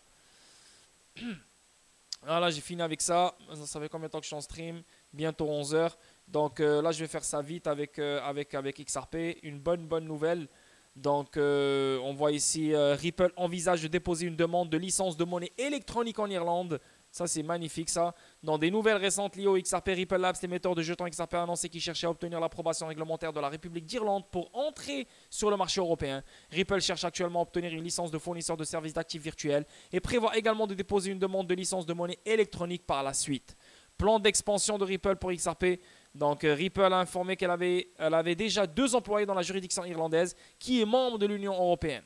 Voilà, j'ai fini avec ça. Ça fait combien de temps que je suis en stream? Bientôt 11 heures. Donc là, je vais faire ça vite avec XRP. Une bonne nouvelle. Donc, on voit ici Ripple envisage de déposer une demande de licence de monnaie électronique en Irlande. Ça, c'est magnifique, ça. Dans des nouvelles récentes liées au XRP, Ripple Labs, l'émetteur de jetons XRP, a annoncé qu'il cherchait à obtenir l'approbation réglementaire de la République d'Irlande pour entrer sur le marché européen. Ripple cherche actuellement à obtenir une licence de fournisseur de services d'actifs virtuels et prévoit également de déposer une demande de licence de monnaie électronique par la suite. Plan d'expansion de Ripple pour XRP. Donc, Ripple a informé qu'elle avait déjà 2 employés dans la juridiction irlandaise qui est membre de l'Union européenne.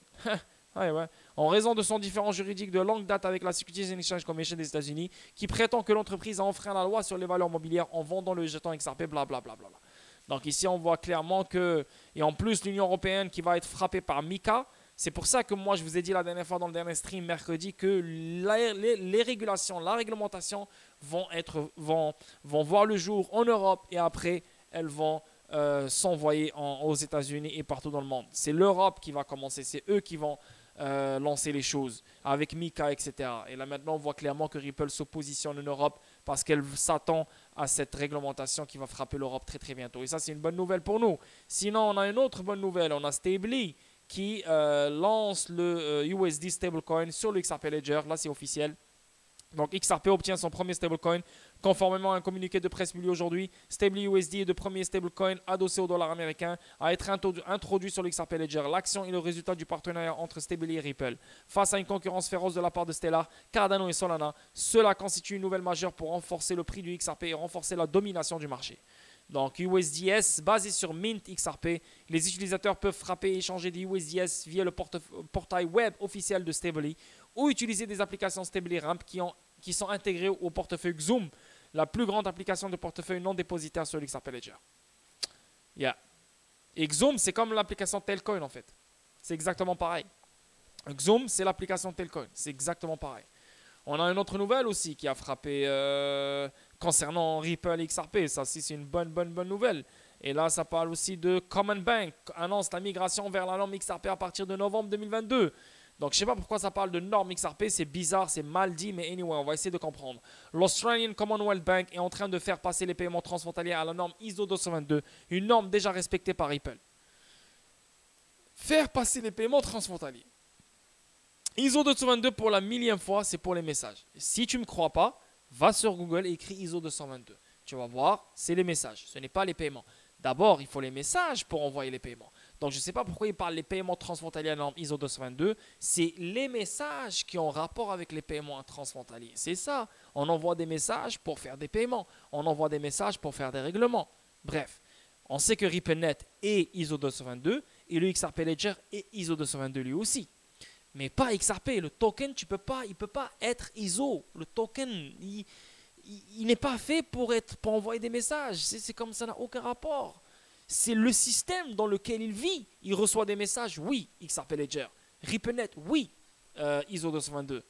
Ouais. En raison de son différend juridique de longue date avec la Securities and Exchange Commission des États-Unis, qui prétend que l'entreprise a enfreint la loi sur les valeurs mobilières en vendant le jeton XRP, blablabla. Donc ici, on voit clairement que, et en plus l'Union européenne qui va être frappée par MiCA, c'est pour ça que moi je vous ai dit la dernière fois dans le dernier stream mercredi que les régulations, la réglementation vont voir le jour en Europe et après elles vont s'envoyer aux États-Unis et partout dans le monde. C'est l'Europe qui va commencer, c'est eux qui vont lancer les choses avec MiCA, etc. Et là maintenant on voit clairement que Ripple se positionne en Europe parce qu'elle s'attend à cette réglementation qui va frapper l'Europe très très bientôt. Et ça c'est une bonne nouvelle pour nous. Sinon on a une autre bonne nouvelle, on a Stably qui lance le USD stablecoin sur le XRP Ledger. Là c'est officiel. Donc XRP obtient son premier stablecoin conformément à un communiqué de presse publié aujourd'hui. Stably USD est le premier stablecoin adossé au dollar américain à être introduit sur le XRP Ledger. L'action est le résultat du partenariat entre Stably et Ripple. Face à une concurrence féroce de la part de Stellar, Cardano et Solana, cela constitue une nouvelle majeure pour renforcer le prix du XRP et renforcer la domination du marché. Donc USDS basé sur Mint XRP, les utilisateurs peuvent frapper et échanger des USDS via le portail web officiel de Stably ou utiliser des applications Stably Ramp qui sont intégrées au portefeuille Xoom, la plus grande application de portefeuille non dépositaire sur l'XRP Ledger. Et Xoom, c'est comme l'application Tailcoin en fait. C'est exactement pareil. Xoom, c'est l'application Tailcoin. C'est exactement pareil. On a une autre nouvelle aussi qui a frappé concernant Ripple et XRP. Ça aussi, c'est une bonne nouvelle. Et là, ça parle aussi de Common Bank, annonce la migration vers la norme XRP à partir de novembre 2022. Donc, je ne sais pas pourquoi ça parle de norme XRP. C'est bizarre, c'est mal dit, mais anyway, on va essayer de comprendre. L'Australian Commonwealth Bank est en train de faire passer les paiements transfrontaliers à la norme ISO 222, une norme déjà respectée par Ripple. Faire passer les paiements transfrontaliers. ISO 222 pour la 1000e fois, c'est pour les messages. Si tu ne me crois pas, va sur Google et écris ISO 222. Tu vas voir, c'est les messages, ce n'est pas les paiements. D'abord, il faut les messages pour envoyer les paiements. Donc, je ne sais pas pourquoi il parle des paiements transfrontaliers à la norme ISO 222. C'est les messages qui ont rapport avec les paiements transfrontaliers. C'est ça. On envoie des messages pour faire des paiements. On envoie des messages pour faire des règlements. Bref, on sait que RippleNet est ISO 222 et le XRP Ledger est ISO 222 lui aussi. Mais pas XRP. Le token, il ne peut pas être ISO. Le token, il n'est pas fait pour envoyer des messages. C'est comme ça, n'a aucun rapport. C'est le système dans lequel il vit. Il reçoit des messages, oui, XRP Ledger. RippleNet, oui, ISO 222.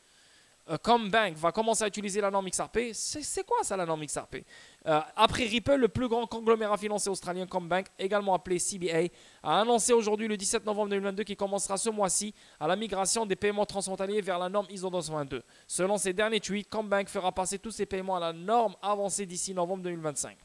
Combank va commencer à utiliser la norme XRP. C'est quoi ça, la norme XRP? Après Ripple, le plus grand conglomérat financier australien Combank, également appelé CBA, a annoncé aujourd'hui le 17 novembre 2022 qu'il commencera ce mois-ci à la migration des paiements transfrontaliers vers la norme ISO 222. Selon ses derniers tweets, Combank fera passer tous ses paiements à la norme avancée d'ici novembre 2025.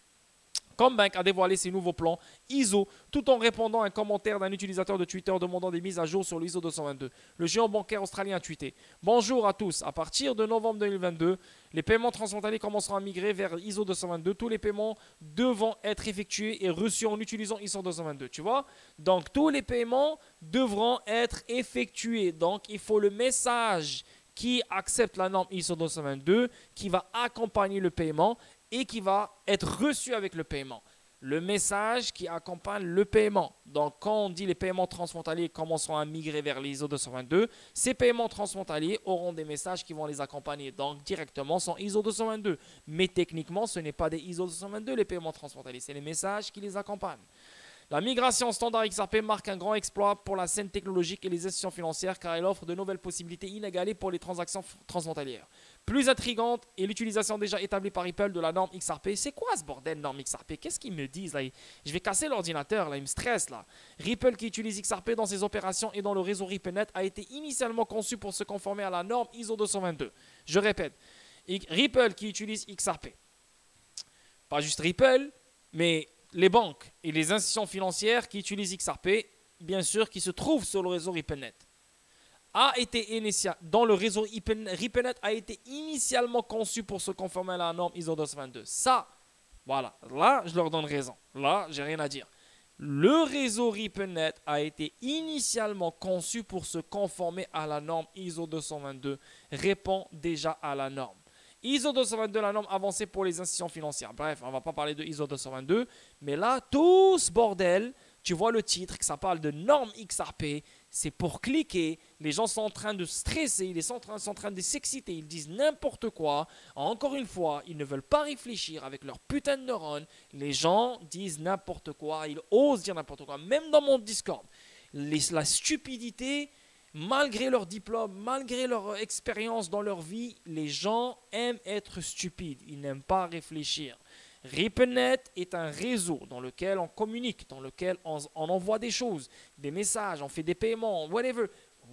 Combank a dévoilé ses nouveaux plans ISO tout en répondant à un commentaire d'un utilisateur de Twitter demandant des mises à jour sur l'ISO 222. Le géant bancaire australien a tweeté: bonjour à tous, à partir de novembre 2022, les paiements transfrontaliers commenceront à migrer vers ISO 222. Tous les paiements devront être effectués et reçus en utilisant ISO 222. Tu vois? Donc tous les paiements devront être effectués. Donc il faut le message qui accepte la norme ISO 222 qui va accompagner le paiement et qui va être reçu avec le paiement. Le message qui accompagne le paiement. Donc, quand on dit les paiements transfrontaliers commenceront à migrer vers l'ISO 222, ces paiements transfrontaliers auront des messages qui vont les accompagner. Donc, directement, sont ISO 222. Mais techniquement, ce n'est pas des ISO 222 les paiements transfrontaliers. C'est les messages qui les accompagnent. La migration standard XRP marque un grand exploit pour la scène technologique et les institutions financières car elle offre de nouvelles possibilités inégalées pour les transactions transfrontalières. Plus intrigante est l'utilisation déjà établie par Ripple de la norme XRP. C'est quoi ce bordel norme XRP? Qu'est-ce qu'ils me disent là? Je vais casser l'ordinateur là, il me stresse là. Ripple qui utilise XRP dans ses opérations et dans le réseau RippleNet a été initialement conçu pour se conformer à la norme ISO 222. Je répète, Ripple qui utilise XRP. Pas juste Ripple, mais les banques et les institutions financières qui utilisent XRP, bien sûr, qui se trouvent sur le réseau RippleNet. a été dont le réseau RIPENET a été initialement conçu pour se conformer à la norme ISO 222. Ça, voilà, là, je leur donne raison. Là, j'ai rien à dire. Le réseau RIPENET a été initialement conçu pour se conformer à la norme ISO 222, répond déjà à la norme. ISO 222, la norme avancée pour les institutions financières. Bref, on ne va pas parler de ISO 222, mais là, tout ce bordel, tu vois le titre, que ça parle de norme XRP, c'est pour cliquer. Les gens sont en train de stresser, ils sont en train de s'exciter, ils disent n'importe quoi. Encore une fois, ils ne veulent pas réfléchir avec leur putain de neurones. Les gens disent n'importe quoi, ils osent dire n'importe quoi. Même dans mon Discord, la stupidité, malgré leur diplôme, malgré leur expérience dans leur vie, les gens aiment être stupides, ils n'aiment pas réfléchir. RIPENET est un réseau dans lequel on communique, dans lequel on envoie des choses, des messages, on fait des paiements, whatever.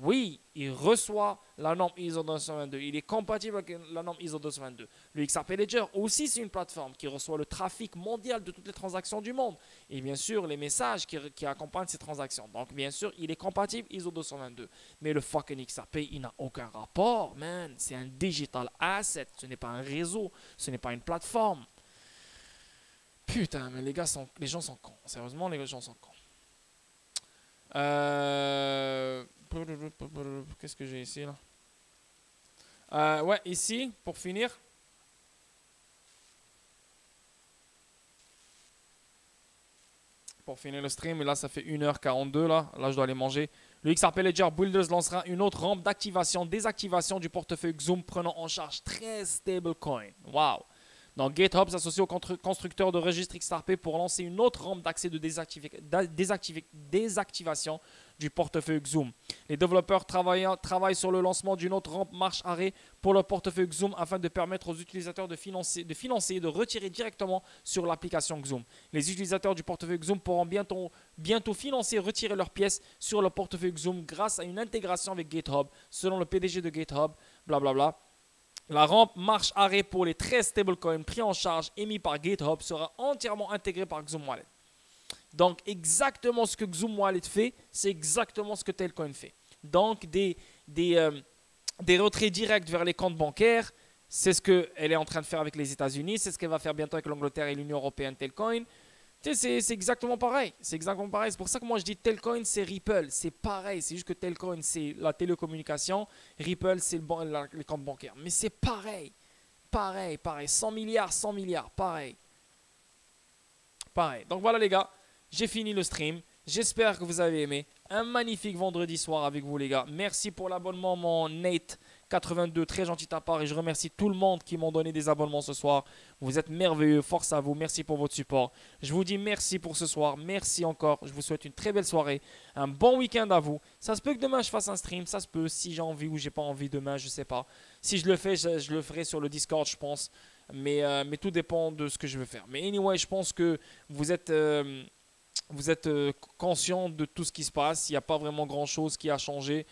Oui, il reçoit la norme ISO 222, il est compatible avec la norme ISO 222. Le XRP Ledger aussi, c'est une plateforme qui reçoit le trafic mondial de toutes les transactions du monde. Et bien sûr, les messages qui accompagnent ces transactions. Donc, bien sûr, il est compatible ISO 222. Mais le fucking XRP, il n'a aucun rapport, man. C'est un digital asset, ce n'est pas un réseau, ce n'est pas une plateforme. Putain, mais les gens sont cons. Sérieusement, les gens sont cons. Qu'est-ce que j'ai ici là? Ouais, ici, pour finir. Pour finir le stream, et là ça fait 1h42 là. Là je dois aller manger. Le XRP Ledger Builders lancera une autre rampe d'activation, désactivation du portefeuille Xoom prenant en charge 13 stablecoins. Waouh! Donc GitHub s'associe au constructeur de registre XRP pour lancer une autre rampe d'accès de désactivation du portefeuille Xoom. Les développeurs travaillent sur le lancement d'une autre rampe marche-arrêt pour le portefeuille Xoom afin de permettre aux utilisateurs de financer et de retirer directement sur l'application Xoom. Les utilisateurs du portefeuille Xoom pourront bientôt financer et retirer leurs pièces sur le portefeuille Xoom grâce à une intégration avec GitHub, selon le PDG de GitHub, blablabla. La rampe marche-arrêt pour les 13 stablecoins pris en charge émis par GitHub sera entièrement intégrée par Xoom Wallet. Donc, exactement ce que Xoom Wallet fait, c'est exactement ce que Tailcoin fait. Donc, des retraits directs vers les comptes bancaires, c'est ce qu'elle est en train de faire avec les États-Unis, c'est ce qu'elle va faire bientôt avec l'Angleterre et l'Union Européenne Tailcoin. Tu sais, c'est exactement pareil. C'est exactement pareil. C'est pour ça que moi je dis Tailcoin, c'est Ripple. C'est pareil. C'est juste que Tailcoin, c'est la télécommunication. Ripple, c'est les comptes bancaires. Mais c'est pareil. Pareil. 100 milliards, 100 milliards. Pareil. Donc voilà les gars. J'ai fini le stream. J'espère que vous avez aimé. Un magnifique vendredi soir avec vous les gars. Merci pour l'abonnement mon Nate82. Très gentil de ta part. Et je remercie tout le monde qui m'ont donné des abonnements ce soir. Vous êtes merveilleux. Force à vous. Merci pour votre support. Je vous dis merci pour ce soir. Merci encore. Je vous souhaite une très belle soirée. Un bon week-end à vous. Ça se peut que demain je fasse un stream. Ça se peut. Si j'ai envie ou j'ai pas envie demain. Je sais pas. Si je le fais, je le ferai sur le Discord je pense. Mais tout dépend de ce que je veux faire. Mais anyway, je pense que vous êtes conscient de tout ce qui se passe. Il n'y a pas vraiment grand chose qui a changé.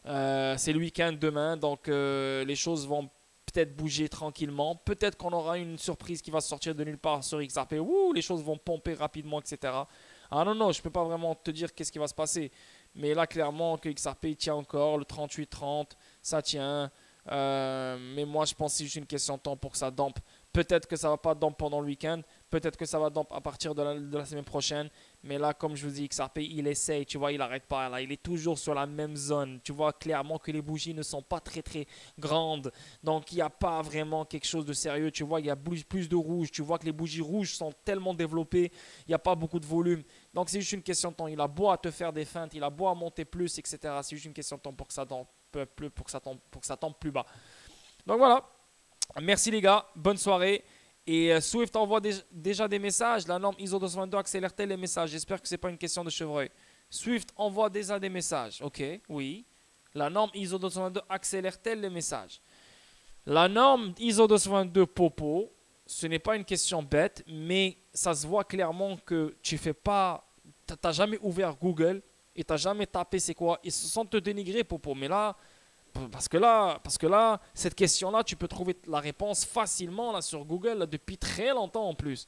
C'est le week-end demain, donc les choses vont peut-être bouger tranquillement. Peut-être qu'on aura une surprise qui va sortir de nulle part sur XRP. Ouh, les choses vont pomper rapidement, etc. Ah non, je ne peux pas vraiment te dire qu'est-ce qui va se passer. Mais là, clairement, que XRP tient encore. Le 38-30, ça tient. Mais moi, je pense que c'est juste une question de temps pour que ça dampe. Peut-être que ça ne va pas damp pendant le week-end. Peut-être que ça va damp à partir de la semaine prochaine. Mais là, comme je vous dis, XRP, il essaye. Tu vois, il n'arrête pas. Là, il est toujours sur la même zone. Tu vois clairement que les bougies ne sont pas très, très grandes. Donc, il n'y a pas vraiment quelque chose de sérieux. Tu vois, il y a plus de rouge. Tu vois que les bougies rouges sont tellement développées. Il n'y a pas beaucoup de volume. Donc, c'est juste une question de temps. Il a beau à te faire des feintes. Il a beau à monter plus, etc. C'est juste une question de temps pour que ça dampe plus, pour que ça tombe plus bas. Donc, voilà. Merci les gars. Bonne soirée. Et Swift envoie déjà des messages. La norme ISO 222 accélère-t-elle les messages? J'espère que ce n'est pas une question de chevreuil. Swift envoie déjà des messages. Ok, oui. La norme ISO 222 accélère-t-elle les messages? La norme ISO 222 Popo, ce n'est pas une question bête, mais ça se voit clairement que tu fais pas... Tu n'as jamais ouvert Google et tu n'as jamais tapé c'est quoi. Ils se sont te dénigrer Popo, mais là... Parce que là, cette question-là, tu peux trouver la réponse facilement là, sur Google là, depuis très longtemps en plus.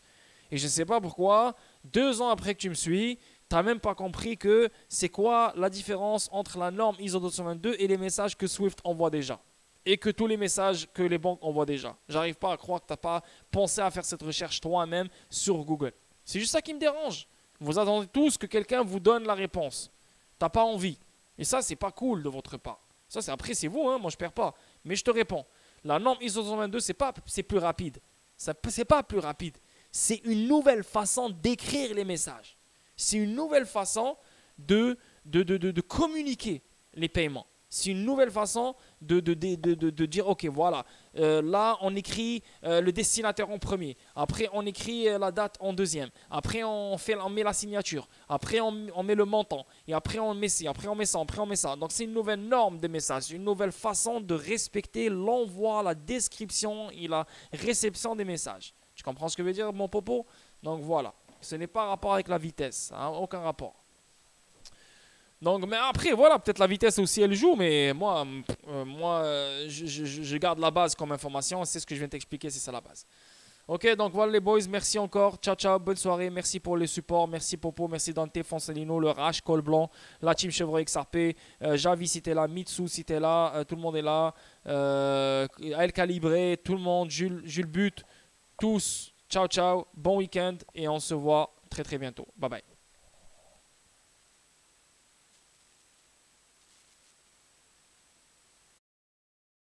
Et je ne sais pas pourquoi, 2 ans après que tu me suis, Tu n'as même pas compris que c'est quoi la différence entre la norme ISO 222 et les messages que Swift envoie déjà. Et que tous les messages que les banques envoient déjà. J'arrive pas à croire que tu n'as pas pensé à faire cette recherche toi-même sur Google. C'est juste ça qui me dérange. Vous attendez tous que quelqu'un vous donne la réponse. Tu n'as pas envie. Et ça, c'est pas cool de votre part. Ça, c'est après, c'est vous, hein, moi je perds pas. Mais je te réponds. La norme ISO 222, c'est plus rapide. C'est pas plus rapide. C'est une nouvelle façon d'écrire les messages. C'est une nouvelle façon de communiquer les paiements. C'est une nouvelle façon de dire, ok, voilà, là on écrit le destinataire en premier, après on écrit la date en deuxième, après on met la signature, après on met le montant, et après on met ci, après on met ça, après on met ça. Donc c'est une nouvelle norme de message, une nouvelle façon de respecter l'envoi, la description et la réception des messages. Tu comprends ce que veut dire mon popo? Donc voilà, ce n'est pas rapport avec la vitesse, hein, aucun rapport. Donc, mais après, voilà, peut-être la vitesse aussi, elle joue, mais moi, je garde la base comme information. C'est ce que je viens de t'expliquer, c'est ça la base. Ok, donc voilà les boys, merci encore. Ciao, ciao, bonne soirée. Merci pour le support. Merci Popo, merci Dante, Foncelino, le Rash, Col Blanc, la team Chevreuil XRP, Javi si t'es là, Mitsu si t'es là, tout le monde est là. El Calibré, tout le monde, Jules But, tous. Ciao, ciao, bon week-end et on se voit très très bientôt. Bye bye.